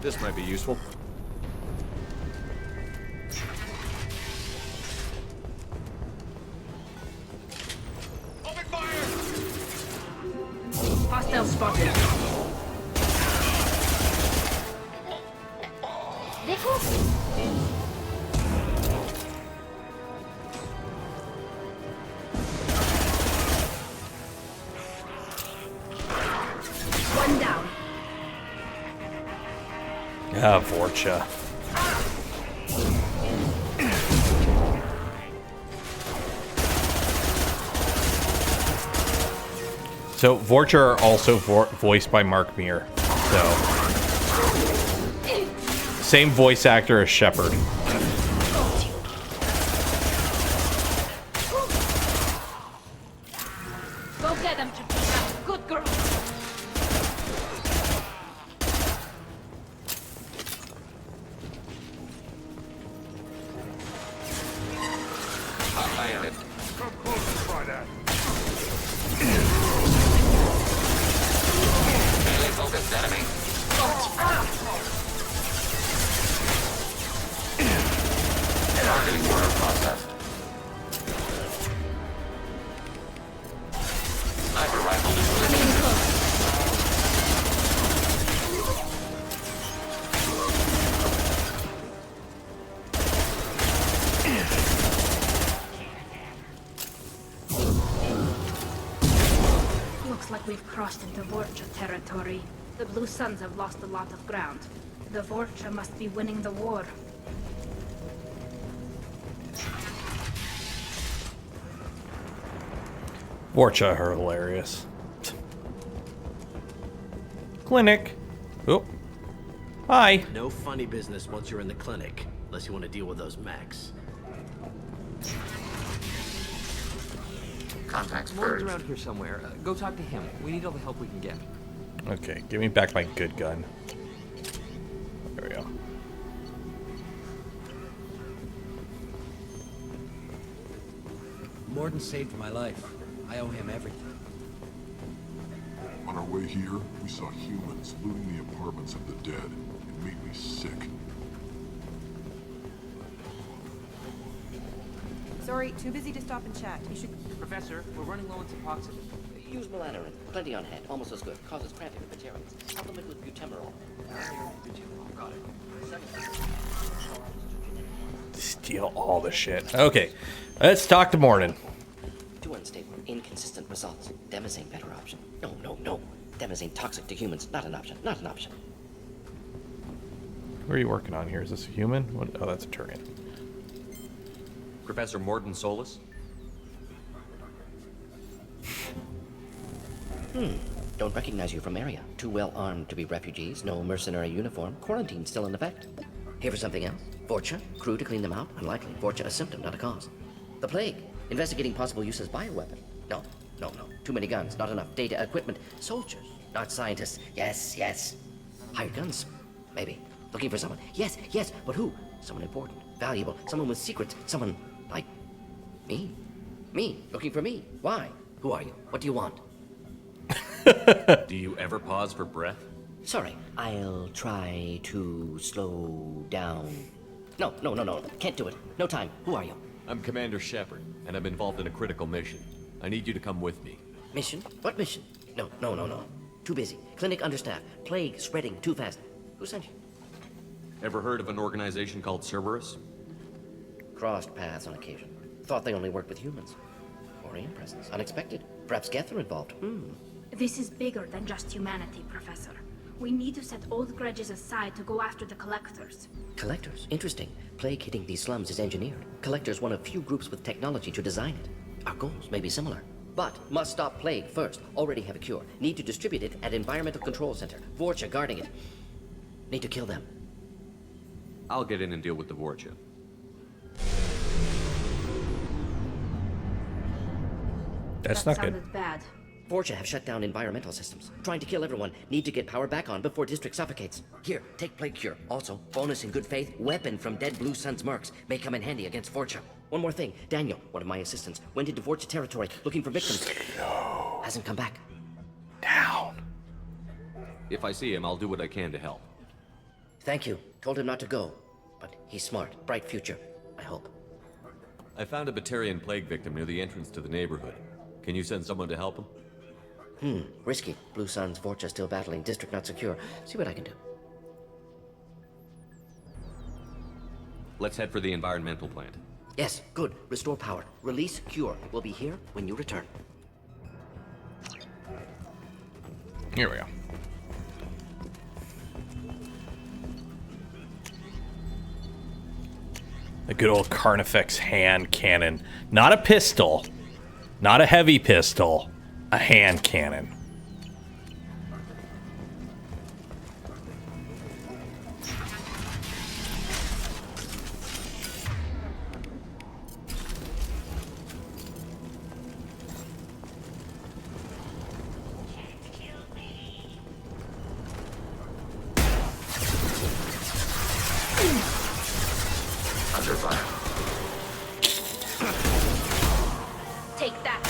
This might be useful. Hostile spotted. One down. Ah, Vorcha. So Vorcha are also voiced by Mark Meer. So same voice actor as Shepard. Go get him, Chiquita. Good girl. I am it. Come close and try that. Melee focused enemy. Targeting order processed. Sniper rifle deployed. Looks like we've crossed into Vorcha territory. The Blue Suns have lost a lot of ground. The Vorcha must be winning the war. Vorcha are hilarious. Clinic. Oh. Hi. No funny business once you're in the clinic, unless you want to deal with those mechs. Contacts Morgan's purged. around here somewhere. Go talk to him. We need all the help we can get. Okay, give me back my good gun. There we go. Morden saved my life. I owe him everything. On our way here, we saw humans looting the apartments of the dead. It made me sick. Sorry, too busy to stop and chat. You should... Professor, we're running low on Suboxone. Use Melanorin. Plenty on hand. Almost as good. Causes cramping with materials. Supplement with butemerol. Got it. Steal all the shit. Okay, let's talk to Morden. Too unstable. Inconsistent results. Demazane better option. No. Demazane toxic to humans. Not an option. Not an option. What are you working on here? Is this a human? What? Oh, that's a Turian. Professor Morden Solus? Don't recognize you from area. Too well armed to be refugees. No mercenary uniform. Quarantine still in effect. Here for something else? Vorcha? Crew to clean them out? Unlikely. Vorcha a symptom, not a cause. The plague. Investigating possible use as bioweapon. No. Too many guns. Not enough data, equipment. Soldiers, not scientists. Yes. Hired guns. Maybe. Looking for someone. Yes. But who? Someone important. Valuable. Someone with secrets. Someone like me. Me. Looking for me. Why? Who are you? What do you want? Do you ever pause for breath? Sorry, I'll try to slow down. No. Can't do it. No time. Who are you? I'm Commander Shepard, and I'm involved in a critical mission. I need you to come with me. Mission? What mission? No. Too busy. Clinic understaffed. Plague spreading too fast. Who sent you? Ever heard of an organization called Cerberus? Crossed paths on occasion. Thought they only worked with humans. Quarian presence. Unexpected. Perhaps Gether involved. This is bigger than just humanity, Professor. We need to set old grudges aside to go after the Collectors. Collectors? Interesting. Plague hitting these slums is engineered. Collectors one of few groups with technology to design it. Our goals may be similar. But must stop plague first. Already have a cure. Need to distribute it at Environmental Control Center. Vorcha guarding it. Need to kill them. I'll get in and deal with the Vorcha. That's not good. Sounded bad. Vorcha have shut down environmental systems. Trying to kill everyone. Need to get power back on before district suffocates. Here, take plague cure. Also, bonus in good faith, weapon from dead Blue Suns mercs. May come in handy against Vorcha. One more thing. Daniel, one of my assistants, went into Vorcha territory looking for victims. Hasn't come back. Down. If I see him, I'll do what I can to help. Thank you. Told him not to go. But he's smart. Bright future. I hope. I found a Batarian plague victim near the entrance to the neighborhood. Can you send someone to help him? Risky. Blue Suns, Vorcha still battling. District not secure. See what I can do. Let's head for the environmental plant. Yes, good. Restore power. Release cure. We'll be here when you return. Here we go. The good old Carnifex hand cannon. Not a pistol. Not a heavy pistol. a hand cannon. Under fire. Take that.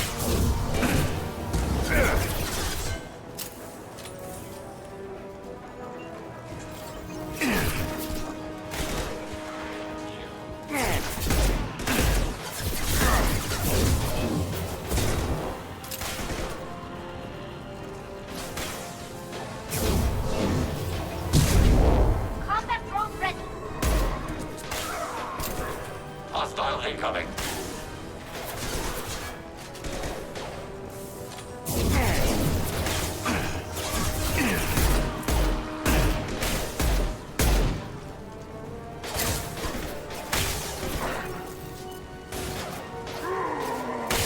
Combat drone ready. Hostile incoming.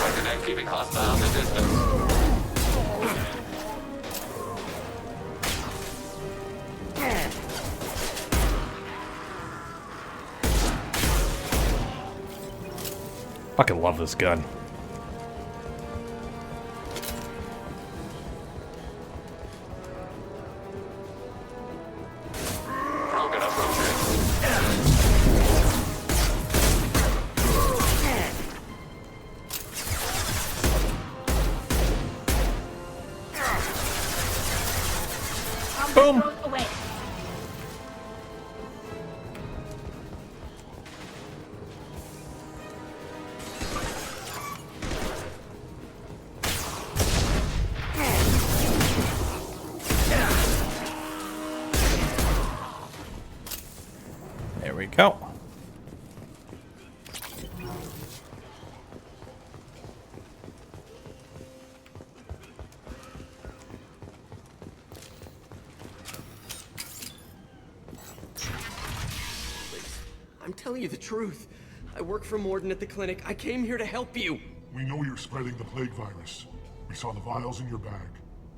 Recommend keeping hostiles at distance. Fucking love this gun. Broken approaching. Boom. Throws away. There we go. I'm telling you the truth. I work for Morden at the clinic. I came here to help you. We know you're spreading the plague virus. We saw the vials in your bag.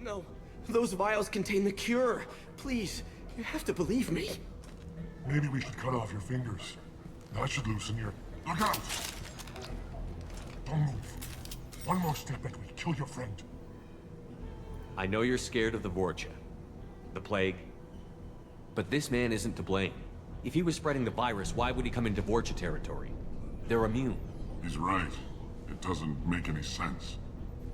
No, those vials contain the cure. Please, you have to believe me. Maybe we should cut off your fingers. That should loosen your... Look out! Don't move. One more step and we'll kill your friend. I know you're scared of the Vorcha, the plague, but this man isn't to blame. If he was spreading the virus, why would he come into Vorcha territory? They're immune. He's right. It doesn't make any sense.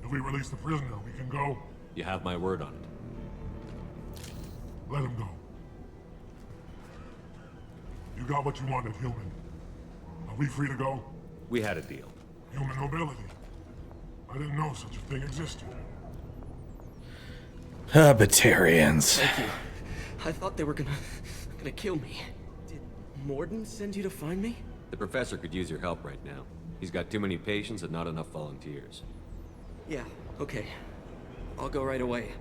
If we release the prisoner, we can go. You have my word on it. Let him go. You got what you wanted, human. Are we free to go? We had a deal. Human nobility. I didn't know such a thing existed. Batarians. Thank you. I thought they were gonna kill me. Did Morden send you to find me? The professor could use your help right now. He's got too many patients and not enough volunteers. Yeah, okay. I'll go right away.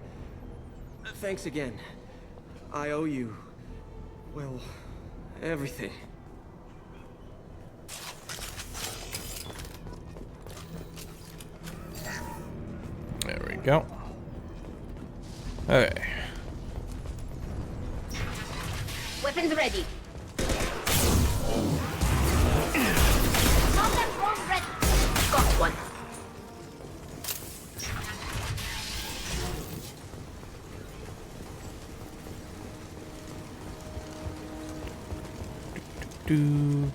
Thanks again. I owe you... well, everything. There we go. Okay. Weapons ready. Combat drone ready. Got one. Do.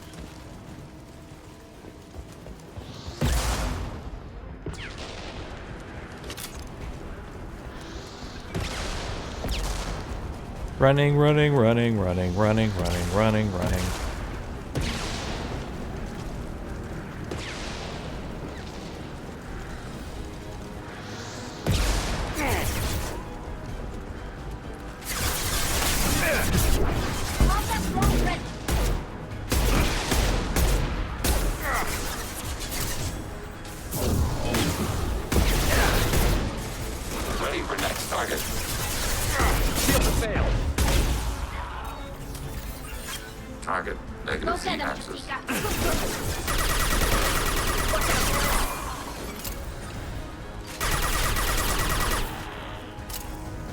Running, running, running, running, running, running, running, running. Ready for next target. Shield failed. Target, negative Go Z get him, axis. Chica.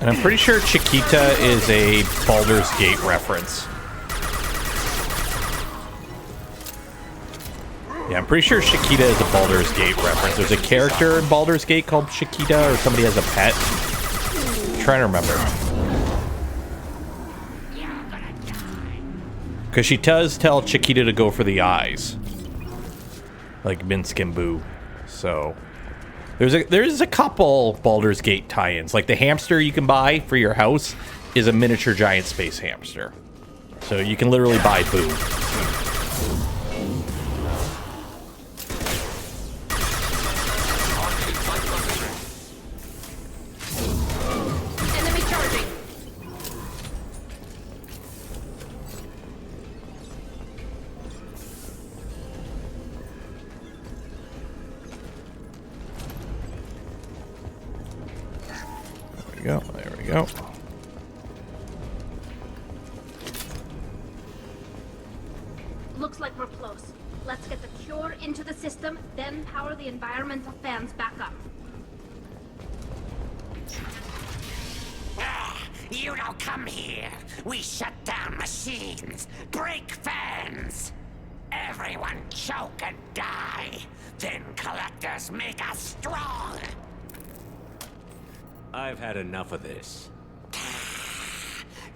And I'm pretty sure Chiquita is a Baldur's Gate reference. Yeah, I'm pretty sure Chiquita is a Baldur's Gate reference. There's a character in Baldur's Gate called Chiquita, or somebody has a pet. I'm trying to remember. Because she does tell Chiquita to go for the eyes. Like Minsk and Boo. So... There's a couple Baldur's Gate tie-ins. Like the hamster you can buy for your house is a miniature giant space hamster. So you can literally buy Boo. Enemy charging. There we go. Looks like we're close. Let's get the cure into the system, then power the environmental fans back up. You don't come here. We shut down machines, break fans. Everyone choke and die. Then collectors make us strong. I've had enough of this.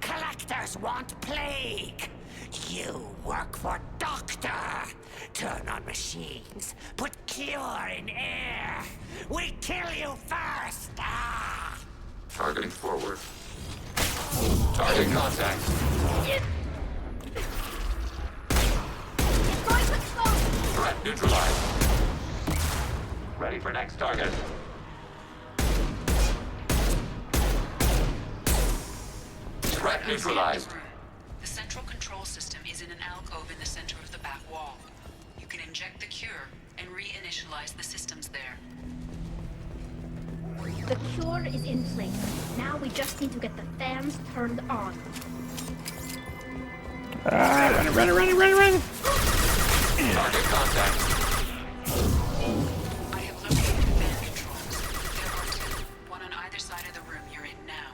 Collectors want plague. You work for Doctor. Turn on machines. Put cure in air. We kill you first. Targeting forward. Target contact. Threat neutralized. Ready for next target. Threat neutralized. The central control system is in an alcove in the center of the back wall. You can inject the cure and reinitialize the systems there. The cure is in place. Now we just need to get the fans turned on. Run. Target contact. I have located the fan controls. There are two, one on either side of the room you're in now.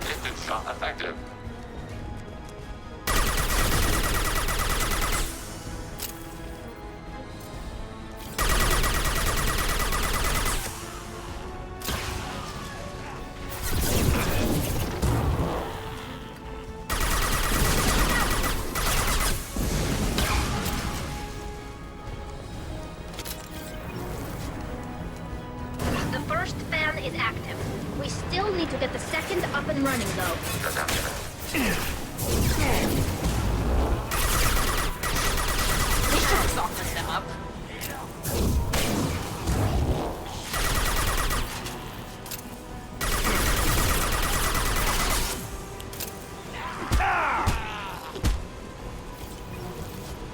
Distance shot effective. The first fan is active. We still need to get the second up and running, though. We should have softened them up.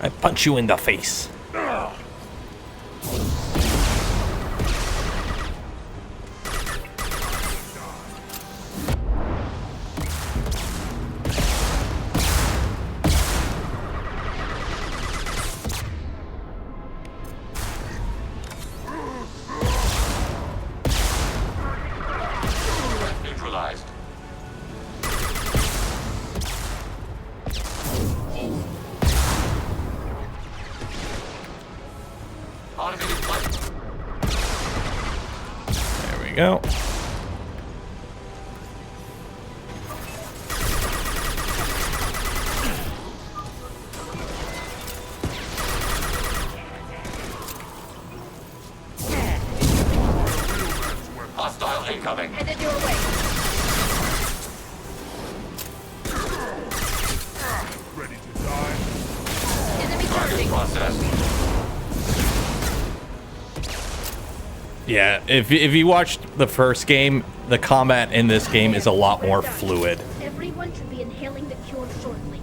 I punch you in the face. Neutralized. Automated flight. There we go. Hostile incoming. Headed your way. Ready to die? Enemy Target charging. processed. Yeah, if you watched the first game, the combat in this game is a lot more fluid. Everyone should be inhaling the cure shortly.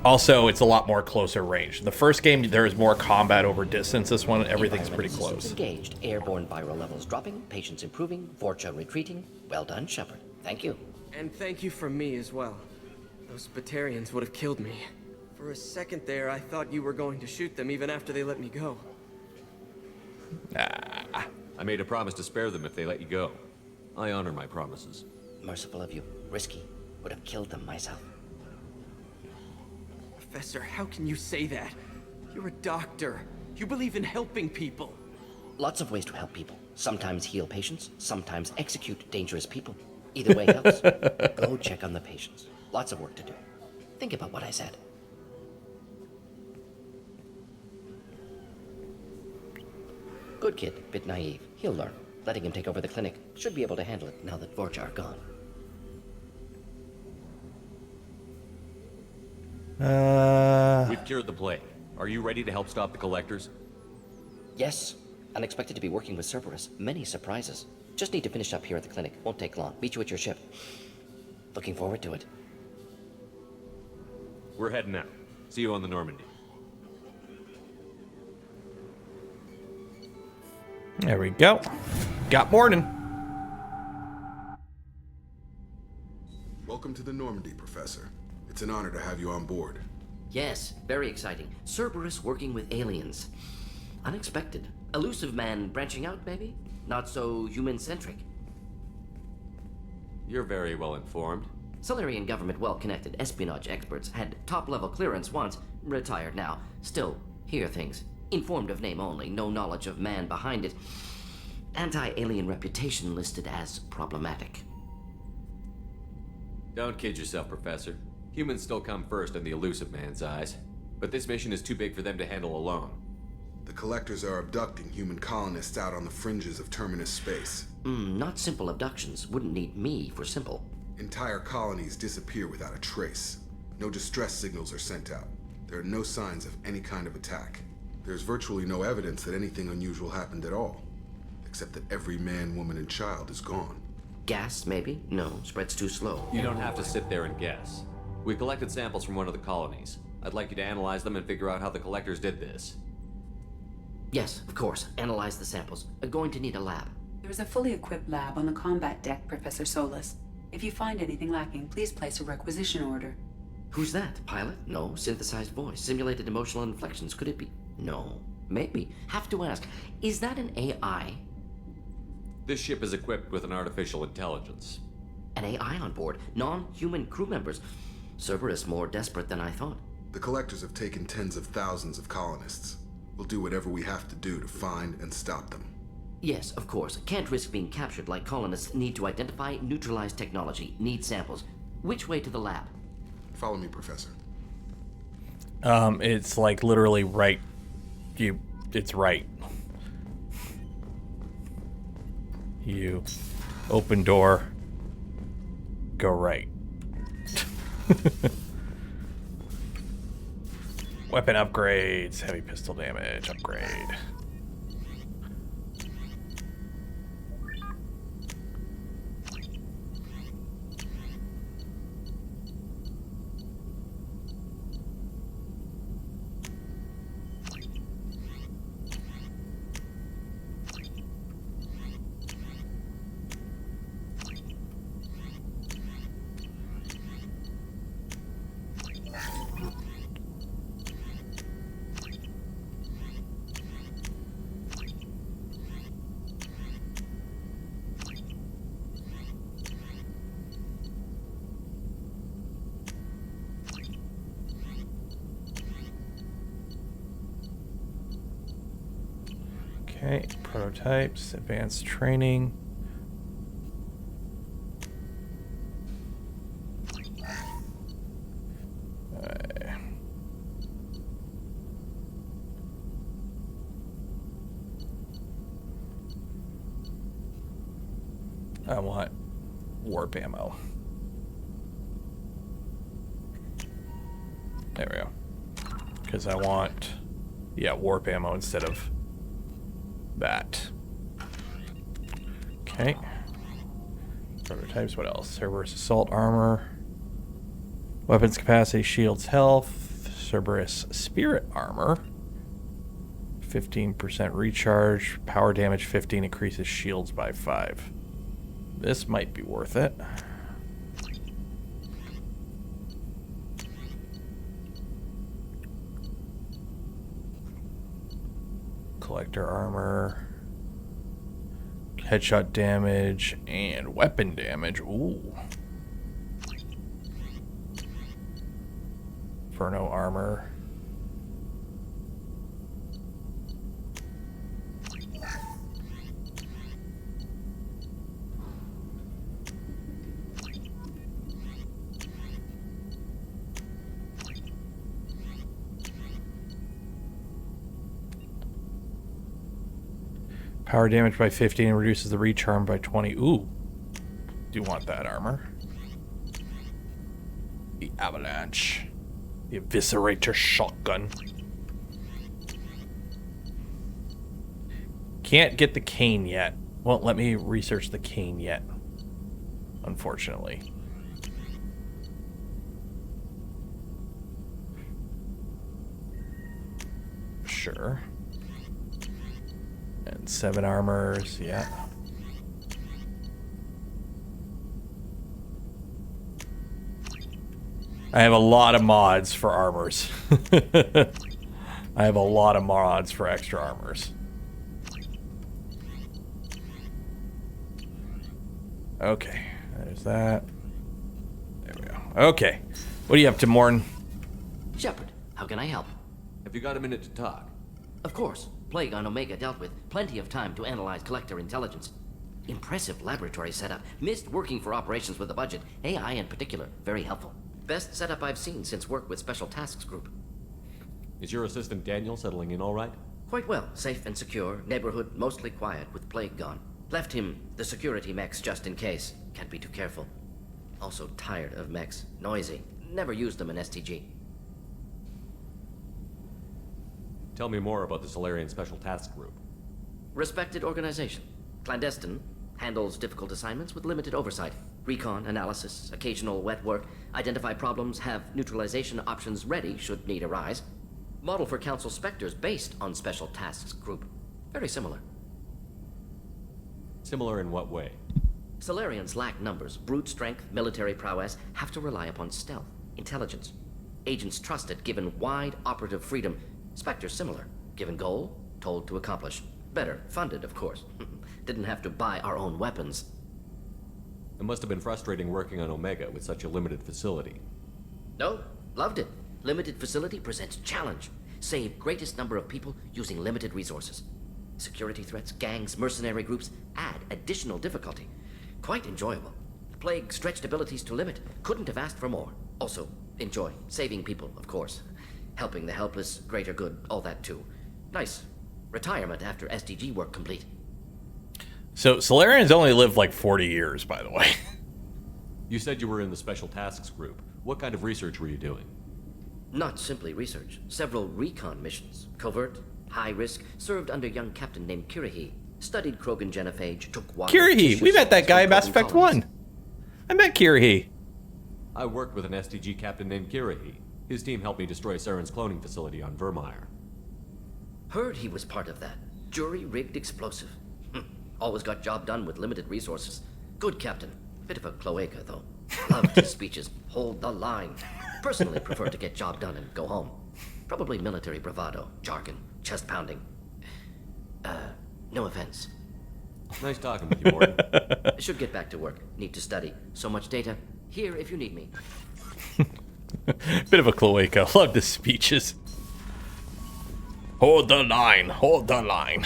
Also, it's a lot more closer range. The first game, there is more combat over distance. This one, everything's pretty Environmental close. systems engaged. Airborne viral levels dropping. Patients improving. Vorcha retreating. Well done, Shepard. Thank you. And thank you from me as well. Those Batarians would have killed me. For a second there, I thought you were going to shoot them even after they let me go. I made a promise to spare them if they let you go. I honor my promises. Merciful of you. Risky. Would have killed them myself. Professor, how can you say that? You're a doctor. You believe in helping people. Lots of ways to help people. Sometimes heal patients, sometimes execute dangerous people. Either way helps. Go check on the patients. Lots of work to do. Think about what I said. Good kid, bit naive. He'll learn. Letting him take over the clinic. Should be able to handle it now that Vorcha are gone. We've cured the plague. Are you ready to help stop the Collectors? Yes. Unexpected to be working with Cerberus. Many surprises. Just need to finish up here at the clinic. Won't take long. Meet you at your ship. Looking forward to it. We're heading out. See you on the Normandy. There we go. Got morning. Welcome to the Normandy, Professor. It's an honor to have you on board. Yes, very exciting. Cerberus working with aliens. Unexpected. Elusive man branching out, maybe? Not so human-centric. You're very well informed. Solarian government well-connected espionage experts had top-level clearance once, retired now. Still, hear things. Informed of name only, no knowledge of man behind it. Anti-alien reputation listed as problematic. Don't kid yourself, Professor. Humans still come first in the Elusive Man's eyes. But this mission is too big for them to handle alone. The Collectors are abducting human colonists out on the fringes of Terminus space. Not simple abductions. Wouldn't need me for simple. Entire colonies disappear without a trace. No distress signals are sent out. There are no signs of any kind of attack. There's virtually no evidence that anything unusual happened at all. Except that every man, woman, and child is gone. Gas, maybe? No, spreads too slow. You don't have to sit there and guess. We collected samples from one of the colonies. I'd like you to analyze them and figure out how the Collectors did this. Yes, of course. Analyze the samples. Going to need a lab. There's a fully equipped lab on the combat deck, Professor Solus. If you find anything lacking, please place a requisition order. Who's that? Pilot? No. Synthesized voice. Simulated emotional inflections. Could it be? No. Maybe. Have to ask. Is that an AI? This ship is equipped with an artificial intelligence. An AI on board? Non-human crew members? Cerberus more desperate than I thought. The Collectors have taken tens of thousands of colonists. We'll do whatever we have to do to find and stop them. Yes, of course. Can't risk being captured like colonists need to identify, neutralize technology, need samples. Which way to the lab? Follow me, Professor. It's like literally right. It's right. You open door, go right. Weapon upgrades, heavy pistol damage upgrade. Okay, prototypes, advanced training. I want warp ammo. There we go. Because I want, yeah, warp ammo instead of that. Okay. Prototypes, what else? Cerberus assault armor. Weapons capacity, shields health. Cerberus spirit armor. 15% recharge. Power damage 15 increases shields by 5. This might be worth it. Collector armor. Headshot damage and weapon damage. Ooh. Inferno armor. Power damage by 15 and reduces the recharm by 20. Ooh. Do want that armor. The Avalanche. The Eviscerator shotgun. Can't get the cane yet. Won't let me research the cane yet. Unfortunately. Sure. And 7 armors, yeah. I have a lot of mods for armors. I have a lot of mods for extra armors. Okay, there's that. There we go. Okay, what are you up to, Morn? Shepard, how can I help? Have you got a minute to talk? Of course. Plague on Omega dealt with. Plenty of time to analyze Collector intelligence. Impressive laboratory setup. Missed working for operations with a budget. AI in particular. Very helpful. Best setup I've seen since work with Special Tasks Group. Is your assistant Daniel settling in all right? Quite well. Safe and secure. Neighborhood mostly quiet with Plague gone. Left him the security mechs just in case. Can't be too careful. Also tired of mechs. Noisy. Never used them in STG. Tell me more about the Solarian Special Task Group. Respected organization. Clandestine. Handles difficult assignments with limited oversight. Recon, analysis, occasional wet work. Identify problems, have neutralization options ready should need arise. Model for Council Spectres based on Special Tasks Group. Very similar. Similar in what way? Solarians lack numbers, brute strength, military prowess, have to rely upon stealth, intelligence. Agents trusted, given wide operative freedom. Spectres similar, given goal, told to accomplish. Better, funded, of course. Didn't have to buy our own weapons. It must have been frustrating working on Omega with such a limited facility. No, loved it. Limited facility presents challenge. Save greatest number of people using limited resources. Security threats, gangs, mercenary groups add additional difficulty. Quite enjoyable. Plague stretched abilities to limit. Couldn't have asked for more. Also, enjoy. Saving people, of course. Helping the helpless, greater good, all that too. Nice. Retirement after SDG work complete. So, Solarians only live like 40 years, by the way. You said you were in the Special Tasks Group. What kind of research were you doing? Not simply research. Several recon missions. Covert, high risk, served under young captain named Kirahi. Studied Krogan genophage, took water. Kirahi! We met that guy in Mass Effect 1. I met Kirahi. I worked with an SDG captain named Kirahi. His team helped me destroy Saren's cloning facility on Vermeer. Heard he was part of that. Jury-rigged explosive. Always got job done with limited resources. Good captain. Bit of a cloaca, though. Loved his speeches. Hold the line. Personally prefer to get job done and go home. Probably military bravado, jargon, chest pounding. No offense. Nice talking with you, Morton. Should get back to work. Need to study. So much data. Here if you need me. Bit of a cloaca. Love the speeches. Hold the line. Hold the line.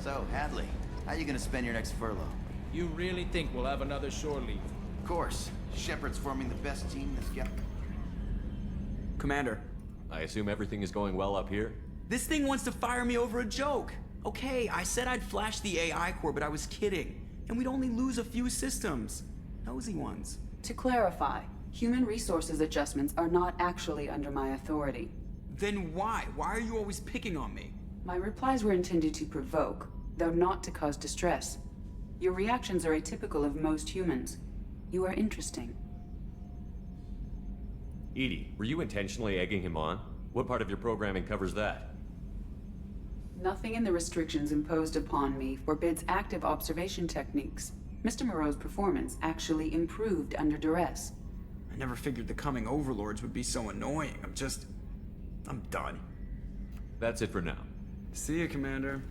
So, Hadley, how you gonna spend your next furlough? You really think we'll have another shore leave? Of course. Shepard's forming the best team this guy. Commander. I assume everything is going well up here? This thing wants to fire me over a joke. Okay, I said I'd flash the AI core, but I was kidding. And we'd only lose a few systems. Nosy ones. To clarify, human resources adjustments are not actually under my authority. Then why? Why are you always picking on me? My replies were intended to provoke, though not to cause distress. Your reactions are atypical of most humans. You are interesting. EDI, were you intentionally egging him on? What part of your programming covers that? Nothing in the restrictions imposed upon me forbids active observation techniques. Mr. Moreau's performance actually improved under duress. I never figured the coming overlords would be so annoying. I'm done. That's it for now. See you, Commander.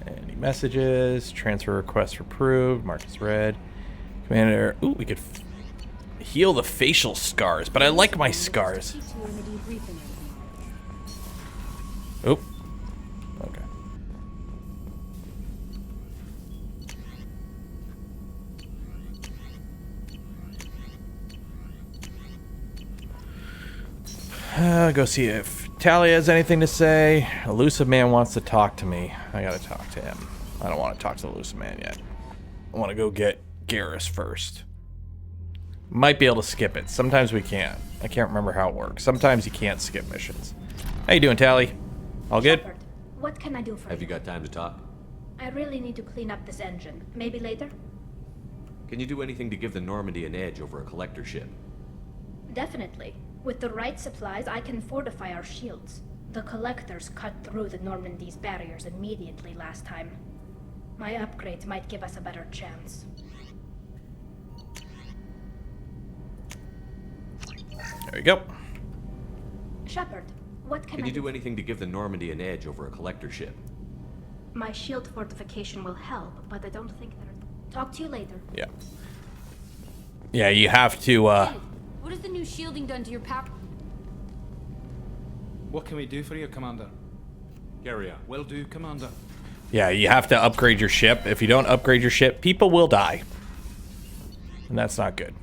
Any messages? Transfer request approved. Mark as read. Commander. Ooh, we could heal the facial scars, but I like my scars. Oop. Okay. Go see if Talia has anything to say. Elusive Man wants to talk to me. I gotta talk to him. I don't want to talk to the Elusive Man yet. I want to go get Garrus first. Might be able to skip it. Sometimes we can't. I can't remember how it works. Sometimes you can't skip missions. How you doing, Tally? All good? Shepard, what can I do for you? Have you got time to talk? I really need to clean up this engine. Maybe later? Can you do anything to give the Normandy an edge over a collector ship? Definitely. With the right supplies, I can fortify our shields. The Collectors cut through the Normandy's barriers immediately last time. My upgrades might give us a better chance. There you go. Shepard, what can you I do anything to give the Normandy an edge over a collector ship? My shield fortification will help, but I don't think that... Talk to you later. Yeah. Yeah, you have to, Hey, what has the new shielding done to your power? What can we do for you, Commander? Carry on. Will do, Commander. Yeah, you have to upgrade your ship. If you don't upgrade your ship, people will die. And that's not good.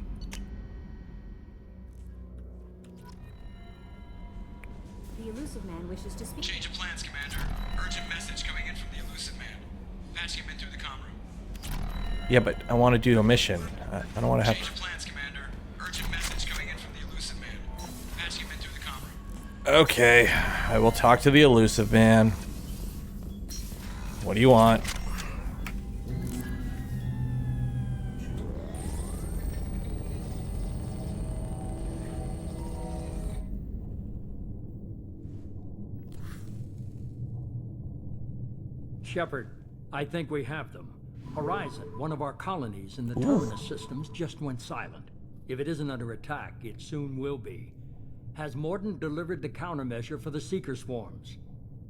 The Elusive Man wishes to speak. Change of plans, Commander. Urgent message coming in from the Elusive Man. Patching him in through the comm room. Yeah, but I want to do a mission. I don't want to have Change of plans, Commander. Urgent message coming in from the Elusive Man. Patching him in through the comm room. Okay, I will talk to the Elusive Man. What do you want? Shepard, I think we have them. Horizon, one of our colonies in the Terminus systems, just went silent. If it isn't under attack, it soon will be. Has Mordin delivered the countermeasure for the Seeker swarms?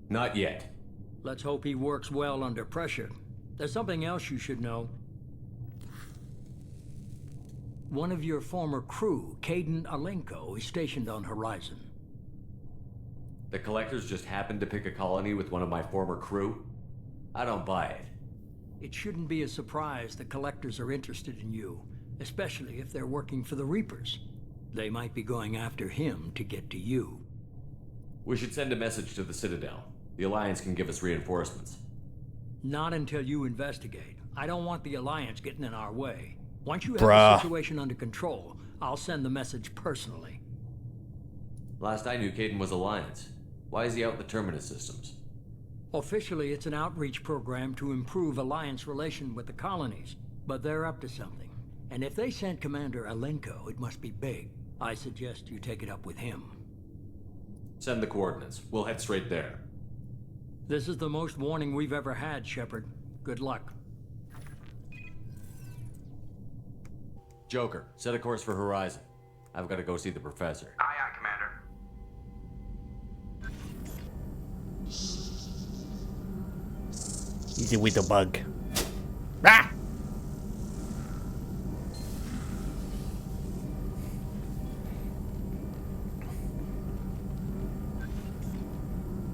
Not yet. Let's hope he works well under pressure. There's something else you should know. One of your former crew, Kaidan Alenko, is stationed on Horizon. The Collectors just happened to pick a colony with one of my former crew? I don't buy it. It shouldn't be a surprise the Collectors are interested in you, especially if they're working for the Reapers. They might be going after him to get to you. We should send a message to the Citadel. The Alliance can give us reinforcements. Not until you investigate. I don't want the Alliance getting in our way. Once you have Bruh. the situation under control, I'll send the message personally. Last I knew, Kaidan was Alliance. Why is he out in the Terminus systems? Officially, it's an outreach program to improve Alliance relation with the colonies, but they're up to something. And if they sent Commander Alenko, it must be big. I suggest you take it up with him. Send the coordinates. We'll head straight there. This is the most warning we've ever had, Shepard. Good luck. Joker, set a course for Horizon. I've got to go see the Professor. Aye, aye, Commander. Easy with the bug. Ah!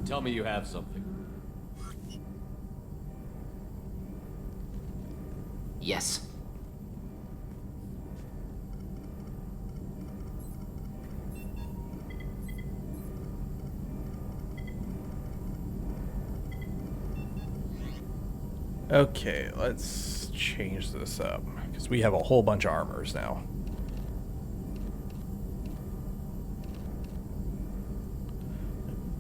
Tell me you have something. Yes. Okay, let's change this up, because we have a whole bunch of armors now.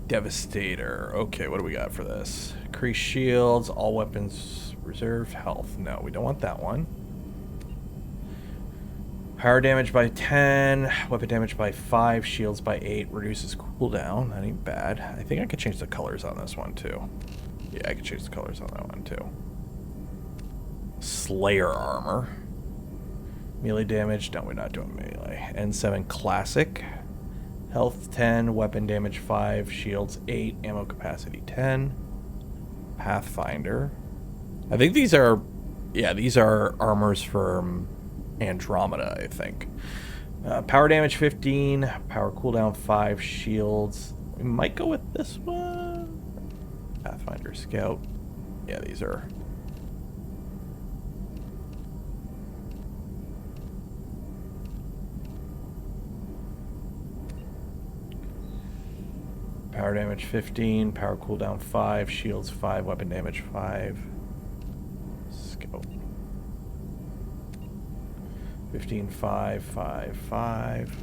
Devastator. Okay, what do we got for this? Increase shields, all weapons, reserve health. No, we don't want that one. Power damage by 10, weapon damage by 5, shields by 8, reduces cooldown. That ain't bad. I think I could change the colors on this one too. Yeah, I could change the colors on that one too. Slayer armor. Melee damage. No, we're not doing melee. N7 classic. Health 10, weapon damage 5, shields 8, ammo capacity 10. Pathfinder. I think these are, yeah, these are armors from Andromeda, I think. Power damage 15, power cooldown 5, shields. We might go with this one. Pathfinder Scout. Yeah, these are. Power damage 15, power cooldown 5, shields 5, weapon damage 5. Scout. 15, 5, 5, 5.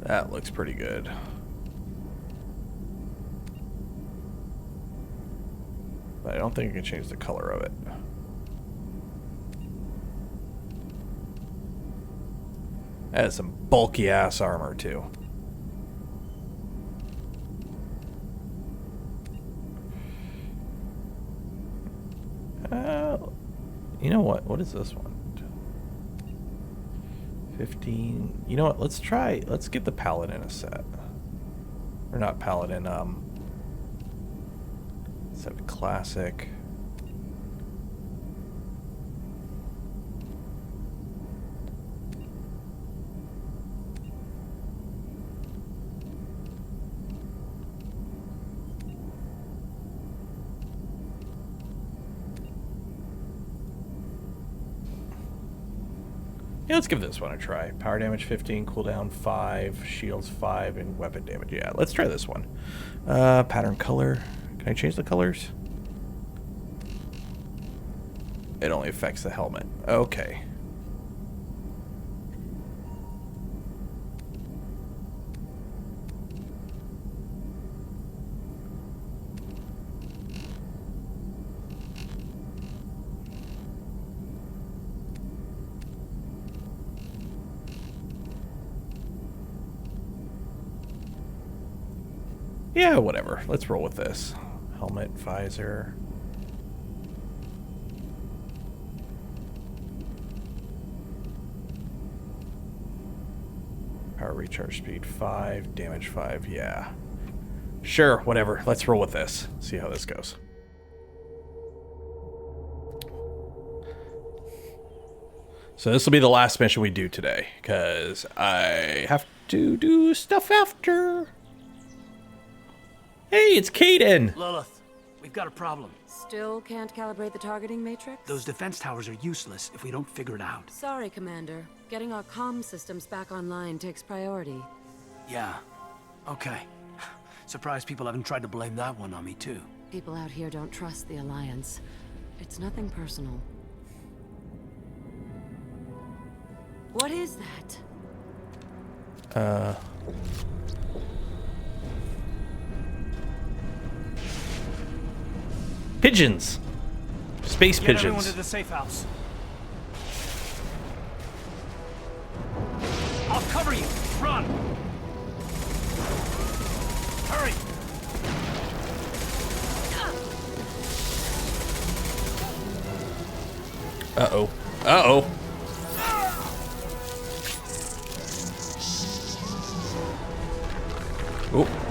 That looks pretty good. But I don't think I can change the color of it. That is some bulky ass armor too. You know what? What is this one? 15. You know what? Let's get the Paladin a set. Or not Paladin, let's have a classic. Yeah, let's give this one a try. Power damage 15, cooldown 5, shields 5, and weapon damage. Yeah, let's try this one. Pattern color. Can I change the colors? It only affects the helmet. Okay. Yeah, whatever. Let's roll with this. Helmet, visor. Power recharge speed 5, damage 5, yeah. Sure, whatever. Let's roll with this. See how this goes. So this will be the last mission we do today, because I have to do stuff after. Hey, it's Kaidan! Lilith, we've got a problem. Still can't calibrate the targeting matrix? Those defense towers are useless if we don't figure it out. Sorry, Commander. Getting our comm systems back online takes priority. Yeah. Okay. Surprised people haven't tried to blame that one on me, too. People out here don't trust the Alliance. It's nothing personal. What is that? Pigeons. Space Get everyone pigeons. to the safe house. I'll cover you. Run. Hurry. Uh-oh. Uh-oh. Oh.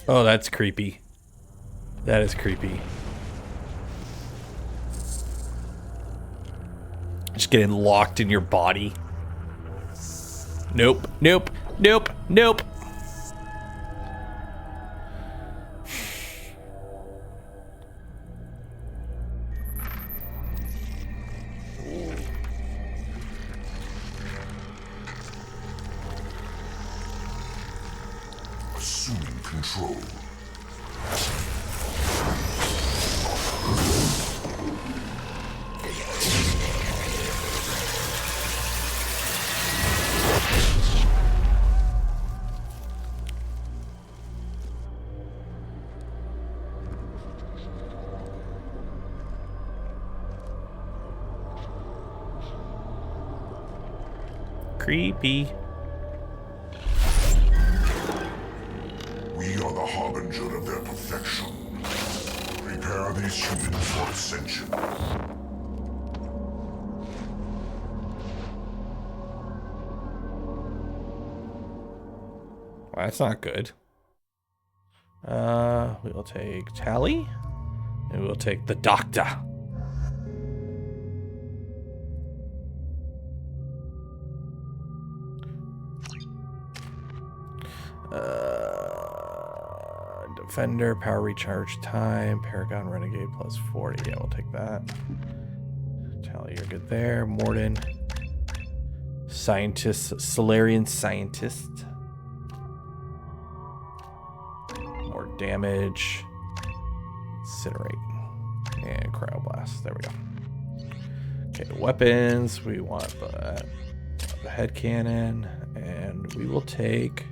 Oh, that's creepy. That is creepy. Just getting locked in your body. Nope, nope, nope, nope. control. Creepy. We are the harbinger of their perfection. Prepare these humans for ascension. Well, that's not good. We will take Tali, and we'll take the Doctor. Defender, power recharge time, Paragon Renegade plus 40. Yeah, we'll take that. Tali, you're good there. Mordin, scientist, Solarian scientist. More damage. Incinerate. And Cryoblast. There we go. Okay, weapons. We want the head cannon. And we will take...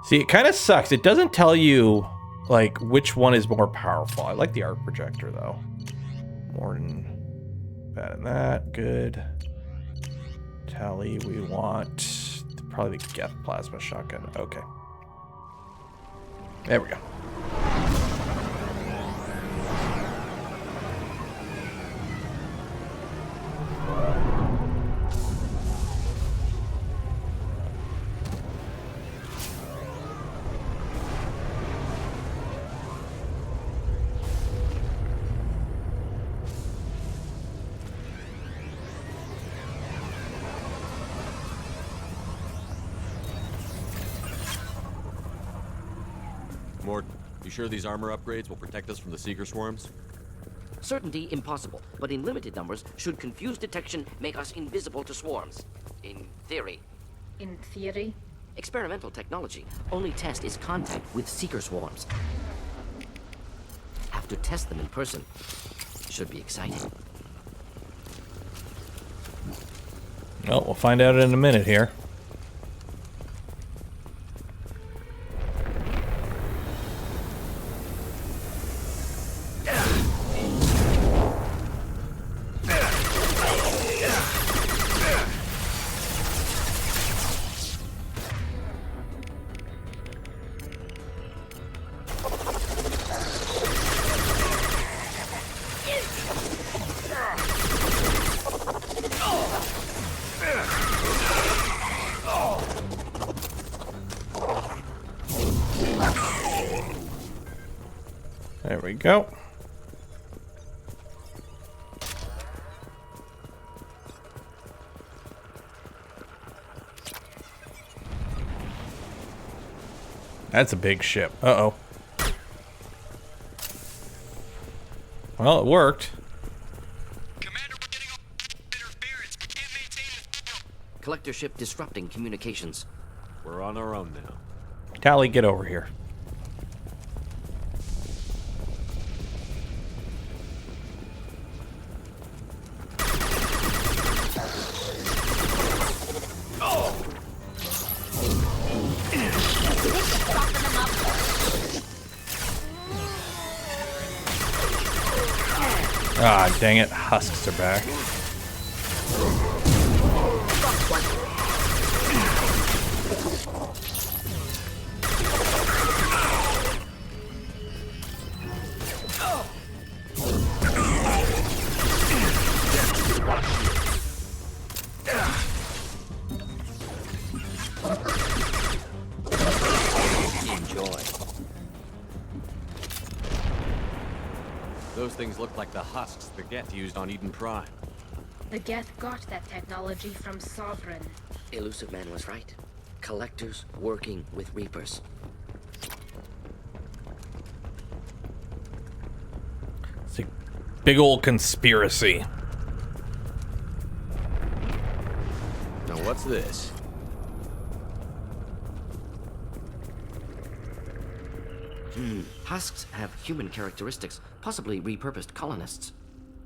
See, it kind of sucks. It doesn't tell you, like, which one is more powerful. I like the arc projector, though. Mordin, bad in that. Good. Tali, we want probably the Geth plasma shotgun. Okay. There we go. Mort, you sure these armor upgrades will protect us from the Seeker swarms? Certainty impossible, but in limited numbers, should confused detection make us invisible to swarms. In theory. In theory? Experimental technology. Only test is contact with Seeker swarms. Have to test them in person. Should be exciting. Well, we'll find out in a minute here. There we go. That's a big ship. Uh-oh. Well, it worked. Collector ship disrupting communications. We're on our own now. Tali, get over here. Ah, dang it. Husks are back. Those things look like the husks the Geth used on Eden Prime. The Geth got that technology from Sovereign. Elusive Man was right. Collectors working with Reapers. It's a big old conspiracy. Now what's this? Husks have human characteristics, possibly repurposed colonists.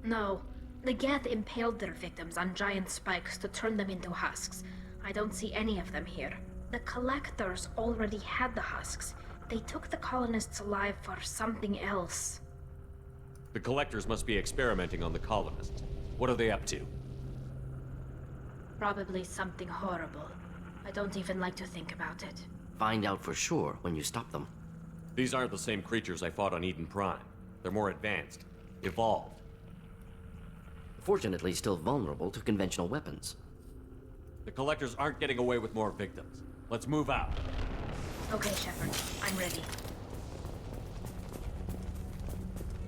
No. The Geth impaled their victims on giant spikes to turn them into husks. I don't see any of them here. The Collectors already had the husks. They took the colonists alive for something else. The Collectors must be experimenting on the colonists. What are they up to? Probably something horrible. I don't even like to think about it. Find out for sure when you stop them. These aren't the same creatures I fought on Eden Prime. They're more advanced, evolved. Fortunately, still vulnerable to conventional weapons. The Collectors aren't getting away with more victims. Let's move out. Okay, Shepard. I'm ready.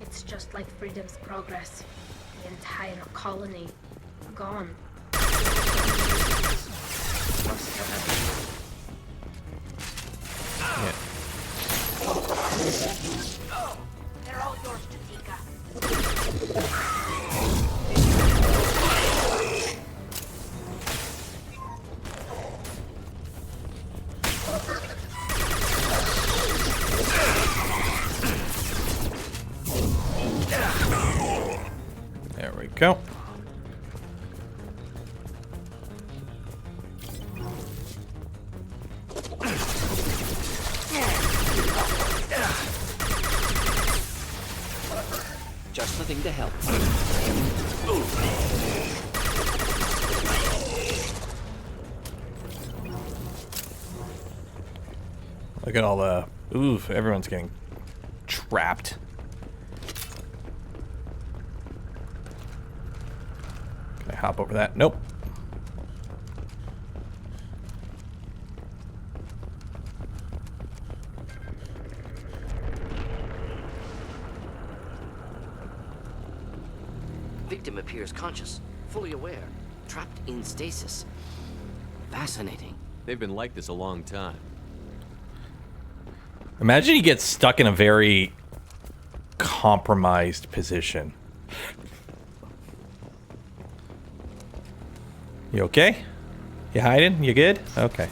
It's just like Freedom's Progress. The entire colony. Gone. Yeah. They're all yours, Jatika. There we go. Just the thing to help. Look at all the... Oof, everyone's getting trapped. Can I hop over that? Nope. Victim appears conscious, fully aware, trapped in stasis. Fascinating. They've been like this a long time. Imagine he gets stuck in a very compromised position. You okay? You hiding? You good? Okay.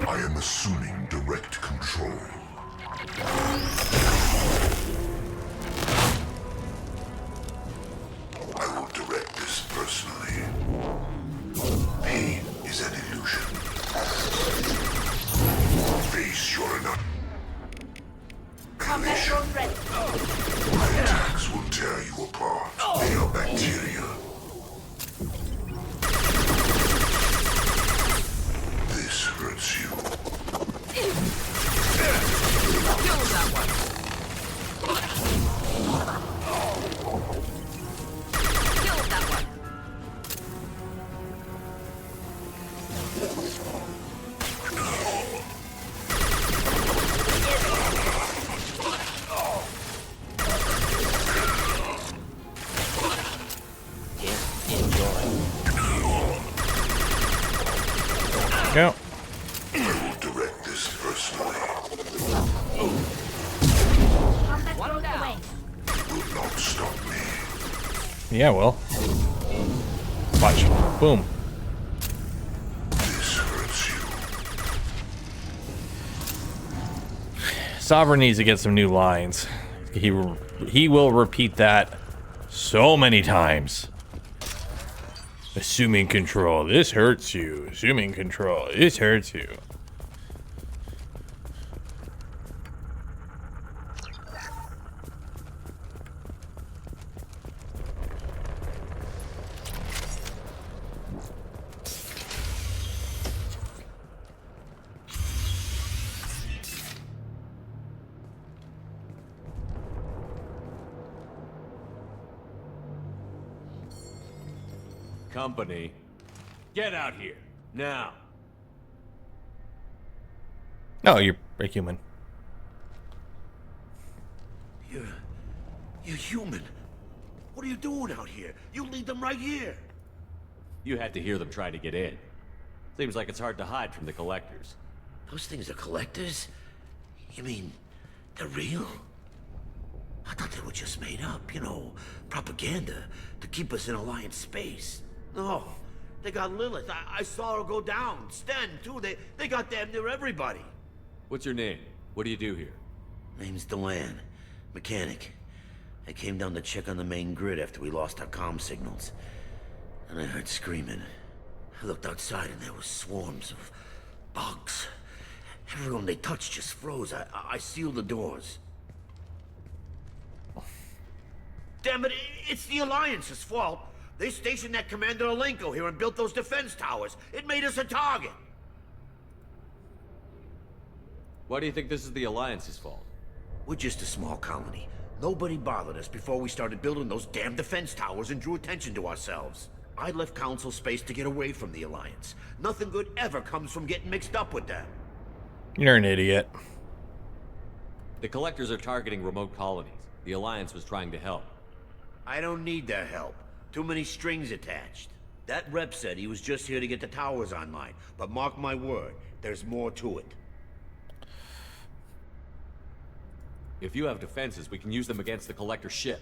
I am assuming direct control. I will direct this personally. Pain is an illusion. Face your Combat drone ready. My attacks will tear you apart. They are bacteria. This hurts you. Kill that one. Kill that one. Go. I will direct this personally. Combat drone away. Will not stop me. Yeah, well. Watch. Boom. This hurts you. Sovereign needs to get some new lines. He will repeat that so many times. Assuming control. This hurts you. Assuming control. This hurts you. Company, get out here, now. No, you're a human. You're human. What are you doing out here? You lead them right here. You had to hear them try to get in. Seems like it's hard to hide from the Collectors. Those things are collectors? You mean They're real? I thought they were just made up, you know, propaganda to keep us in Alliance space. No, they got Lilith. I saw her go down. Sten, too. They got damn near everybody. What's your name? What do you do here? Name's Delan. Mechanic. I came down to check on the main grid after we lost our comm signals. And I heard screaming. I looked outside and there was swarms of bugs. Everyone they touched just froze. I sealed the doors. Damn it, it's the Alliance's fault. They stationed that Commander Alenko here and built those defense towers. It made us a target. Why do you think this is the Alliance's fault? We're just a small colony. Nobody bothered us before we started building those damn defense towers and drew attention to ourselves. I left Council space to get away from the Alliance. Nothing good ever comes from getting mixed up with them. You're an idiot. The Collectors are targeting remote colonies. The Alliance was trying to help. I don't need their help. Too many strings attached. That rep said he was just here to get the towers online, but mark my word, there's more to it. If you have defenses, we can use them against the Collector ship.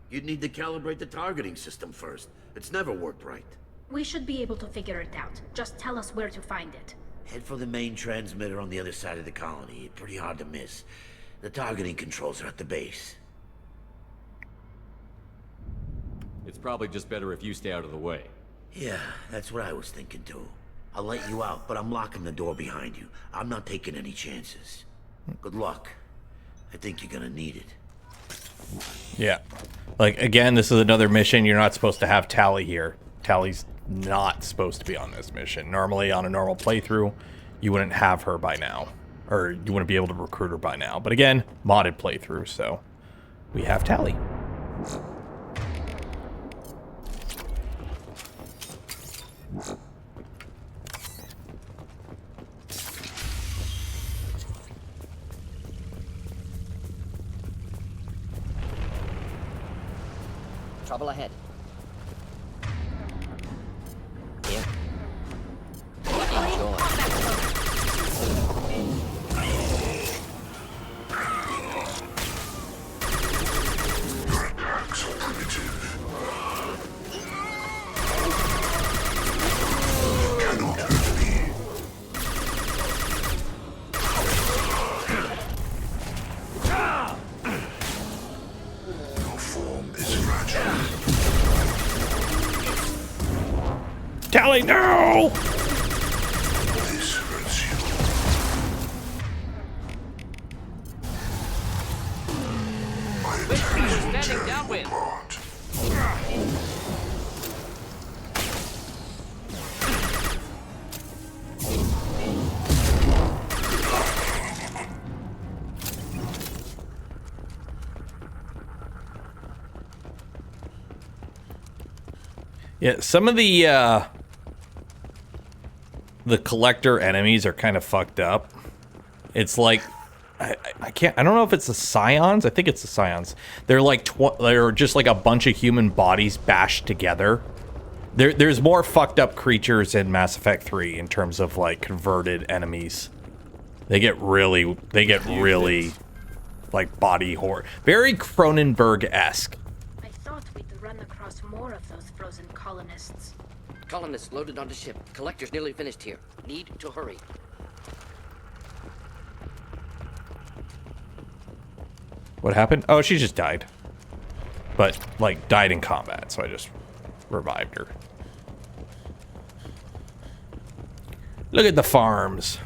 You'd need to calibrate the targeting system first. It's never worked right. We should be able to figure it out. Just tell us where to find it. Head for the main transmitter on the other side of the colony. Pretty hard to miss. The targeting controls are at the base. It's probably just better if you stay out of the way. Yeah, that's what I was thinking too. I'll let you out, but I'm locking the door behind you. I'm not taking any chances. Good luck. I think you're gonna need it. Yeah. Like, again, this is another mission. You're not supposed to have Tali here. Tali's not supposed to be on this mission. Normally, on a normal playthrough, you wouldn't have her by now. Or you wouldn't be able to recruit her by now. But again, modded playthrough, so we have Tali. Trouble ahead. Here. Enjoy. So primitive. Cannot hurt me. Your form is fragile. Tali, no! This hurts you. Which tree are you standing downwind? Yeah, some of the Collector enemies are kind of fucked up. It's like I don't know if it's the Scions. I think it's the Scions. They're like they're just like a bunch of human bodies bashed together. There's more fucked up creatures in Mass Effect 3 in terms of like converted enemies. They get really like body horror. Very Cronenberg-esque. I thought we'd run across more of those frozen colonists. Colonists loaded onto ship. Collectors nearly finished here. Need to hurry. What happened? Oh, she just died. But, like, died in combat, so I just revived her. Look at the farms.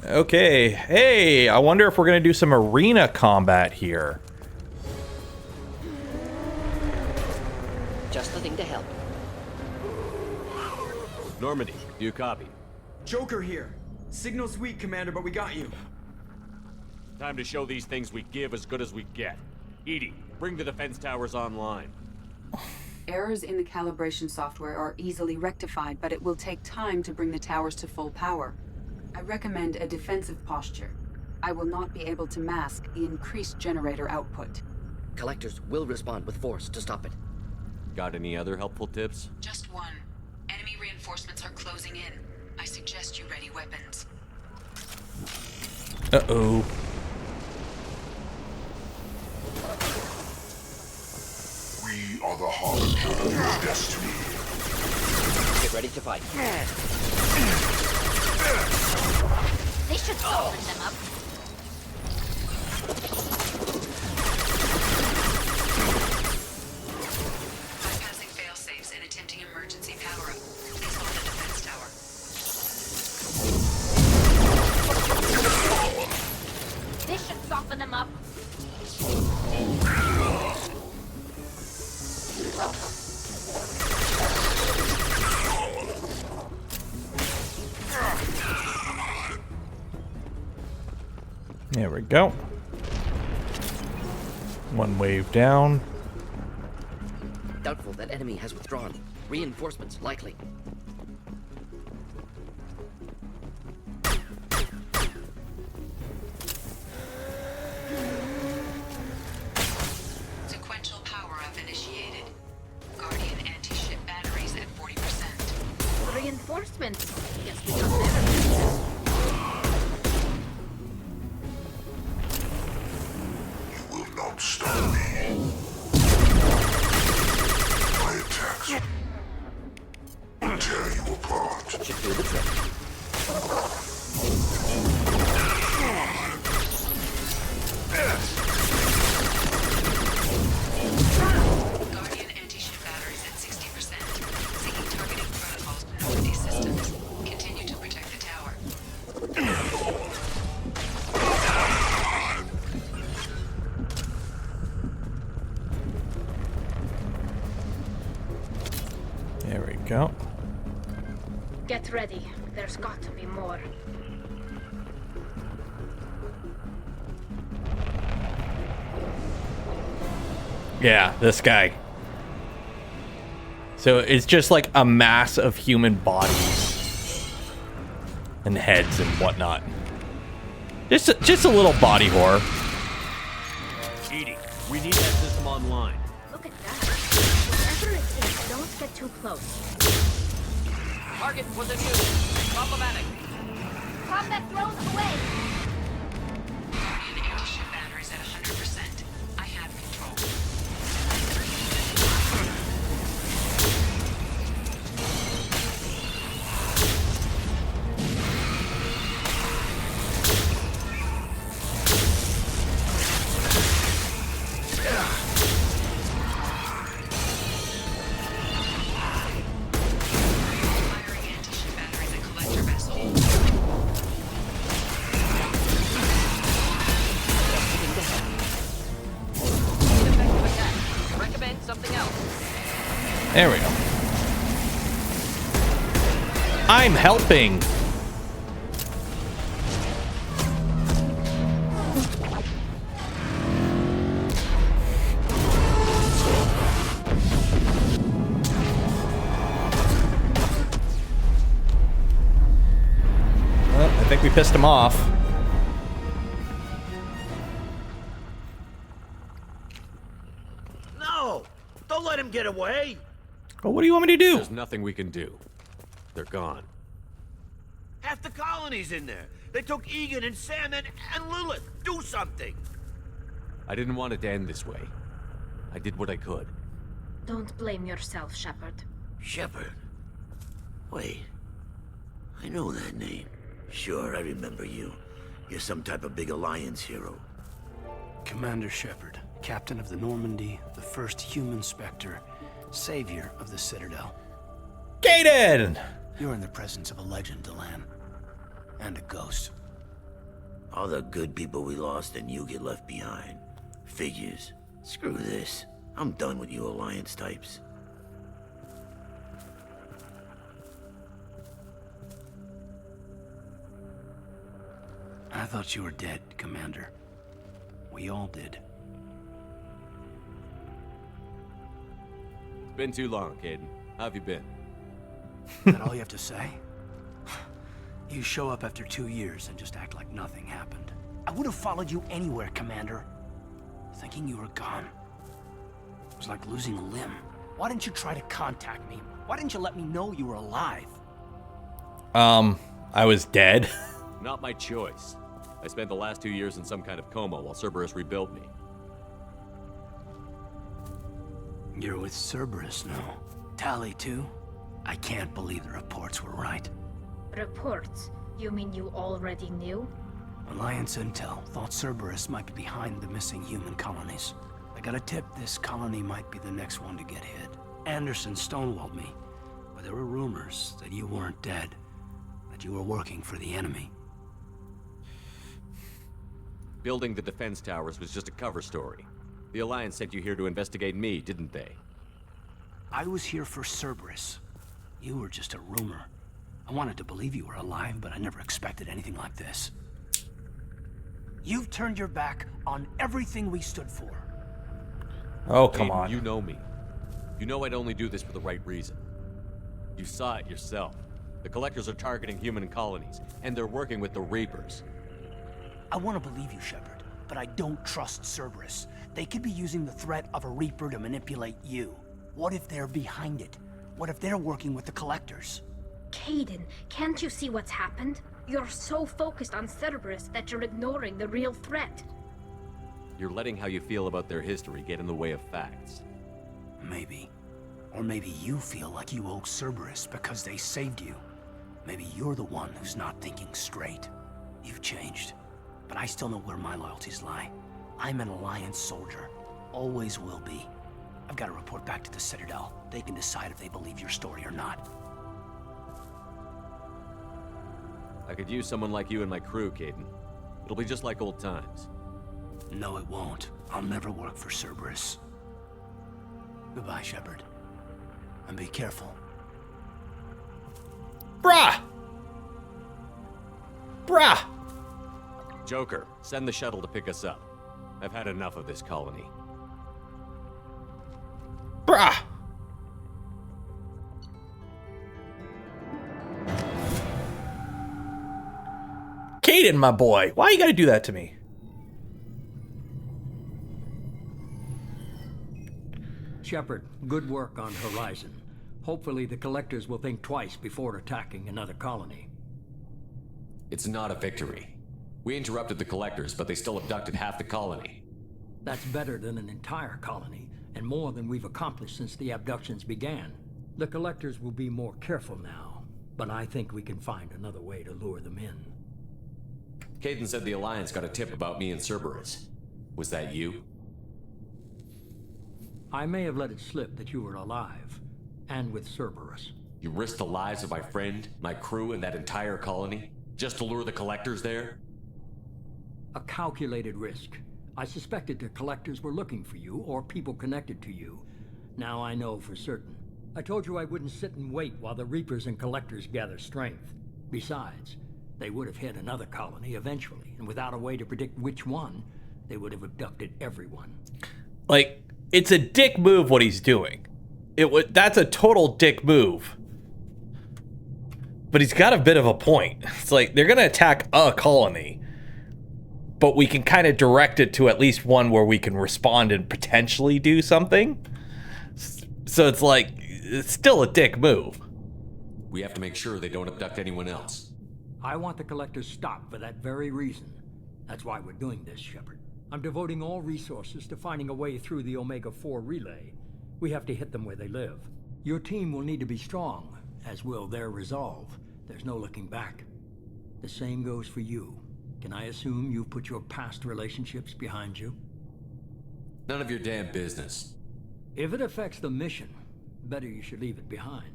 Okay, hey, I wonder if we're going to do some arena combat here. Just the thing to help. Normandy, do you copy? Joker here. Signal's weak, Commander, but we got you. Time to show these things we give as good as we get. EDI, bring the defense towers online. Errors in the calibration software are easily rectified, but it will take time to bring the towers to full power. I recommend a defensive posture. I will not be able to mask the increased generator output. Collectors will respond with force to stop it. Got any other helpful tips? Just one. Enemy reinforcements are closing in. I suggest you ready weapons. Uh-oh. We are the harbinger of your destiny. Get ready to fight. They should soften them up. Bypassing fail-safes and attempting emergency power-up. Please hold the defense tower. This should soften them up. There we go. One wave down. Doubtful that enemy has withdrawn. Reinforcements likely. Sequential power-up initiated. Guardian anti-ship batteries at 40%. Reinforcements. Guess we got there. You will not stop me. My attacks will tear you apart. Should do the trick. Guardian anti-ship batteries at 60%. Seeking targeting protocols to north these systems. Continue to protect the tower. There we go. Get ready. There's got to be more. Yeah, this guy. So it's just like a mass of human bodies and heads and whatnot. Just a little body horror. Edie, we need that system online. Look at that. Whatever it is, don't get too close. Target was immune. Problematic. Combat drones away. Guardian anti-ship batteries at 100%. I have control. Firing anti-ship batteries at collector vessel. Recommend something else. There we go. I'm helping. Well, I think we pissed him off. No! Don't let him get away! Well, what do you want me to do? There's nothing we can do. They're gone. Half the colony's in there. They took Egan and Sam and Lilith. Do something! I didn't want it to end this way. I did what I could. Don't blame yourself, Shepard. Shepard? Wait. I know that name. Sure, I remember you. You're some type of big Alliance hero. Commander Shepard, captain of the Normandy, the first human Spectre, savior of the Citadel. Gaiden! You're in the presence of a legend, Delan. And a ghost. All the good people we lost and you get left behind. Figures. Screw this. I'm done with you Alliance types. I thought you were dead, Commander. We all did. It's been too long, Caden. How have you been? Is that all you have to say? You show up after 2 years and just act like nothing happened. I would have followed you anywhere, Commander. Thinking you were gone. It was like losing a limb. Why didn't you try to contact me? Why didn't you let me know you were alive? I was dead. Not my choice. I spent the last 2 years in some kind of coma while Cerberus rebuilt me. You're with Cerberus now. Tali too? I can't believe the reports were right. Reports? You mean you already knew? Alliance intel thought Cerberus might be behind the missing human colonies. I got a tip this colony might be the next one to get hit. Anderson stonewalled me, but there were rumors that you weren't dead, that you were working for the enemy. Building the defense towers was just a cover story. The Alliance sent you here to investigate me, didn't they? I was here for Cerberus. You were just a rumor. I wanted to believe you were alive, but I never expected anything like this. You've turned your back on everything we stood for. Oh, come Aiden, on. You know me. You know I'd only do this for the right reason. You saw it yourself. The Collectors are targeting human colonies, and they're working with the Reapers. I want to believe you, Shepard, but I don't trust Cerberus. They could be using the threat of a Reaper to manipulate you. What if they're behind it? What if they're working with the Collectors? Kaidan, can't you see what's happened? You're so focused on Cerberus that you're ignoring the real threat. You're letting how you feel about their history get in the way of facts. Maybe. Or maybe you feel like you owe Cerberus because they saved you. Maybe you're the one who's not thinking straight. You've changed. But I still know where my loyalties lie. I'm an Alliance soldier. Always will be. I've got to report back to the Citadel. They can decide if they believe your story or not. I could use someone like you in my crew, Kaidan. It'll be just like old times. No, it won't. I'll never work for Cerberus. Goodbye, Shepard. And be careful. Bruh! Bruh! Joker, send the shuttle to pick us up. I've had enough of this colony. Bruh! Kaidan, my boy, why you gotta do that to me? Shepard, good work on Horizon. Hopefully the Collectors will think twice before attacking another colony. It's not a victory. We interrupted the Collectors, but they still abducted half the colony. That's better than an entire colony, and more than we've accomplished since the abductions began. The Collectors will be more careful now, but I think we can find another way to lure them in. Kaidan said the Alliance got a tip about me and Cerberus. Was that you? I may have let it slip that you were alive, and with Cerberus. You risked the lives of my friend, my crew, and that entire colony, just to lure the Collectors there? A calculated risk. I suspected the Collectors were looking for you, or people connected to you. Now I know for certain. I told you I wouldn't sit and wait while the Reapers and Collectors gather strength. Besides, they would have hit another colony eventually, and without a way to predict which one, they would have abducted everyone. Like, it's a dick move what he's doing. That's a total dick move. But he's got a bit of a point. It's like, they're gonna attack a colony, but we can kind of direct it to at least one where we can respond and potentially do something. So it's like, it's still a dick move. We have to make sure they don't abduct anyone else. I want the Collectors stopped for that very reason. That's why we're doing this, Shepard. I'm devoting all resources to finding a way through the Omega-4 relay. We have to hit them where they live. Your team will need to be strong, as will their resolve. There's no looking back. The same goes for you. Can I assume you've put your past relationships behind you? None of your damn business. If it affects the mission, better you should leave it behind.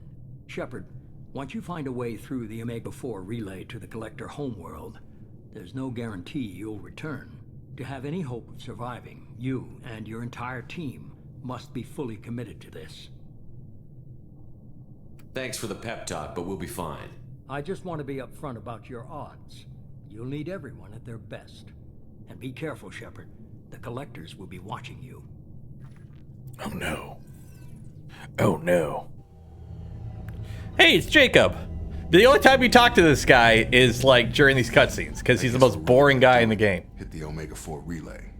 Shepard, once you find a way through the Omega-4 relay to the Collector homeworld, there's no guarantee you'll return. To have any hope of surviving, you and your entire team must be fully committed to this. Thanks for the pep talk, but we'll be fine. I just want to be upfront about your odds. You'll need everyone at their best. And be careful, Shepard. The Collectors will be watching you. Oh no. Oh no. Hey, it's Jacob. The only time you talk to this guy is like during these cutscenes, because he's the most boring guy in the game. Hit the Omega-4 relay.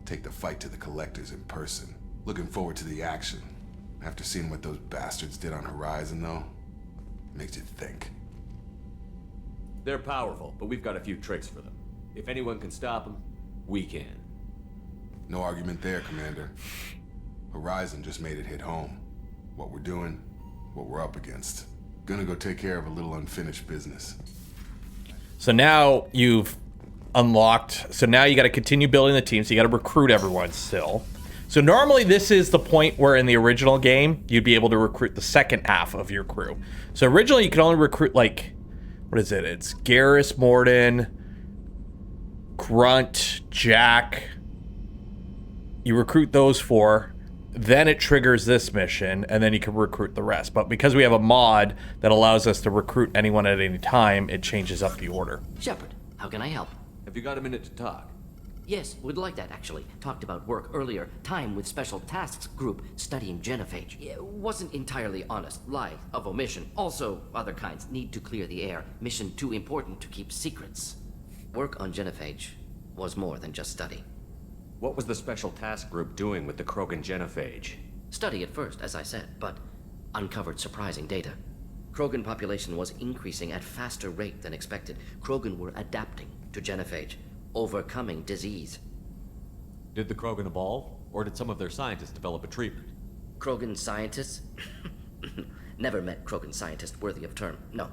Take the fight to the Collectors in person. Looking forward to the action. After seeing what those bastards did on Horizon, though, makes you think. They're powerful, but we've got a few tricks for them. If anyone can stop them, we can. No argument there, Commander. Horizon just made it hit home. What we're doing, what we're up against. Gonna go take care of a little unfinished business. So now you've unlocked, so now you got to continue building the team, so you got to recruit everyone still. So normally this is the point where in the original game, you'd be able to recruit the second half of your crew. So originally you could only recruit like, what is it? It's Garrus, Mordin, Grunt, Jack. You recruit those 4, then it triggers this mission, and then you can recruit the rest. But because we have a mod that allows us to recruit anyone at any time, it changes up the order. Shepard, how can I help? Have you got a minute to talk? Yes, would like that, actually. Talked about work earlier. Time with Special Tasks Group studying genophage. Yeah, wasn't entirely honest. Lie of omission. Also, other kinds. Need to clear the air. Mission too important to keep secrets. Work on genophage was more than just study. What was the Special Task Group doing with the Krogan genophage? Study at first, as I said, but uncovered surprising data. Krogan population was increasing at faster rate than expected. Krogan were adapting to genophage, overcoming disease. Did the Krogan evolve, or did some of their scientists develop a treatment? Krogan scientists? Never met Krogan scientist worthy of term. No.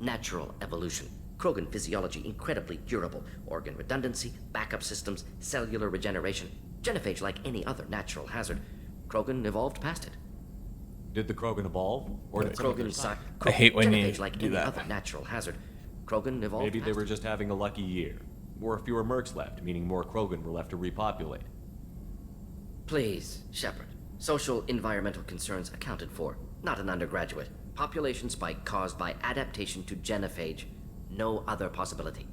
Natural evolution. Krogan physiology incredibly durable. Organ redundancy, backup systems, cellular regeneration. Genophage like any other natural hazard. Krogan evolved past it. Did the Krogan evolve, or did some of their scientists... I hate when you like do any that. other natural hazard. Krogan evolved Maybe past they were just having a lucky year. More fewer mercs left, meaning more Krogan were left to repopulate. Please, Shepard. Social environmental concerns accounted for. Not an undergraduate. Population spike caused by adaptation to genophage. No other possibility.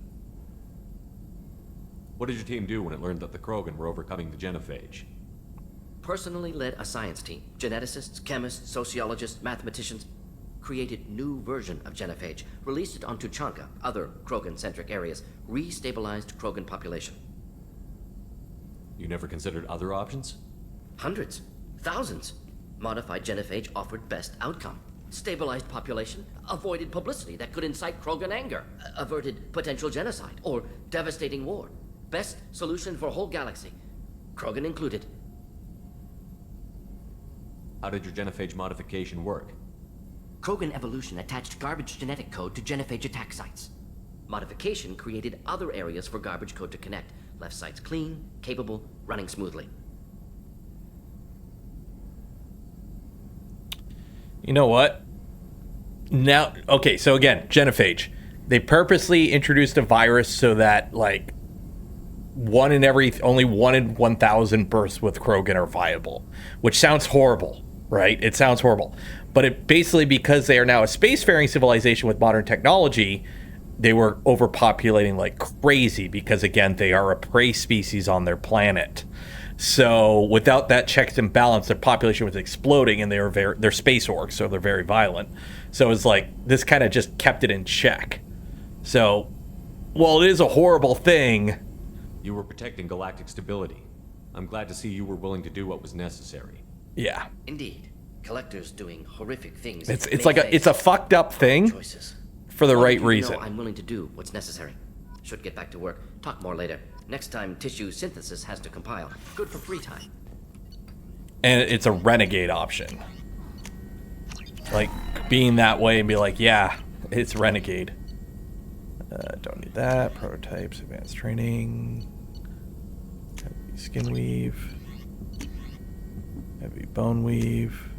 What did your team do when it learned that the Krogan were overcoming the genophage? Personally led a science team. Geneticists, chemists, sociologists, mathematicians. Created new version of genophage. Released it on Tuchanka, other Krogan-centric areas. Restabilized Krogan population. You never considered other options? Hundreds. Thousands. Modified genophage offered best outcome. Stabilized population, avoided publicity that could incite Krogan anger, averted potential genocide, or devastating war. Best solution for whole galaxy. Krogan included. How did your genophage modification work? Krogan evolution attached garbage genetic code to genophage attack sites. Modification created other areas for garbage code to connect. Left sites clean, capable, running smoothly. You know what? Now, okay, so again, genophage. They purposely introduced a virus so that, like, only 1 in 1,000 births with Krogan are viable, which sounds horrible, right? It sounds horrible. But it basically, because they are now a spacefaring civilization with modern technology, they were overpopulating like crazy because, again, they are a prey species on their planet. So without that checks and balance, their population was exploding, and they're space orcs, so they're very violent. So it's like this kind of just kept it in check. So, while it is a horrible thing, you were protecting galactic stability. I'm glad to see you were willing to do what was necessary. Yeah. Indeed, collectors doing horrific things. It's like it's a fucked up thing for the right reason. I'm willing to do what's necessary. Should get back to work. Talk more later. Next time, tissue synthesis has to compile. Good for free time. And it's a renegade option. Like, being that way and be like, yeah, it's renegade. Don't need that. Prototypes, advanced training. Heavy skin weave. Heavy bone weave.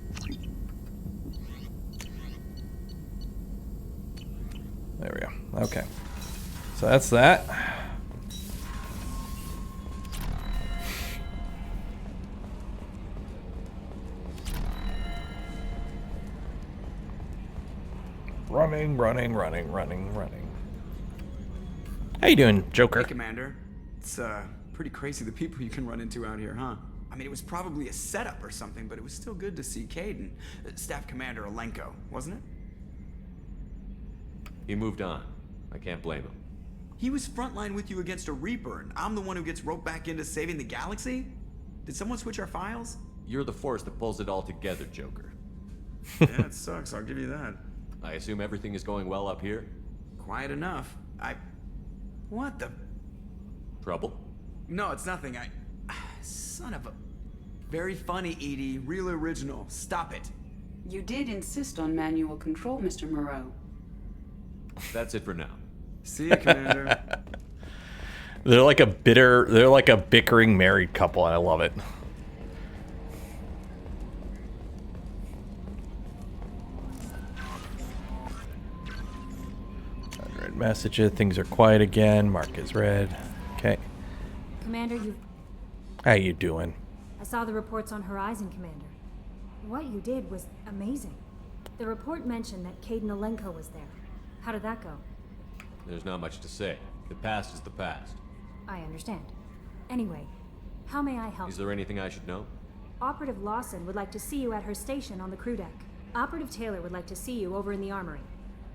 There we go. Okay. So that's that. Running. How you doing, Joker? Hey, Commander. It's pretty crazy the people you can run into out here, huh? I mean, it was probably a setup or something, but it was still good to see Kaidan, Staff Commander Alenko, wasn't it? He moved on. I can't blame him. He was frontline with you against a Reaper, and I'm the one who gets roped back into saving the galaxy? Did someone switch our files? You're the force that pulls it all together, Joker. Yeah, it sucks, I'll give you that. I assume everything is going well up here? Quiet enough. What the... Trouble? No, it's nothing. Son of a... Very funny, Edie. Real original. Stop it. You did insist on manual control, Mr. Moreau. That's it for now. See you, Commander. They're like a bickering married couple, and I love it. Unread messages. Things are quiet again. Mark is red. Okay. Commander, How you doing? I saw the reports on Horizon, Commander. What you did was amazing. The report mentioned that Kaidan Alenko was there. How did that go? There's not much to say. The past is the past. I understand. Anyway, how may I help? Is there anything I should know? Operative Lawson would like to see you at her station on the crew deck. Operative Taylor would like to see you over in the armory.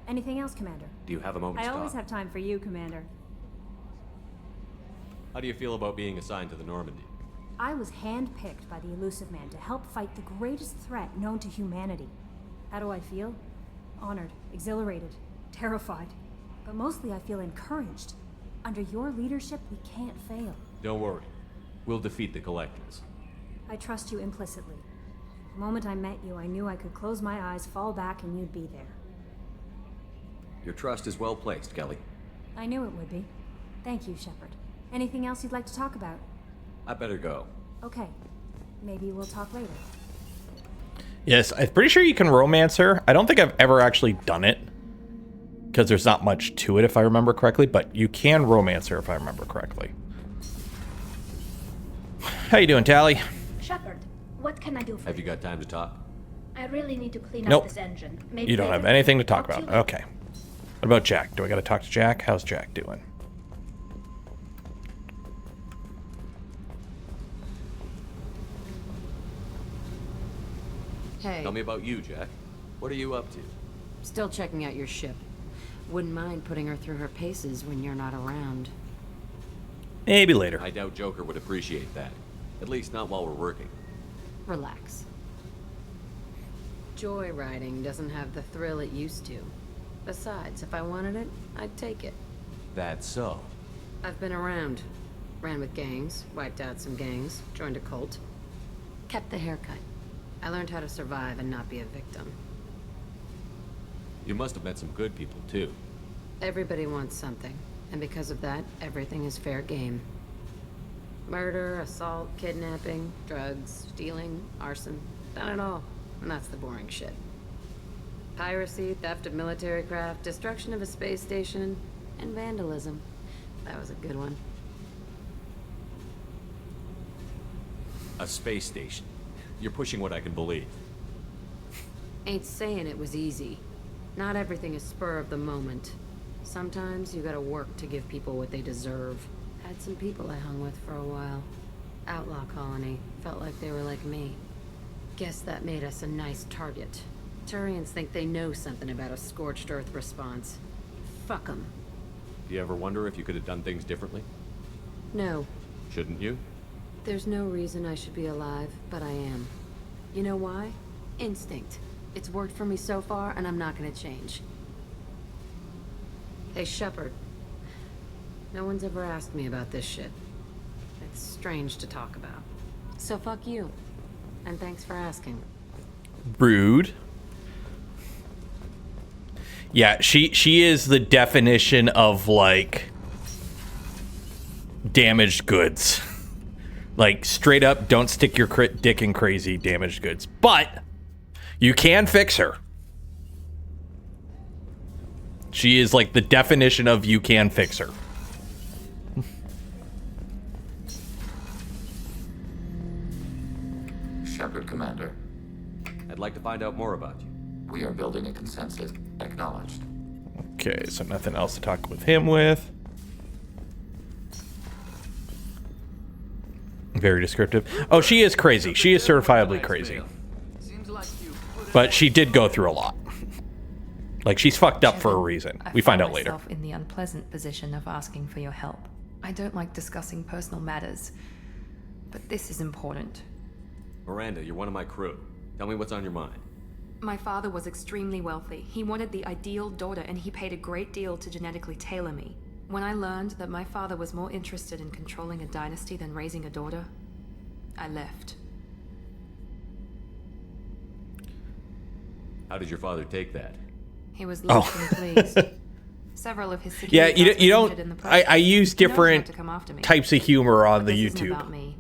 Anything else, Commander? Do you have a moment I to always talk? have time for you, Commander. How do you feel about being assigned to the Normandy? I was handpicked by the Elusive Man to help fight the greatest threat known to humanity. How do I feel? Honored, exhilarated, terrified. But mostly I feel encouraged. Under your leadership, we can't fail. Don't worry. We'll defeat the Collectors. I trust you implicitly. The moment I met you, I knew I could close my eyes, fall back, and you'd be there. Your trust is well placed, Kelly. I knew it would be. Thank you, Shepard. Anything else you'd like to talk about? I better go. Okay. Maybe we'll talk later. Yes, I'm pretty sure you can romance her. I don't think I've ever actually done it, because there's not much to it if I remember correctly, but you can romance her if I remember correctly. How you doing, Tally? Shepard, what can I do for Have you got time to talk? I really need to clean Nope. up this engine. Maybe You don't later. have anything to talk Talk about. to you Okay. What about Jack? Do I got to talk to Jack? How's Jack doing? Hey. Tell me about you, Jack. What are you up to? Still checking out your ship. Wouldn't mind putting her through her paces when you're not around. Maybe later. I doubt Joker would appreciate that. At least not while we're working. Relax. Joyriding doesn't have the thrill it used to. Besides, if I wanted it, I'd take it. That's so. I've been around. Ran with gangs, wiped out some gangs, joined a cult. Kept the haircut. I learned how to survive and not be a victim. You must have met some good people, too. Everybody wants something, and because of that, everything is fair game. Murder, assault, kidnapping, drugs, stealing, arson, done it all. And that's the boring shit. Piracy, theft of military craft, destruction of a space station, and vandalism. That was a good one. A space station. You're pushing what I can believe. Ain't saying it was easy. Not everything is spur of the moment. Sometimes you gotta work to give people what they deserve. Had some people I hung with for a while. Outlaw colony. Felt like they were like me. Guess that made us a nice target. Turians think they know something about a scorched earth response. Fuck 'em. Do you ever wonder if you could have done things differently? No. Shouldn't you? There's no reason I should be alive, but I am. You know why? Instinct. It's worked for me so far, and I'm not gonna change. Hey, Shepard. No one's ever asked me about this shit. It's strange to talk about. So fuck you. And thanks for asking. Rude. Yeah, she is the definition of, like, damaged goods. Like, straight up, don't stick your dick in crazy damaged goods. But you can fix her. She is, like, the definition of you can fix her. Shepard, Commander. I'd like to find out more about you. We are building a consensus. Acknowledged. Okay, so nothing else to talk with him with. Very descriptive. Oh, she is crazy. She is certifiably crazy. But she did go through a lot. Like, she's fucked up for a reason. We find out later. I find myself in the unpleasant position of asking for your help. I don't like discussing personal matters, but this is important. Miranda, you're one of my crew. Tell me what's on your mind. My father was extremely wealthy. He wanted the ideal daughter, and he paid a great deal to genetically tailor me. When I learned that my father was more interested in controlling a dynasty than raising a daughter, I left. How did your father take that? He was less than pleased. Several of his Yeah, security you guards were don't. injured in the process. I use He knows not different to come after me. types of humor on But the this isn't YouTube. about me.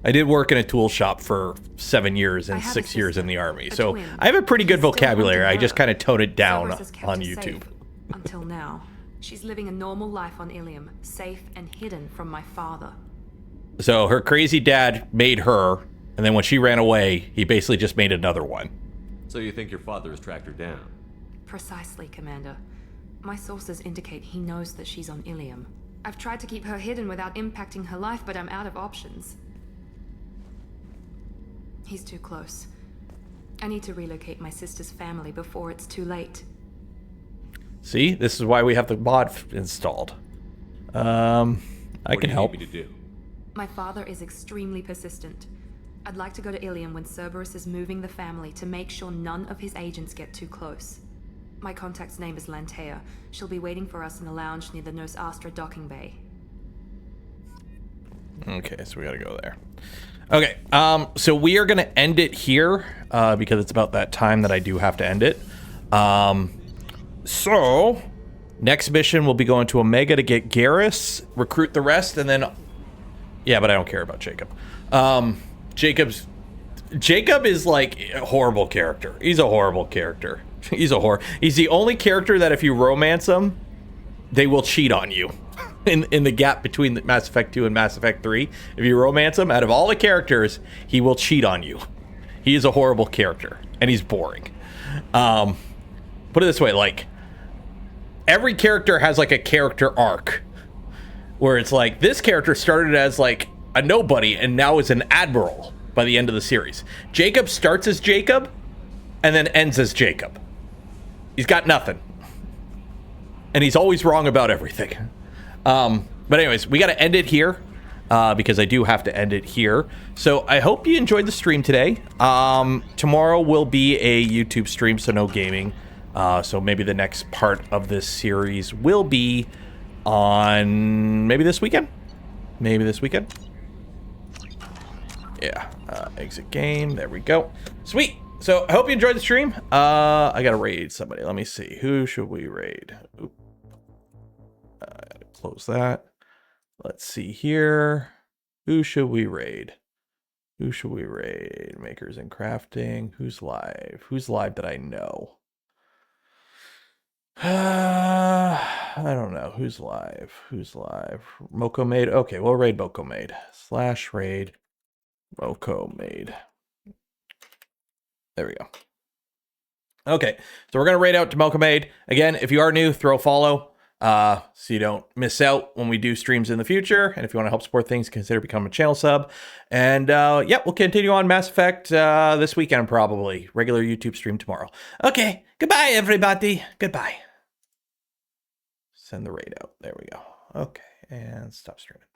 I did work in a tool shop for 7 years and 6 years in the army, so I have a pretty good vocabulary. I just kind of tone it down Cerberus has kept on her YouTube. safe until now. She's living a normal life on Ilium, safe and hidden from my father. So her crazy dad made her, and then when she ran away, he basically just made another one. So you think your father has tracked her down? Precisely, Commander. My sources indicate he knows that she's on Ilium. I've tried to keep her hidden without impacting her life, but I'm out of options. He's too close. I need to relocate my sister's family before it's too late. See, this is why we have the mod installed. I can help. What do you need me to do? My father is extremely persistent. I'd like to go to Ilium when Cerberus is moving the family to make sure none of his agents get too close. My contact's name is Lantea. She'll be waiting for us in the lounge near the Nos Astra docking bay. Okay, so we gotta go there. Okay, so we are gonna end it here because it's about that time that I do have to end it. So next mission we'll be going to Omega to get Garrus, recruit the rest, and then yeah, but I don't care about Jacob. Jacob is like a horrible character. He's a horrible character. He's the only character that if you romance him, they will cheat on you. In the gap between Mass Effect 2 and Mass Effect 3, if you romance him, out of all the characters, he will cheat on you. He is a horrible character, and he's boring. Put it this way, like, every character has like a character arc, where it's like, this character started as like a nobody, and now is an admiral by the end of the series. Jacob starts as Jacob, and then ends as Jacob. He's got nothing. And he's always wrong about everything. But anyways, we got to end it here because I do have to end it here. So I hope you enjoyed the stream today. Tomorrow will be a YouTube stream, so no gaming. So maybe the next part of this series will be on maybe this weekend. Yeah, exit game. There we go. Sweet. So I hope you enjoyed the stream. I got to raid somebody. Let me see. Who should we raid? Oop. Close that. Let's see here. Who should we raid? Makers and crafting. Who's live? Who's live that I know? I don't know. Who's live? Mokomade. Okay, we'll raid Mokomade. /raid Mokomade. There we go. Okay, so we're going to raid out to Mokomade. Again, if you are new, throw a follow. So you don't miss out when we do streams in the future. And if you want to help support things, consider becoming a channel sub. And yeah, we'll continue on Mass Effect this weekend probably. Regular YouTube stream tomorrow. Okay, goodbye everybody. Goodbye. Send the raid out. There we go. Okay, and stop streaming.